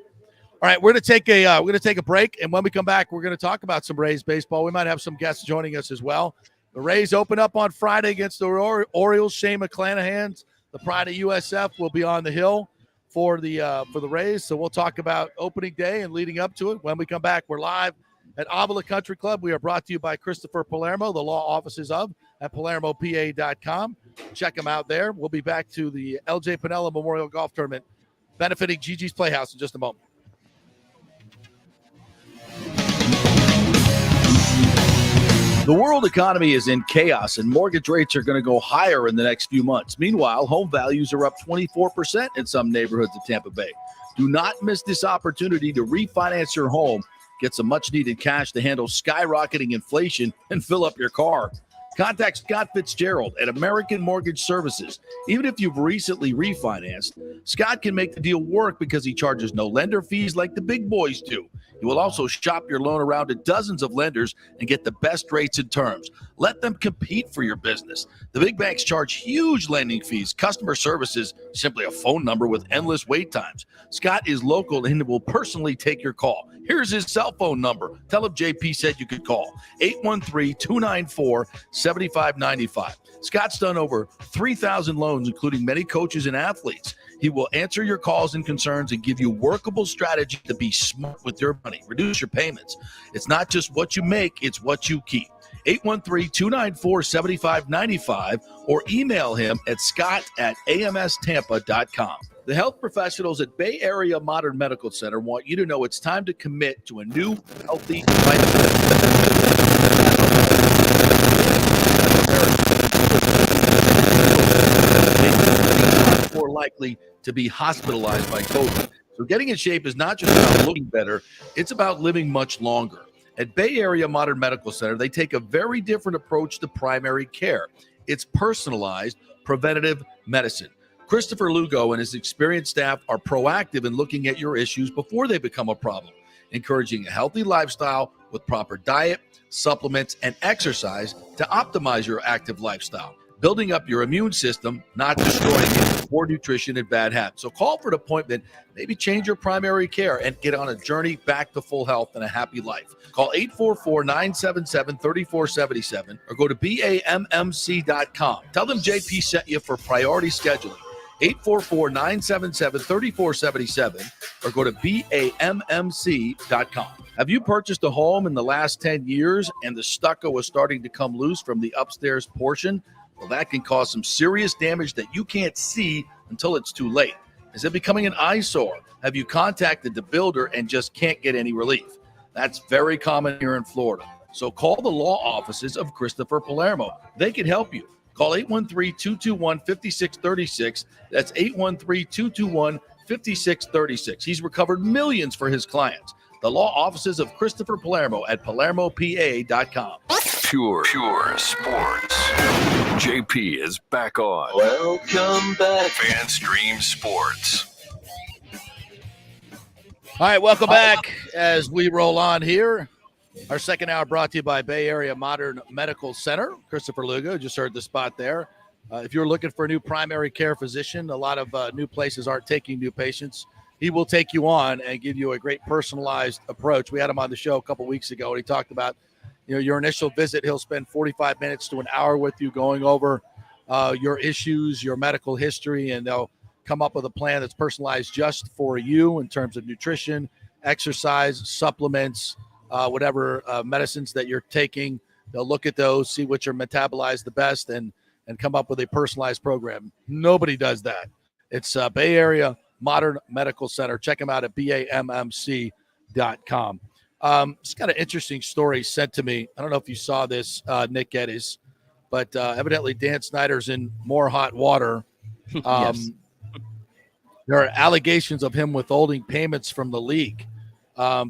All right, we're going to take a break, and when we come back, we're going to talk about some Rays baseball. We might have some guests joining us as well. The Rays open up on Friday against the Orioles. Shane McClanahan, the pride of USF, will be on the hill for the Rays. So we'll talk about opening day and leading up to it. When we come back, we're live at Avila Country Club. We are brought to you by Christopher Palermo, the law offices of at PalermoPA.com. Check them out there. We'll be back to the LJ Piniella Memorial Golf Tournament benefiting Gigi's Playhouse in just a moment. The world economy is in chaos, and mortgage rates are going to go higher in the next few months. Meanwhile, home values are up 24% in some neighborhoods of Tampa Bay. Do not miss this opportunity to refinance your home, get some much-needed cash to handle skyrocketing inflation, and fill up your car. Contact Scott Fitzgerald at American Mortgage Services. Even if you've recently refinanced, Scott can make the deal work because he charges no lender fees like the big boys do. He will also shop your loan around to dozens of lenders and get the best rates and terms. Let them compete for your business. The big banks charge huge lending fees. Customer service is simply a phone number with endless wait times. Scott is local and will personally take your call. Here's his cell phone number. Tell him JP said you could call. 813-294-7595. Scott's done over 3,000 loans, including many coaches and athletes. He will answer your calls and concerns and give you workable strategy to be smart with your money. Reduce your payments. It's not just what you make, it's what you keep. 813-294-7595 or email him at scott@amstampa.com. The health professionals at Bay Area Modern Medical Center want you to know it's time to commit to a new healthy more likely to be hospitalized by COVID. So getting in shape is not just about looking better, it's about living much longer. At Bay Area Modern Medical Center, they take a very different approach to primary care. It's personalized, preventative medicine. Christopher Lugo and his experienced staff are proactive in looking at your issues before they become a problem, encouraging a healthy lifestyle with proper diet, supplements, and exercise to optimize your active lifestyle, building up your immune system, not destroying it with poor nutrition and bad habits. So call for an appointment, maybe change your primary care, and get on a journey back to full health and a happy life. Call 844-977-3477 or go to BAMMC.com. Tell them JP sent you for priority scheduling. 844-977-3477 or go to BAMMC.com. Have you purchased a home in the last 10 years and the stucco is starting to come loose from the upstairs portion? Well, that can cause some serious damage that you can't see until it's too late. Is it becoming an eyesore? Have you contacted the builder and just can't get any relief? That's very common here in Florida. So call the law offices of Christopher Palermo. They can help you. Call 813-221-5636. That's 813-221-5636. He's recovered millions for his clients. The law offices of Christopher Palermo at PalermoPA.com. Pure sports. JP is back on. Welcome back. FanStream Sports. All right, welcome back as we roll on here. Our second hour brought to you by Bay Area Modern Medical Center. Christopher Lugo, just heard the spot there. If you're looking for a new primary care physician, a lot of new places aren't taking new patients. He will take you on and give you a great personalized approach. We had him on the show a couple weeks ago, and he talked about, your initial visit. He'll spend 45 minutes to an hour with you going over your issues, your medical history, and they'll come up with a plan that's personalized just for you in terms of nutrition, exercise, supplements, whatever medicines that you're taking. They'll look at those, see which are metabolized the best, and come up with a personalized program. Nobody does that. It's Bay Area Modern Medical Center. Check them out at BAMMC.com. Just got an interesting story sent to me. I don't know if you saw this, Nick Geddes, but evidently Dan Snyder's in more hot water. Yes. There are allegations of him withholding payments from the league.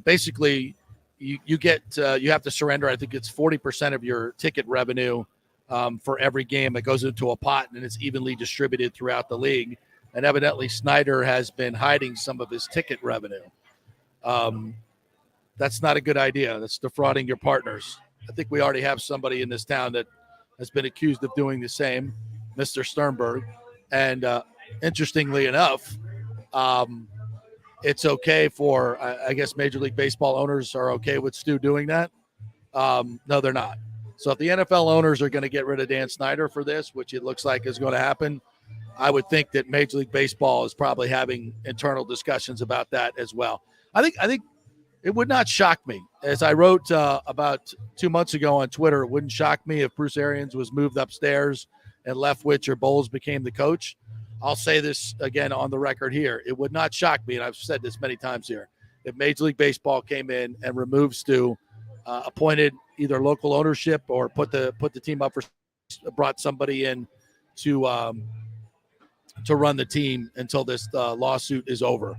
Basically, you have to surrender, I think it's 40% of your ticket revenue for every game that goes into a pot, and it's evenly distributed throughout the league. And evidently Snyder has been hiding some of his ticket revenue. That's not a good idea. That's defrauding your partners. I think we already have somebody in this town that has been accused of doing the same, Mr. Sternberg. And interestingly enough, it's okay for, I guess, Major League Baseball owners are okay with Stu doing that. No, they're not. So if the NFL owners are going to get rid of Dan Snyder for this, which it looks like is going to happen, I would think that Major League Baseball is probably having internal discussions about that as well. I think it would not shock me. As I wrote about 2 months ago on Twitter, it wouldn't shock me if Bruce Arians was moved upstairs and Leftwich or Bowles became the coach. I'll say this again on the record here. It would not shock me, and I've said this many times here, if Major League Baseball came in and removed Stu, appointed either local ownership or put the team up for, brought somebody in to run the team until this lawsuit is over.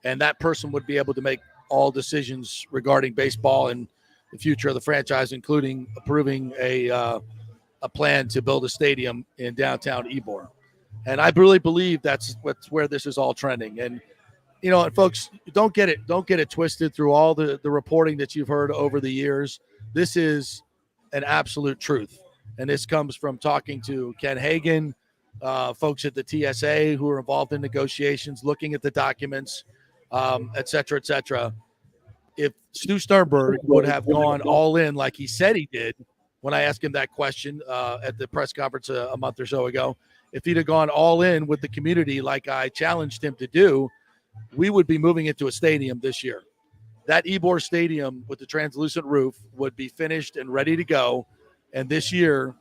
And that person would be able to make all decisions regarding baseball and the future of the franchise, including approving a plan to build a stadium in downtown Ybor. And I really believe that's where this is all trending. And, you know, folks, don't get it twisted through all the reporting that you've heard over the years. This is an absolute truth. And this comes from talking to Ken Hagan, folks at the TSA who are involved in negotiations, looking at the documents, et cetera, et cetera. If Stu Sternberg would have gone all in like he said he did when I asked him that question at the press conference a month or so ago, if he'd have gone all in with the community like I challenged him to do, we would be moving into a stadium this year. That Ybor Stadium with the translucent roof would be finished and ready to go. And this year,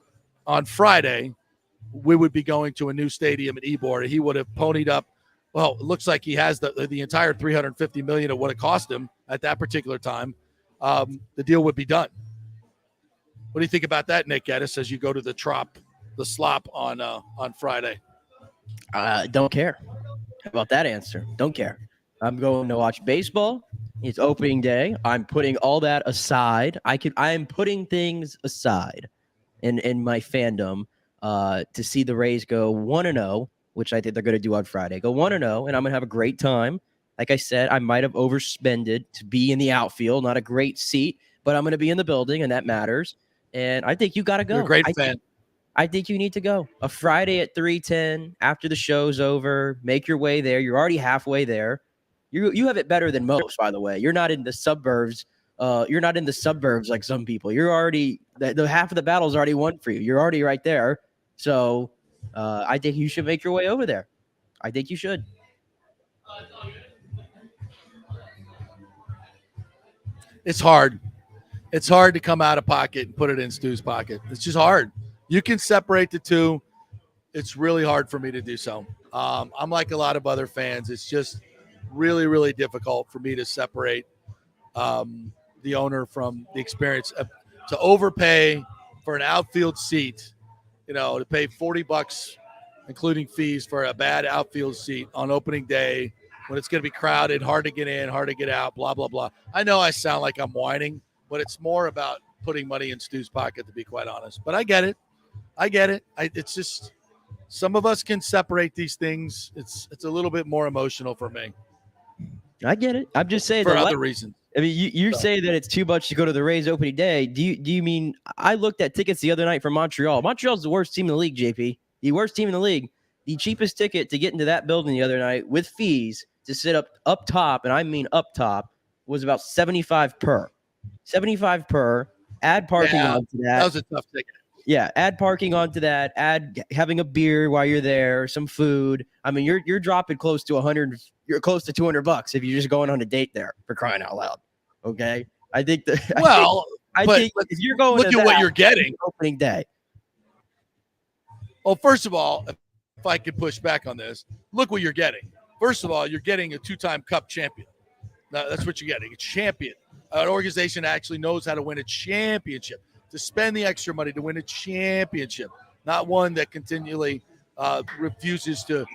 on Friday, we would be going to a new stadium in Ybor. He would have ponied up. Well, it looks like he has the entire $350 million of what it cost him at that particular time. The deal would be done. What do you think about that, Nick Geddes, as you go to the slop on Friday? Don't care. How about that answer? Don't care. I'm going to watch baseball. It's opening day. I'm putting all that aside. I am putting things aside in my fandom to see the Rays go 1-0, which I think they're going to do on Friday. Go 1-0, and I'm going to have a great time. Like I said, I might have overspended to be in the outfield, not a great seat, but I'm going to be in the building, and that matters. And I think you got to go. You're a great fan. I think you need to go. A Friday at 3:10 after the show's over. Make your way there. You're already halfway there. You have it better than most, by the way. You're not in the suburbs. You're not in the suburbs like some people. You're already the half of the battle's already won for you. You're already right there. So I think you should make your way over there. I think you should. It's hard. It's hard to come out of pocket and put it in Stu's pocket. It's just hard. You can separate the two. It's really hard for me to do so. I'm like a lot of other fans. It's just really, really difficult for me to separate the owner from the experience. To overpay for an outfield seat, to pay $40, including fees, for a bad outfield seat on opening day when it's going to be crowded, hard to get in, hard to get out, blah, blah, blah. I know I sound like I'm whining, but it's more about putting money in Stu's pocket, to be quite honest. But I get it. It's just some of us can separate these things. It's a little bit more emotional for me. I get it. I'm just saying for other reasons. I mean, you say that it's too much to go to the Rays opening day. Do you mean I looked at tickets the other night from Montreal? Montreal's the worst team in the league, JP. The worst team in the league. The cheapest ticket to get into that building the other night with fees to sit up top, and I mean up top, was about $75 per. $75 per. Add parking on to that. That was a tough ticket. Yeah, add parking onto that. Add having a beer while you're there, some food. I mean, you're dropping close to 100. You're close to $200 if you're just going on a date there, for crying out loud. Okay, I think that. Well, I think if you're going, look to at what that, you're getting. Opening day. Well, first of all, if I could push back on this, look what you're getting. First of all, you're getting a 2-time Cup champion. Now, that's what you're getting, a champion. An organization that actually knows how to win a championship, to spend the extra money to win a championship, not one that continually refuses to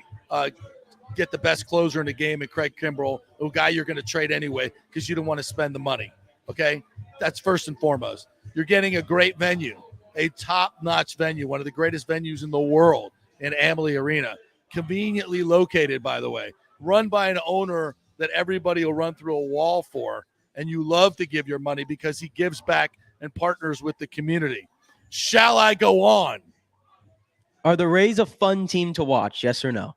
get the best closer in the game and Craig Kimbrell, a guy you're going to trade anyway because you don't want to spend the money, okay? That's first and foremost. You're getting a great venue, a top-notch venue, one of the greatest venues in the world in Amalie Arena, conveniently located, by the way, run by an owner that everybody will run through a wall for, and you love to give your money because he gives back and partners with the community. Shall I go on? Are the Rays a fun team to watch? Yes or no?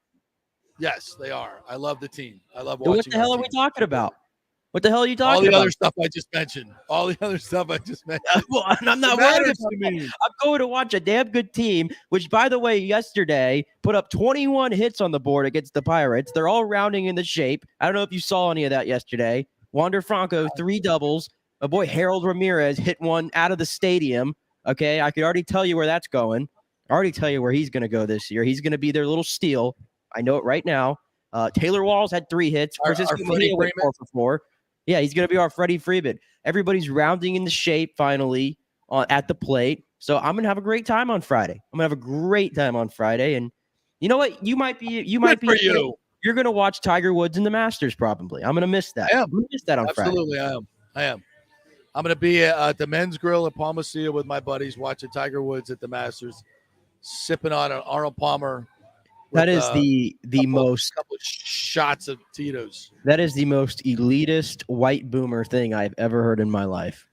Yes, they are. I love the team. I love Then watching. what the hell are we talking about? What the hell are you talking All the about? other stuff I just mentioned. All the other stuff I just mentioned. Well, I'm not It worried matters about to that. me. I'm going to watch a damn good team, which, by the way, yesterday put up 21 hits on the board against the Pirates. They're all rounding into shape. I don't know if you saw any of that yesterday. Wander Franco, 3 doubles. My boy Harold Ramirez hit one out of the stadium. Okay, I could already tell you where that's going. I already tell you where he's going to go this year. He's going to be their little steal. I know it right now. Taylor Walls had 3 hits. Francisco Mejia went 4 for 4. Yeah, he's going to be our Freddie Freeman. Everybody's rounding into shape finally at the plate. So I'm going to have a great time on Friday. I'm going to have a great time on Friday. And you know what? You might be. You're going to watch Tiger Woods in the Masters probably. I'm going to miss that. I'm going to miss that on Friday. Absolutely, I am. I'm going to be at the Men's Grill in Palma Ceia with my buddies watching Tiger Woods at the Masters, sipping on an Arnold Palmer. That is the most couple of shots of Tito's. That is the most elitist white boomer thing I've ever heard in my life.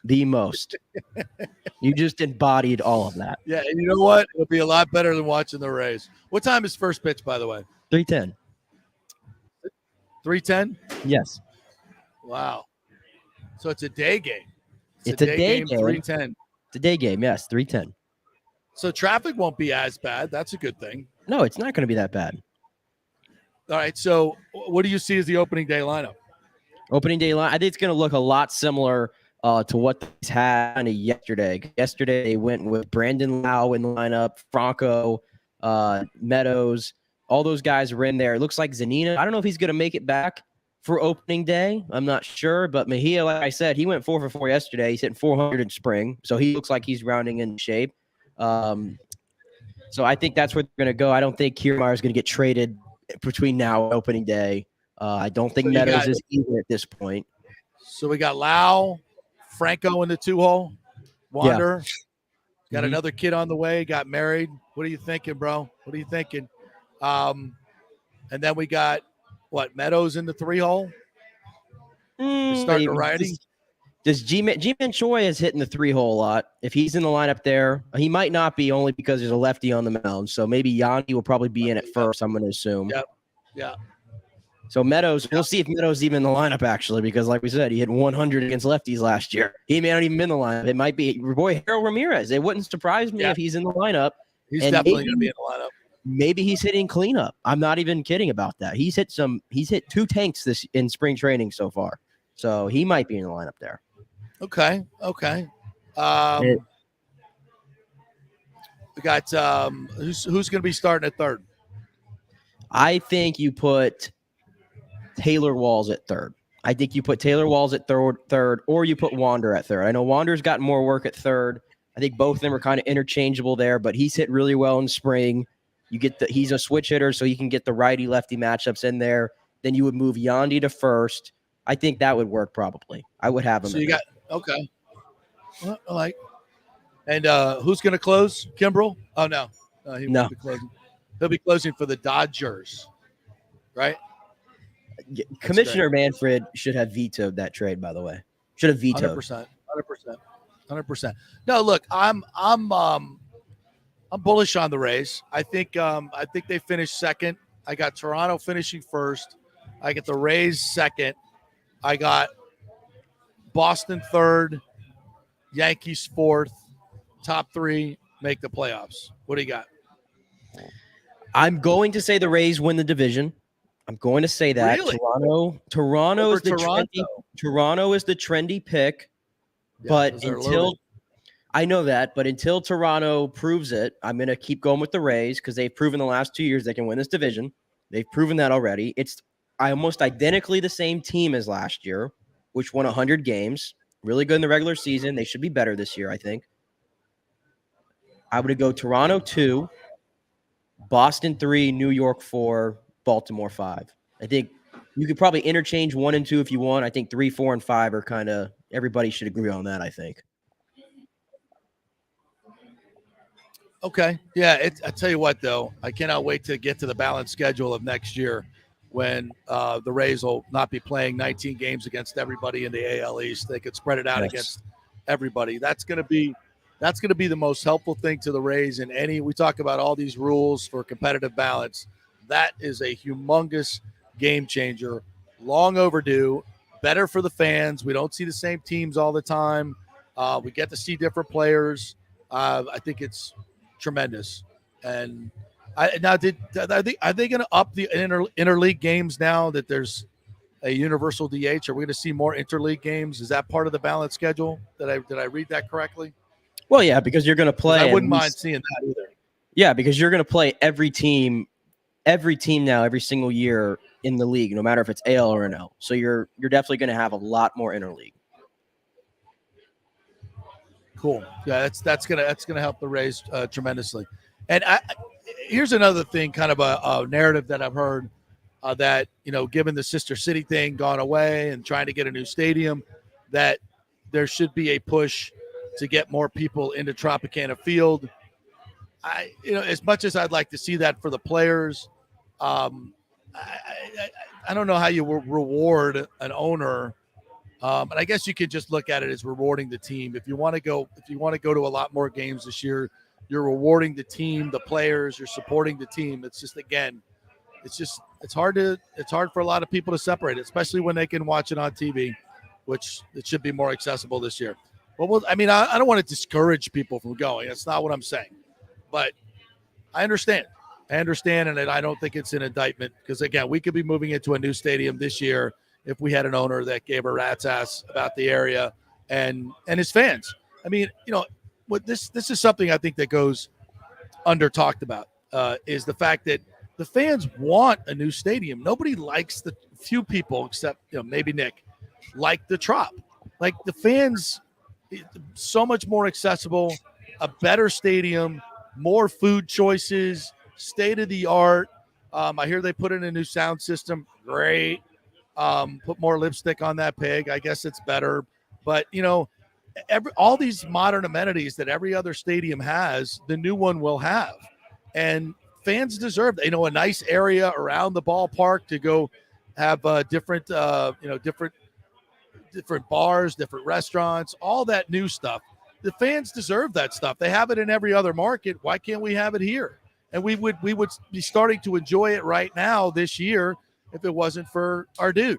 The most. You just embodied all of that. Yeah, and you know what? It'll be a lot better than watching the Rays. What time is first pitch, by the way? 3:10. 3:10? Yes. Wow. So it's a day game. It's a day game. 3:10. It's a day game, yes, 3:10. So traffic won't be as bad. That's a good thing. No, it's not going to be that bad. All right, so what do you see as the opening day lineup? Opening day line, I think it's going to look a lot similar to what they had yesterday. Yesterday, they went with Brandon Lau in the lineup, Franco, Meadows. All those guys were in there. It looks like Zanina. I don't know if he's going to make it back for opening day. I'm not sure. But Mejia, like I said, he went 4 for 4 yesterday. He's hitting 400 in spring. So he looks like he's rounding in shape. So I think that's where they're going to go. I don't think Kiermaier is going to get traded between now and opening day. I don't think Meadows is either at this point. So we got Lau, Franco in the 2-hole, Wander. Yeah. Got another kid on the way, got married. What are you thinking, bro? What are you thinking? And then we got, Meadows in the 3-hole? Starting to righty? Does G-Man Choi is hitting the 3-hole a lot. If he's in the lineup there, he might not be only because there's a lefty on the mound. So maybe Yanni will probably be in at first, I'm going to assume. Yep. Yeah. So Meadows, we'll see if Meadows is even in the lineup, actually, because like we said, he hit 100 against lefties last year. He may not even be in the lineup. It might be your boy Harold Ramirez. It wouldn't surprise me if he's in the lineup. He's definitely going to be in the lineup. Maybe he's hitting cleanup. I'm not even kidding about that. He's hit 2 tanks in spring training so far. So he might be in the lineup there. Okay. We got who's going to be starting at third? I think you put Taylor Walls at third. I think you put Taylor Walls at third, or you put Wander at third. I know Wander's gotten more work at third. I think both of them are kind of interchangeable there, but he's hit really well in spring. He's a switch hitter, so he can get the righty-lefty matchups in there. Then you would move Yandy to first. I think that would work probably. I would have him. So you got okay. Well, I like. And who's going to close? Kimbrell? Oh no, he won't be closing. He'll be closing for the Dodgers, right? Commissioner Manfred should have vetoed that trade. By the way, should have vetoed. 100%. No, look, I'm bullish on the Rays. I think they finished second. I got Toronto finishing first. I get the Rays second. I got Boston third, Yankees fourth, top 3 make the playoffs. What do you got? I'm going to say the Rays win the division. I'm going to say that. Really? Toronto Over is the trendy pick. Yeah, But they're until loaded. I know that, but until Toronto proves it, I'm going to keep going with the Rays because they've proven the last 2 years they can win this division. They've proven that already. It's almost identically the same team as last year, which won 100 games. Really good in the regular season. They should be better this year, I think. I would go Toronto 2, Boston 3, New York 4, Baltimore 5. I think you could probably interchange 1 and 2 if you want. I think 3, 4, and 5 are kind of everybody should agree on that, I think. Okay. Yeah. I tell you what, though, I cannot wait to get to the balanced schedule of next year when the Rays will not be playing 19 games against everybody in the AL East. They could spread it out against everybody. That's going to be the most helpful thing to the Rays in any. We talk about all these rules for competitive balance. That is a humongous game changer, long overdue, better for the fans. We don't see the same teams all the time. We get to see different players. I think it's tremendous. And are they going to up the interleague games now that there's a universal DH? Are we going to see more interleague games? Is that part of the balanced schedule? Did I read that correctly? Well, yeah, because you're going to play. I wouldn't mind seeing that either. Yeah, because you're going to play every team now, every single year in the league, no matter if it's AL or NL. So you're definitely going to have a lot more interleague. Cool. Yeah, that's gonna help the Rays tremendously. And here's another thing, kind of a narrative that I've heard that given the Sister City thing gone away and trying to get a new stadium, that there should be a push to get more people into Tropicana Field. As much as I'd like to see that for the players, I don't know how you reward an owner. And I guess you could just look at it as rewarding the team. If you want to go to a lot more games this year, you're rewarding the team, the players, you're supporting the team. It's just, again, it's hard for a lot of people to separate it, especially when they can watch it on TV, which it should be more accessible this year. Well, I don't want to discourage people from going. That's not what I'm saying. But I understand. And I don't think it's an indictment because, again, we could be moving into a new stadium this year if we had an owner that gave a rat's ass about the area and his fans. I mean, what this is something I think that goes under talked about is the fact that the fans want a new stadium. Nobody likes few people except maybe Nick like the Trop. Like the fans, so much more accessible, a better stadium, more food choices, state of the art. I hear they put in a new sound system. Great. Put more lipstick on that pig. I guess it's better. But, all these modern amenities that every other stadium has, the new one will have. And fans deserve, a nice area around the ballpark to go have different bars, different restaurants, all that new stuff. The fans deserve that stuff. They have it in every other market. Why can't we have it here? And we would be starting to enjoy it right now this year if it wasn't for our dude.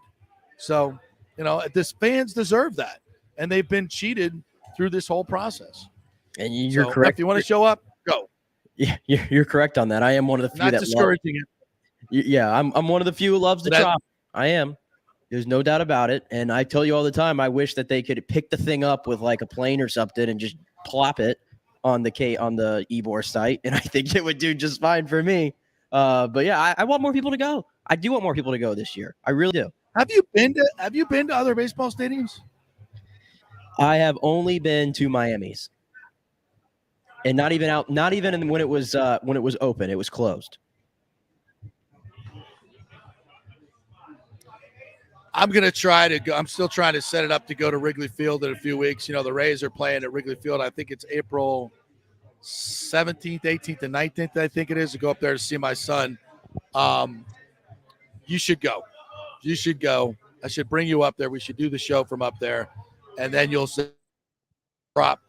So, this fans deserve that. And they've been cheated through this whole process. And you're correct. If you want to show up, go. Yeah, you're correct on that. I am one of the few Not discouraging it. Yeah, I'm one of the few who loves the Trop. I am. There's no doubt about it. And I tell you all the time, I wish that they could pick the thing up with like a plane or something and just plop it on the Ybor site. And I think it would do just fine for me. But yeah, I want more people to go. I do want more people to go this year. I really do. Have you been to other baseball stadiums? I have only been to Miami's. And not even when it was open. It was closed. I'm going to try to go. I'm still trying to set it up to go to Wrigley Field in a few weeks. The Rays are playing at Wrigley Field. I think it's April 17th, 18th, and 19th, I think it is, to go up there to see my son. You should go. You should go. I should bring you up there. We should do the show from up there. And then you'll say, Trop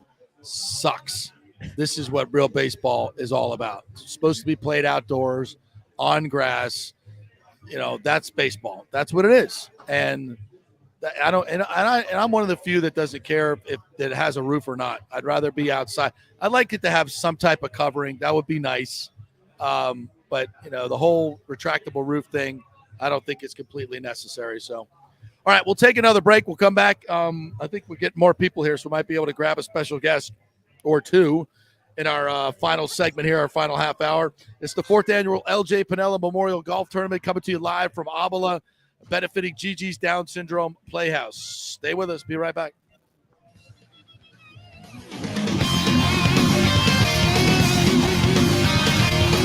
sucks. This is what real baseball is all about. It's supposed to be played outdoors, on grass. That's baseball. That's what it is. And I don't, and I'm one of the few that doesn't care if it has a roof or not. I'd rather be outside. I'd like it to have some type of covering. That would be nice. But the whole retractable roof thing, I don't think it's completely necessary. So, all right, we'll take another break. We'll come back. I think we'll get more people here, so we might be able to grab a special guest or two in our final segment here, our final half hour. It's the 4th annual LJ Piniella Memorial Golf Tournament coming to you live from Avila, benefiting Gigi's Down Syndrome Playhouse. Stay with us. Be right back.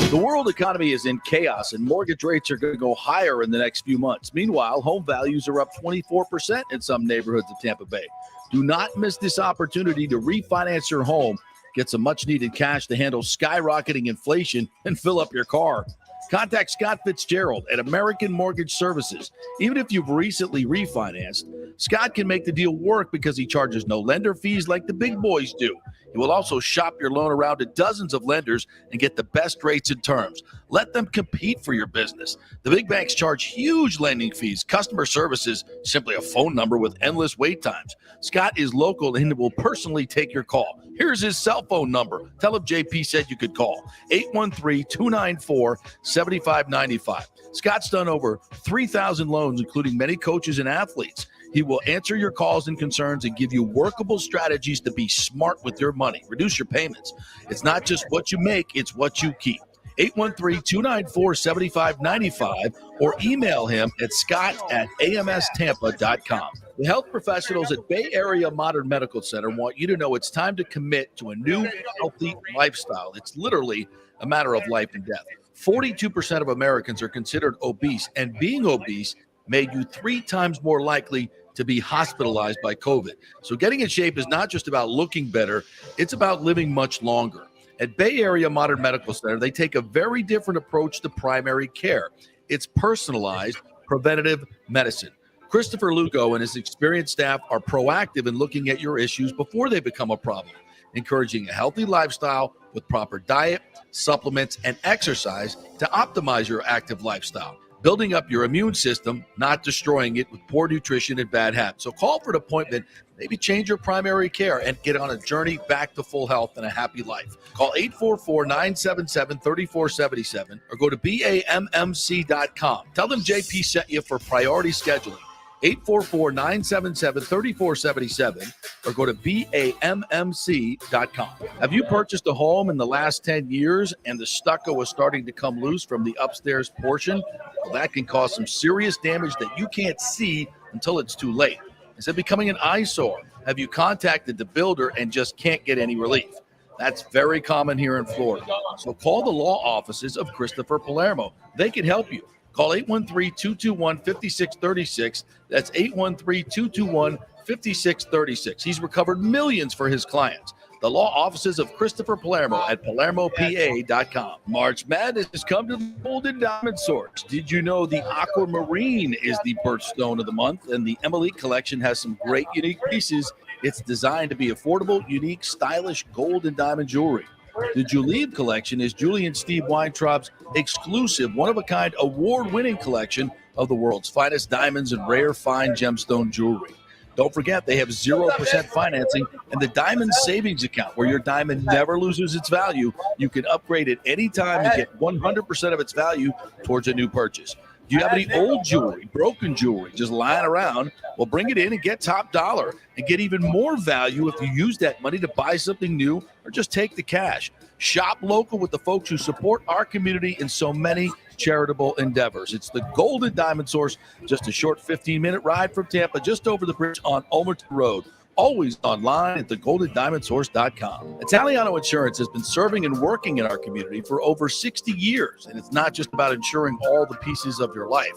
The world economy is in chaos, and mortgage rates are going to go higher in the next few months. Meanwhile, home values are up 24% in some neighborhoods of Tampa Bay. Do not miss this opportunity to refinance your home, get some much-needed cash to handle skyrocketing inflation, and fill up your car. Contact Scott Fitzgerald at American Mortgage Services. Even if you've recently refinanced, Scott can make the deal work because he charges no lender fees like the big boys do. He will also shop your loan around to dozens of lenders and get the best rates and terms. Let them compete for your business. The big banks charge huge lending fees. Customer service is simply a phone number with endless wait times. Scott is local and will personally take your call. Here's his cell phone number. Tell him JP said you could call. 813-294-7595. Scott's done over 3,000 loans, including many coaches and athletes. He will answer your calls and concerns and give you workable strategies to be smart with your money. Reduce your payments. It's not just what you make, it's what you keep. 813-294-7595 or email him at scott@amstampa.com. The health professionals at Bay Area Modern Medical Center want you to know it's time to commit to a new healthy lifestyle. It's literally a matter of life and death. 42% of Americans are considered obese, and being obese made you 3 times more likely to be hospitalized by COVID. So getting in shape is not just about looking better, it's about living much longer. At Bay Area Modern Medical Center, they take a very different approach to primary care. It's personalized preventative medicine. Christopher Lugo and his experienced staff are proactive in looking at your issues before they become a problem, encouraging a healthy lifestyle with proper diet, supplements, and exercise to optimize your active lifestyle. Building up your immune system, not destroying it with poor nutrition and bad habits. So call for an appointment, maybe change your primary care, and get on a journey back to full health and a happy life. Call 844-977-3477 or go to BAMMC.com. Tell them JP sent you for priority scheduling. 844-977-3477 or go to BAMMC.com. Have you purchased a home in the last 10 years and the stucco is starting to come loose from the upstairs portion? Well, that can cause some serious damage that you can't see until it's too late. Is it becoming an eyesore? Have you contacted the builder and just can't get any relief? That's very common here in Florida. So call the law offices of Christopher Palermo. They can help you. Call 813-221-5636. That's 813-221-5636. He's recovered millions for his clients. The law offices of Christopher Palermo at PalermoPA.com. March Madness has come to the Golden Diamond Source. Did you know the Aquamarine is the birthstone of the month? And the Emily collection has some great unique pieces. It's designed to be affordable, unique, stylish gold and diamond jewelry. The Julieve collection is Julie and Steve Weintraub's exclusive, one-of-a-kind, award-winning collection of the world's finest diamonds and rare fine gemstone jewelry. Don't forget, they have 0% financing and the Diamond Savings Account, where your diamond never loses its value. You can upgrade it anytime and get 100% of its value towards a new purchase. Do you have any old jewelry, broken jewelry, just lying around? Well, bring it in and get top dollar and get even more value if you use that money to buy something new or just take the cash. Shop local with the folks who support our community in so many charitable endeavors. It's the Golden Diamond Source, just a short 15-minute ride from Tampa, just over the bridge on Ulmerton Road. Always online at thegoldendiamondsource.com. Italiano Insurance has been serving and working in our community for over 60 years, and it's not just about insuring all the pieces of your life.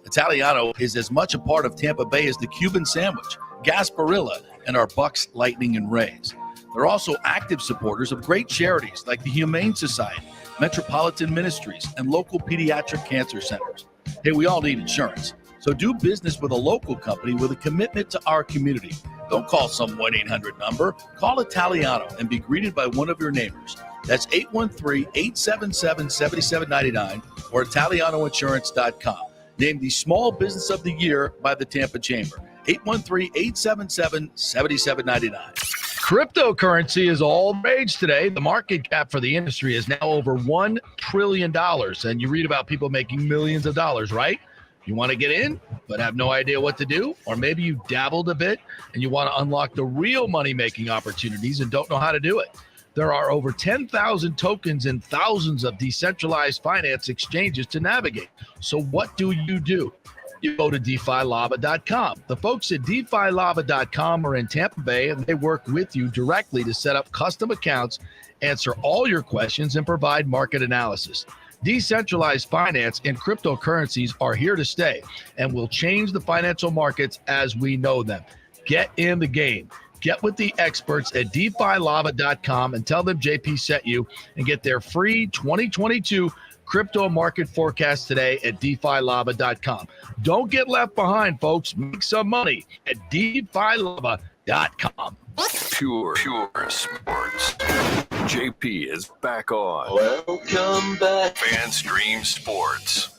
Italiano is as much a part of Tampa Bay as the Cuban sandwich, Gasparilla, and our Bucks, Lightning, and Rays. They're also active supporters of great charities like the Humane Society, Metropolitan Ministries, and local pediatric cancer centers. Hey, we all need insurance, so do business with a local company with a commitment to our community. Don't call some 1-800 number. Call Italiano and be greeted by one of your neighbors. That's 813-877-7799 or ItalianoInsurance.com. Named the Small Business of the Year by the Tampa Chamber. 813-877-7799. Cryptocurrency is all the rage today. The market cap for the industry is now over $1 trillion. And you read about people making millions of dollars, right? You want to get in, but have no idea what to do? Or maybe you dabbled a bit and you want to unlock the real money-making opportunities and don't know how to do it. There are over 10,000 tokens and thousands of decentralized finance exchanges to navigate. So what do? You go to DeFiLava.com. The folks at DeFiLava.com are in Tampa Bay, and they work with you directly to set up custom accounts, answer all your questions, and provide market analysis. Decentralized finance and cryptocurrencies are here to stay and will change the financial markets as we know them. Get in the game. Get with the experts at DeFiLava.com and tell them JP sent you and get their free 2022 crypto market forecast today at DeFiLava.com. Don't get left behind, folks. Make some money at DeFiLava.com. Pure sports. JP is back on. Welcome back. FanStream Sports.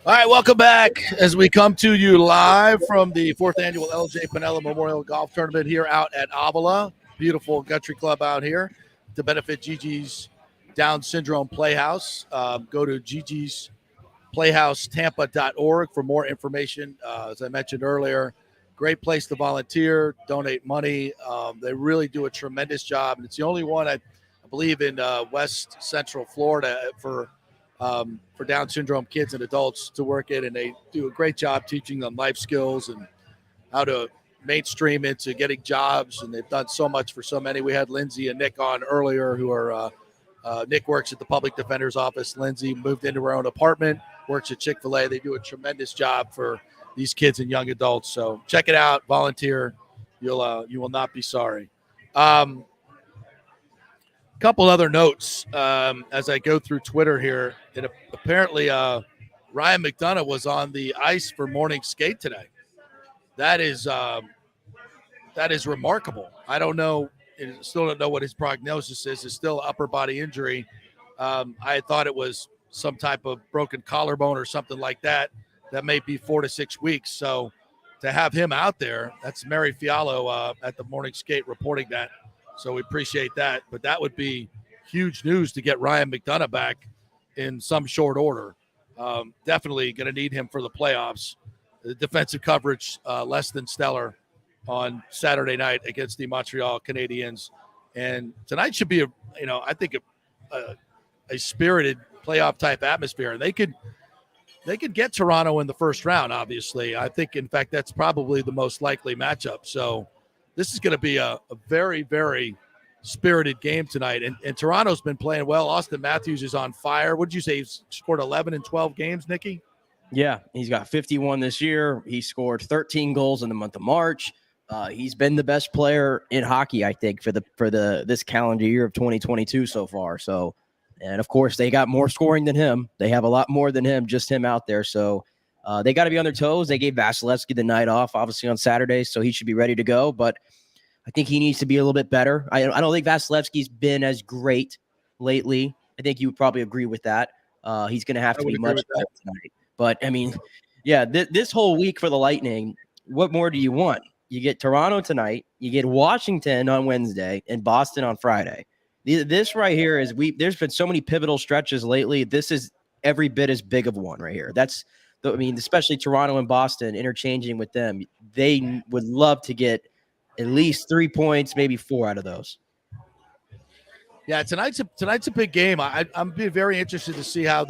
All right, welcome back as we come to you live from the 4th annual LJ Piniella Memorial Golf Tournament here out at Avila. Beautiful country club out here to benefit Gigi's Down Syndrome Playhouse. Go to gigsplayhousetampa.org for more information. As I mentioned earlier, great place to volunteer, donate money. They really do a tremendous job. And it's the only one, I believe, in West Central Florida for Down syndrome kids and adults to work in. And they do a great job teaching them life skills and how to mainstream into getting jobs. And they've done so much for so many. We had Lindsay and Nick on earlier who are Nick works at the public defender's office. Lindsay moved into her own apartment, works at Chick-fil-A. They do a tremendous job for these kids and young adults. So check it out, volunteer. You will not be sorry. Couple other notes as I go through Twitter here. Apparently Ryan McDonough was on the ice for morning skate today. That is remarkable. I don't know. Still don't know what his prognosis is. It's still upper body injury. I thought it was some type of broken collarbone or something like that. That may be 4 to 6 weeks. So to have him out there, that's Mary Fialo at the morning skate reporting that. So we appreciate that. But that would be huge news to get Ryan McDonough back in some short order. Definitely going to need him for the playoffs. The defensive coverage less than stellar on Saturday night against the Montreal Canadiens. And tonight should be I think a spirited playoff type atmosphere. And they could get Toronto in the first round, obviously. I think, in fact, that's probably the most likely matchup. So this is going to be a very, very spirited game tonight. And Toronto's been playing well. Austin Matthews is on fire. What did you say? He's scored 11 in 12 games, Nikki? Yeah, he's got 51 this year. He scored 13 goals in the month of March. He's been the best player in hockey, I think, for this calendar year of 2022 so far. So, and of course, they got more scoring than him. They have a lot more than him, just him out there. So they got to be on their toes. They gave Vasilevsky the night off, obviously, on Saturday, so he should be ready to go. But I think he needs to be a little bit better. I don't think Vasilevsky's been as great lately. I think you would probably agree with that. He's going to have to be much better tonight. But, I mean, yeah, this whole week for the Lightning, what more do you want? You get Toronto tonight, you get Washington on Wednesday, and Boston on Friday. This right here is there's been so many pivotal stretches lately. This is every bit as big of one right here. Especially Toronto and Boston interchanging with them. They would love to get at least 3 points, maybe 4 out of those. Yeah, tonight's a big game. I'm being very interested to see how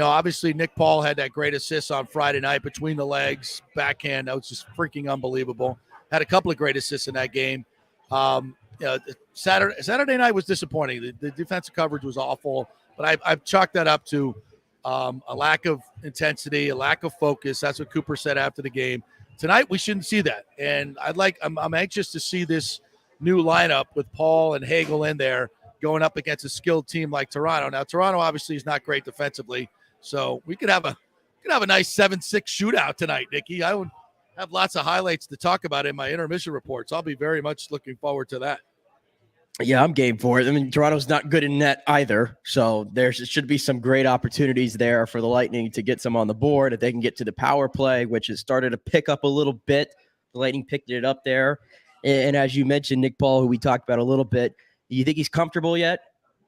obviously Nick Paul had that great assist on Friday night between the legs, backhand. That was just freaking unbelievable. Had a couple of great assists in that game. Saturday night was disappointing. The defensive coverage was awful, but I've chalked that up to a lack of intensity, a lack of focus. That's what Cooper said after the game. Tonight we shouldn't see that, and I'm anxious to see this new lineup with Paul and Hagel in there going up against a skilled team like Toronto. Now Toronto obviously is not great defensively, so we could have a nice 7-6 shootout tonight, Nikki. I would have lots of highlights to talk about in my intermission reports. I'll be very much looking forward to that. Yeah, I'm game for it. I mean, Toronto's not good in net either. So there should be some great opportunities there for the Lightning to get some on the board. If they can get to the power play, which has started to pick up a little bit. The Lightning picked it up there. And as you mentioned, Nick Paul, who we talked about a little bit, you think he's comfortable yet?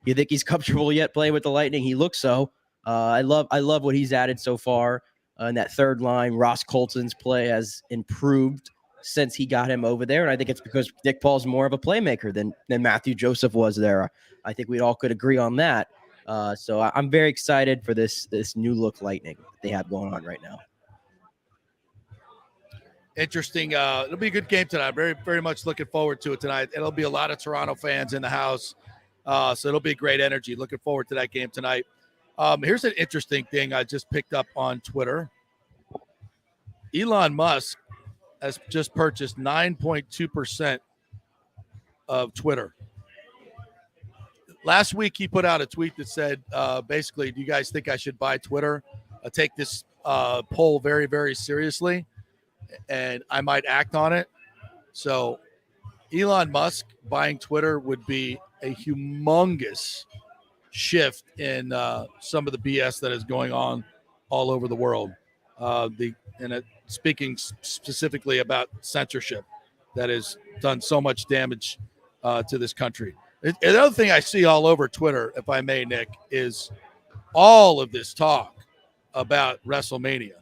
You think he's comfortable yet playing with the Lightning? He looks so. I love what he's added so far. In that third line, Ross Colton's play has improved since he got him over there. And I think it's because Nick Paul's more of a playmaker than Matthew Joseph was there. I think we all could agree on that. So I'm very excited for this new look Lightning that they have going on right now. Interesting. It'll be a good game tonight. Very, very much looking forward to it tonight. It'll be a lot of Toronto fans in the house. So it'll be great energy. Looking forward to that game tonight. Here's an interesting thing I just picked up on Twitter. Elon Musk has just purchased 9.2% of Twitter. Last week, he put out a tweet that said, basically, do you guys think I should buy Twitter? I take this poll very, very seriously, and I might act on it. So Elon Musk buying Twitter would be a humongous shift in some of the BS that is going on all over the world. Speaking specifically about censorship that has done so much damage to this country. The other thing I see all over Twitter, if I may, Nick, is all of this talk about WrestleMania.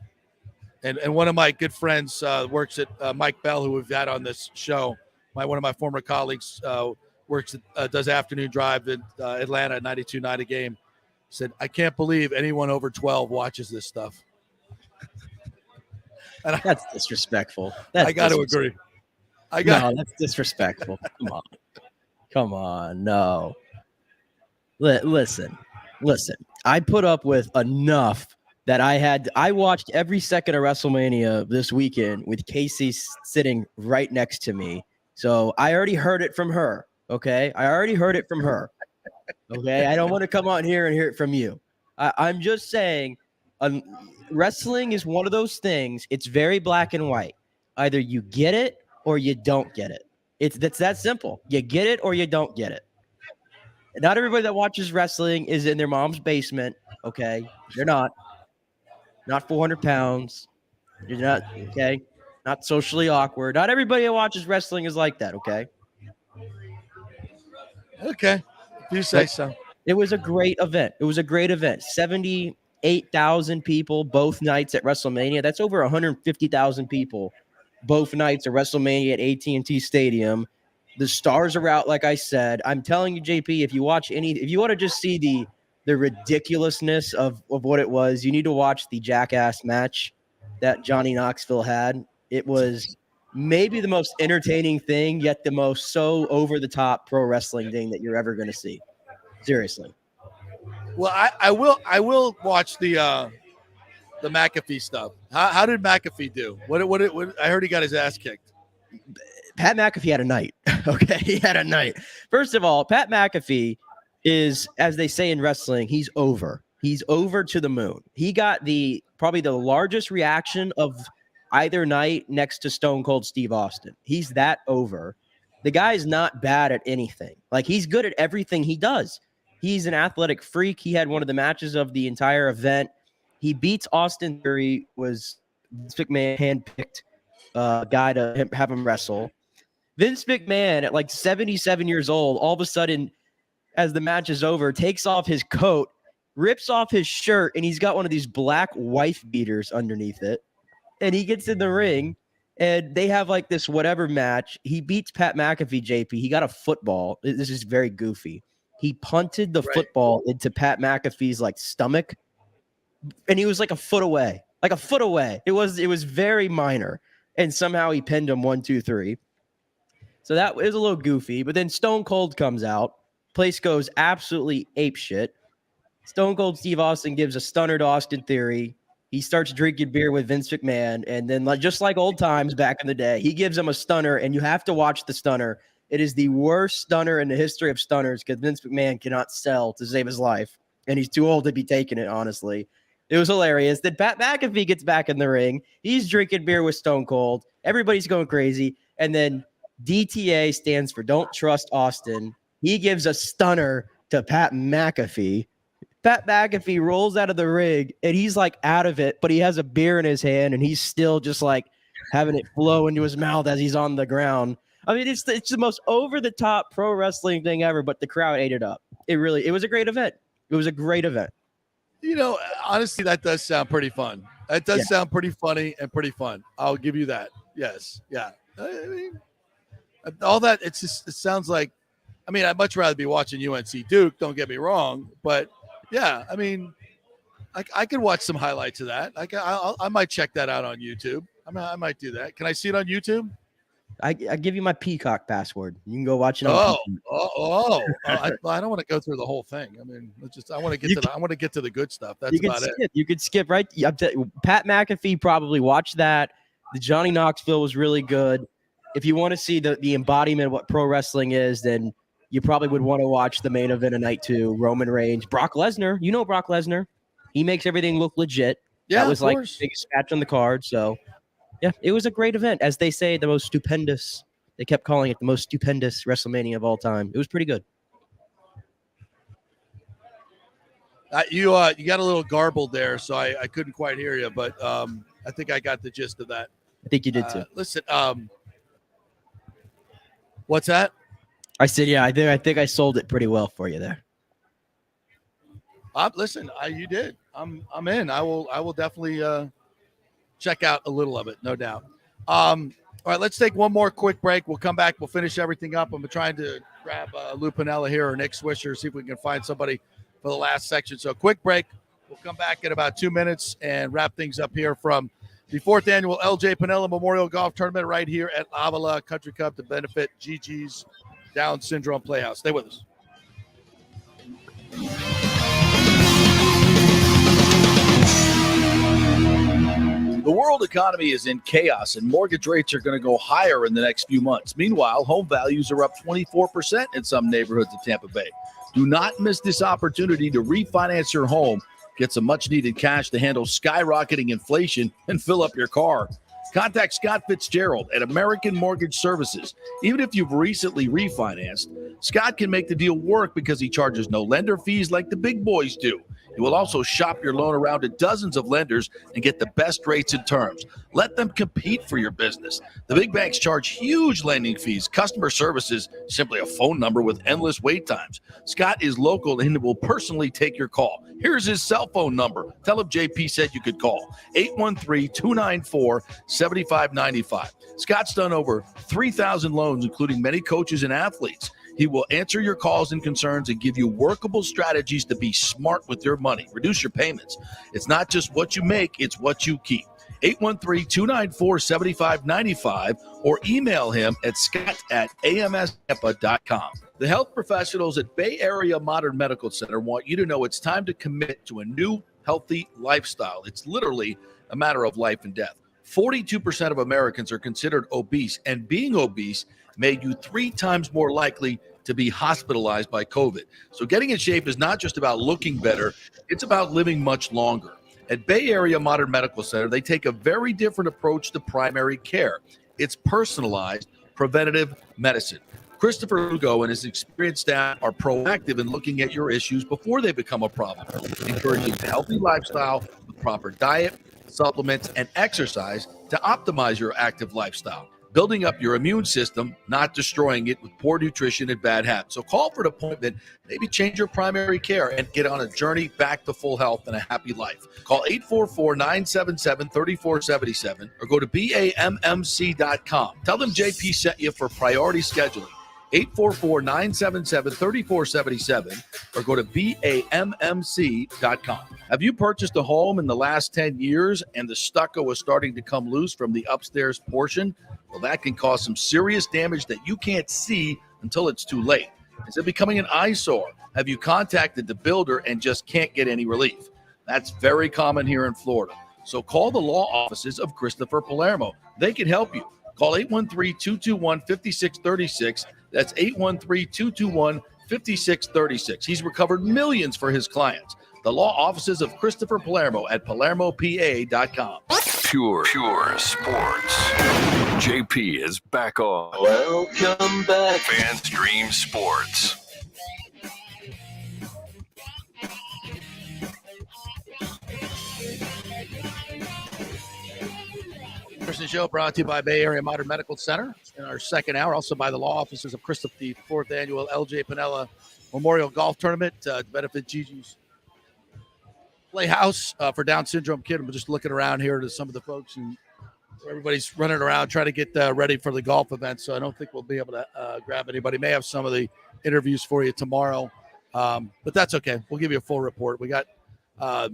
And one of my good friends works at Mike Bell, who we've had on this show. One of my former colleagues does afternoon drive in Atlanta at 92.9 a game. Said, I can't believe anyone over 12 watches this stuff. And that's disrespectful. I got to agree. No, that's disrespectful. Come on. No. Listen. I put up with enough that I watched every second of WrestleMania this weekend with Casey sitting right next to me. So I already heard it from her. Okay. I already heard it from her. Okay. I don't want to come out here and hear it from you. I'm just saying, wrestling is one of those things. It's very black and white. Either you get it or you don't get it. It's that simple. You get it or you don't get it. Not everybody that watches wrestling is in their mom's basement. Okay. They're not 400 pounds. You're not, okay. Not socially awkward. Not everybody that watches wrestling is like that. Okay. Okay. If you say so. It was a great event. 78,000 people both nights at WrestleMania. That's over 150,000 people both nights at WrestleMania at AT&T Stadium. The stars are out, like I said. I'm telling you, JP, if you want to just see the ridiculousness of what it was, you need to watch the Jackass match that Johnny Knoxville had. It was maybe the most entertaining thing, yet the most so over-the-top pro wrestling thing that you're ever going to see. Seriously. Well, I will watch the McAfee stuff. How did McAfee do? What I heard he got his ass kicked. Pat McAfee had a night. Okay, he had a night. First of all, Pat McAfee is, as they say in wrestling, he's over. He's over to the moon. He got probably the largest reaction of either night next to Stone Cold Steve Austin. He's that over. The guy's not bad at anything. Like, he's good at everything he does. He's an athletic freak. He had one of the matches of the entire event. He beats Austin Theory, was Vince McMahon handpicked guy to have him wrestle. Vince McMahon, at like 77 years old, all of a sudden, as the match is over, takes off his coat, rips off his shirt, and he's got one of these black wife beaters underneath it. And he gets in the ring, and they have like this whatever match. He beats Pat McAfee, JP. He got a football. This is very goofy. He punted the football into Pat McAfee's like stomach, and he was like a foot away. It was very minor, and somehow he pinned him 1, 2, 3. So that was a little goofy. But then Stone Cold comes out. Place goes absolutely apeshit. Stone Cold Steve Austin gives a stunner to Austin Theory. He starts drinking beer with Vince McMahon, and then just like old times back in the day, he gives him a stunner, and you have to watch the stunner. It is the worst stunner in the history of stunners because Vince McMahon cannot sell to save his life, and he's too old to be taking it, honestly. It was hilarious. Then Pat McAfee gets back in the ring. He's drinking beer with Stone Cold. Everybody's going crazy. And then DTA stands for Don't Trust Austin. He gives a stunner to Pat McAfee. Pat McAfee rolls out of the rig, and he's like out of it, but he has a beer in his hand, and he's still just like having it flow into his mouth as he's on the ground. I mean, it's the most over-the-top pro wrestling thing ever, but the crowd ate it up. It was a great event. It was a great event. You know, honestly, that does sound pretty fun. That does sound pretty funny and pretty fun. I'll give you that. Yes. Yeah. I mean, all that, it sounds like, I mean, I'd much rather be watching UNC Duke, don't get me wrong, but yeah, I mean, I could watch some highlights of that. I might check that out on YouTube. I might do that. Can I see it on YouTube? I give you my Peacock password. You can go watch it on I don't want to go through the whole thing. I mean, I want to get to the good stuff. That's about it. You could skip right. Pat McAfee probably watched that. The Johnny Knoxville was really good. If you want to see the embodiment of what pro wrestling is, then you probably would want to watch the main event of night 2, Roman Reigns, Brock Lesnar. You know Brock Lesnar. He makes everything look legit. Yeah, that was like the biggest match on the card. So, yeah, it was a great event. As they say, the most stupendous. They kept calling it the most stupendous WrestleMania of all time. It was pretty good. You got a little garbled there, so I couldn't quite hear you, but I think I got the gist of that. I think you did too. Listen, what's that? I said, yeah, I think I sold it pretty well for you there. Listen, you did. I'm in. I will definitely check out a little of it, no doubt. All right, let's take one more quick break. We'll come back. We'll finish everything up. I'm trying to grab Lou Piniella here or Nick Swisher, see if we can find somebody for the last section. So quick break. We'll come back in about 2 minutes and wrap things up here from the 4th annual LJ Piniella Memorial Golf Tournament right here at Avila Country Club to benefit Gigi's Down Syndrome Playhouse. Stay with us. The world economy is in chaos, and mortgage rates are going to go higher in the next few months. Meanwhile, home values are up 24% in some neighborhoods of Tampa Bay. Do not miss this opportunity to refinance your home, get some much-needed cash to handle skyrocketing inflation, and fill up your car. Contact Scott Fitzgerald at American Mortgage Services. Even if you've recently refinanced, Scott can make the deal work because he charges no lender fees like the big boys do. He will also shop your loan around to dozens of lenders and get the best rates and terms. Let them compete for your business. The big banks charge huge lending fees. Customer service is simply a phone number with endless wait times. Scott is local and will personally take your call. Here's his cell phone number. Tell him JP said you could call. 813-294-7595. Scott's done over 3,000 loans, including many coaches and athletes. He will answer your calls and concerns and give you workable strategies to be smart with your money. Reduce your payments. It's not just what you make, it's what you keep. 813-294-7595 or email him at scott@amstampa.com. The health professionals at Bay Area Modern Medical Center want you to know it's time to commit to a new healthy lifestyle. It's literally a matter of life and death. 42% of Americans are considered obese, and being obese made you 3 times more likely to be hospitalized by COVID. So getting in shape is not just about looking better, it's about living much longer. At Bay Area Modern Medical Center, they take a very different approach to primary care. It's personalized preventative medicine. Christopher Lugo and his experienced staff are proactive in looking at your issues before they become a problem, encouraging a healthy lifestyle with proper diet, supplements, and exercise to optimize your active lifestyle. Building up your immune system, not destroying it with poor nutrition and bad habits. So call for an appointment, maybe change your primary care and get on a journey back to full health and a happy life. Call 844-977-3477 or go to BAMMC.com. Tell them JP sent you for priority scheduling. 844-977-3477 or go to BAMMC.com. Have you purchased a home in the last 10 years and the stucco is starting to come loose from the upstairs portion? Well, that can cause some serious damage that you can't see until it's too late. Is it becoming an eyesore? Have you contacted the builder and just can't get any relief? That's very common here in Florida. So call the law offices of Christopher Palermo. They can help you. Call 813-221-5636. That's 813-221-5636. He's recovered millions for his clients. The law offices of Christopher Palermo at PalermoPA.com. Pure sports. JP is back on. Welcome back. FanStream Sports. Peterson Show brought to you by Bay Area Modern Medical Center in our second hour, also by the law offices of Christopher, the 4th annual LJ Pinella Memorial Golf Tournament to benefit Gigi's Playhouse for Down syndrome kid. I'm just looking around here to some of the folks who everybody's running around trying to get ready for the golf event, so I don't think we'll be able to grab anybody. May have some of the interviews for you tomorrow, but that's okay. We'll give you a full report. We got a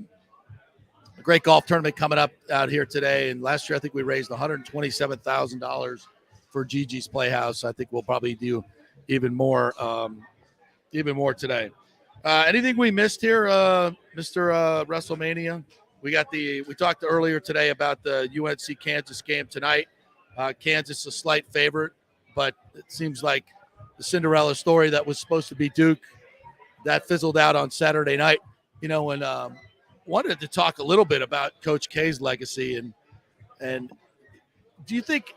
great golf tournament coming up out here today, and last year I think we raised $127,000 for Gigi's Playhouse. I think we'll probably do even more today. Anything we missed here, Mr. WrestleMania? We talked earlier today about the UNC Kansas game tonight. Kansas a slight favorite, but it seems like the Cinderella story that was supposed to be Duke that fizzled out on Saturday night. And wanted to talk a little bit about Coach K's legacy and do you think?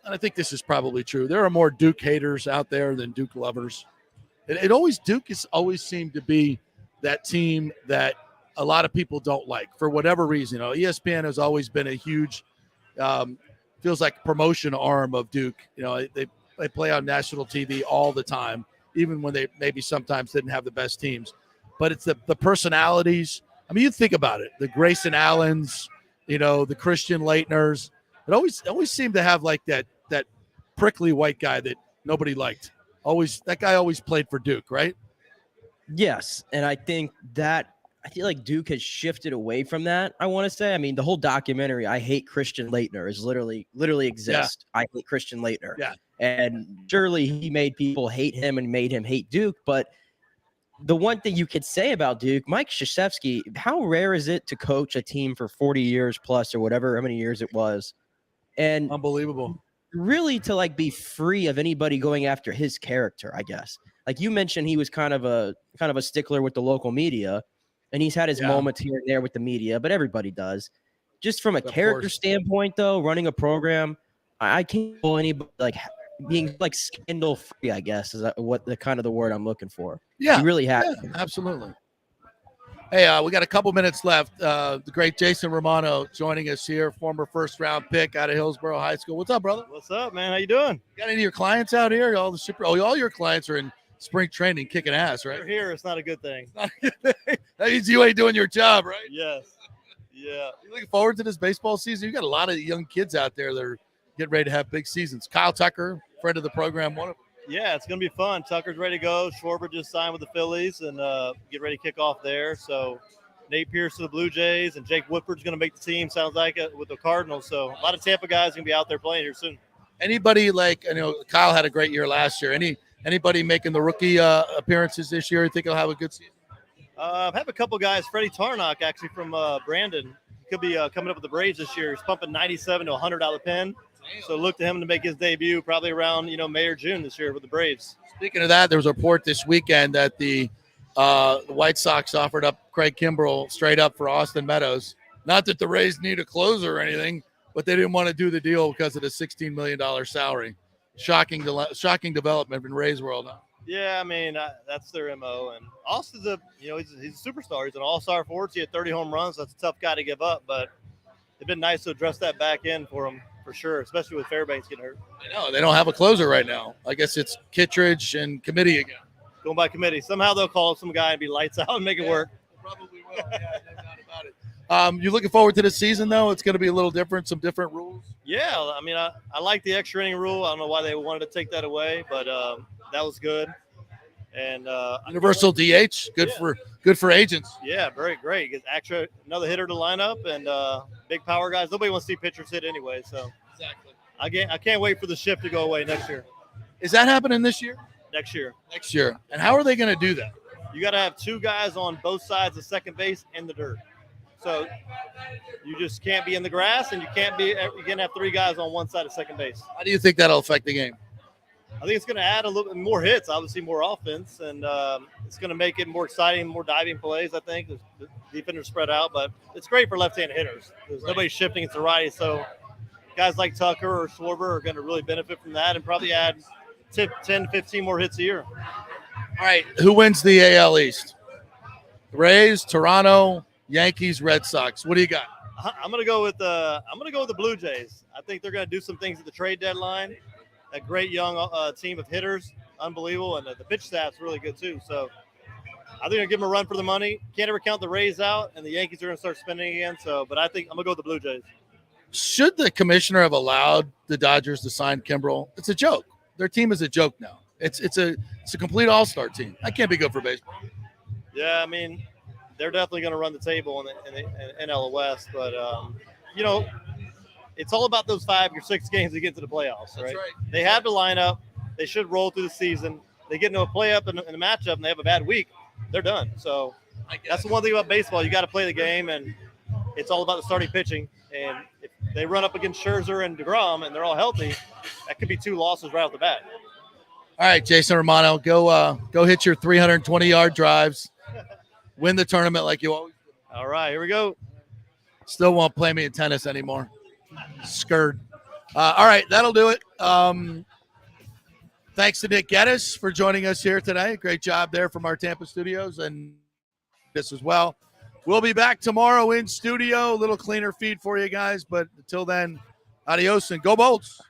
And I think this is probably true. There are more Duke haters out there than Duke lovers. Duke has always seemed to be that team that a lot of people don't like for whatever reason. ESPN has always been a huge, feels like promotion arm of Duke. They play on national TV all the time, even when they maybe sometimes didn't have the best teams. But it's the personalities. I mean, you think about it: the Grayson Allens, the Christian Leitners. It always seemed to have like that prickly white guy that nobody liked. That guy always played for Duke, right? Yes, and I think that I feel like Duke has shifted away from that. I want to say, I mean, the whole documentary, "I Hate Christian Leitner," is literally exists. Yeah. I hate Christian Leitner. Yeah, and surely he made people hate him and made him hate Duke. But the one thing you could say about Duke, Mike Krzyzewski, how rare is it to coach a team for 40 years plus or whatever, how many years it was, and unbelievable. Really to be free of anybody going after his character, I guess. Like you mentioned, he was kind of a stickler with the local media, and he's had his moments here and there with the media, but everybody does. Just from a character standpoint, though, running a program, I can't call anybody being scandal free, I guess, is what the kind of the word I'm looking for. Yeah, he really has. Yeah, absolutely. Hey, we got a couple minutes left. The great Jason Romano joining us here, former first-round pick out of Hillsborough High School. What's up, brother? What's up, man? How you doing? Got any of your clients out here? All your clients are in spring training, kicking ass, right? They're here. It's not a good thing. That means you ain't doing your job, right? Yes. Yeah. You looking forward to this baseball season? You got a lot of young kids out there that are getting ready to have big seasons. Kyle Tucker, friend of the program, one of them. Yeah, it's going to be fun. Tucker's ready to go. Schwarber just signed with the Phillies and get ready to kick off there. So Nate Pierce to the Blue Jays, and Jake Woodford's going to make the team, sounds like, with the Cardinals. So a lot of Tampa guys going to be out there playing here soon. Anybody Kyle had a great year last year. Anybody making the rookie appearances this year? You think he'll have a good season? I have a couple guys. Freddie Tarnock, actually, from Brandon. He could be coming up with the Braves this year. He's pumping 97 to $100 pin. So look to him to make his debut probably around, May or June this year with the Braves. Speaking of that, there was a report this weekend that the White Sox offered up Craig Kimbrell straight up for Austin Meadows. Not that the Rays need a closer or anything, but they didn't want to do the deal because of the $16 million salary. Shocking development in Rays world. Huh? Yeah, I mean, that's their MO. And Austin's he's a superstar. He's an all-star forward. He had 30 home runs. So that's a tough guy to give up, but it's been nice to address that back end for him. For sure, especially with Fairbanks getting hurt. I know they don't have a closer right now. I guess it's Kittredge and Committee again. Going by committee. Somehow they'll call some guy and be lights out and make it work. Probably will. Yeah, no doubt about it. You looking forward to the season though? It's going to be a little different. Some different rules. Yeah, I mean, I like the extra inning rule. I don't know why they wanted to take that away, but that was good. And universal DH, good for agents. Yeah, very great. Gets another hitter to line up and big power guys. Nobody wants to see pitchers hit anyway, so exactly. I can't wait for the shift to go away next year. Is that happening this year? Next year. Next year. And how are they going to do that? You got to have two guys on both sides of second base in the dirt. So you just can't be in the grass, and you can't have three guys on one side of second base. How do you think that'll affect the game? I think it's going to add a little bit more hits, obviously more offense, and it's going to make it more exciting, more diving plays, I think. The defenders spread out, but it's great for left-handed hitters. There's nobody shifting, it's a righty, so guys like Tucker or Schwarber are going to really benefit from that and probably add 10 to 15 more hits a year. All right, who wins the AL East? Rays, Toronto, Yankees, Red Sox. What do you got? I'm gonna go with the Blue Jays. I think they're gonna do some things at the trade deadline. A great young team of hitters, unbelievable, and the pitch staff's really good too. So I think they're gonna give them a run for the money. Can't ever count the Rays out, and the Yankees are gonna start spending again. So, but I think I'm gonna go with the Blue Jays. Should the commissioner have allowed the Dodgers to sign Kimbrel? It's a joke. Their team is a joke now. It's a complete all-star team. That can't be good for baseball. Yeah, I mean, they're definitely going to run the table in the NL West, but you know, it's all about those 5 or 6 games to get to the playoffs, right? That's right. They have the lineup. They should roll through the season. They get into a play-up in a matchup, and they have a bad week. They're done. So that's the one thing about baseball. You got to play the game, and it's all about the starting pitching. And if they run up against Scherzer and DeGrom, and they're all healthy, that could be 2 losses right off the bat. All right, Jason Romano, go hit your 320-yard drives. Win the tournament like you always do. All right, here we go. Still won't play me in tennis anymore. Skirt. All right, that'll do it. Thanks to Nick Geddes for joining us here today. Great job there from our Tampa studios and this as well. We'll be back tomorrow in studio. A little cleaner feed for you guys, but until then, adios and go Bolts.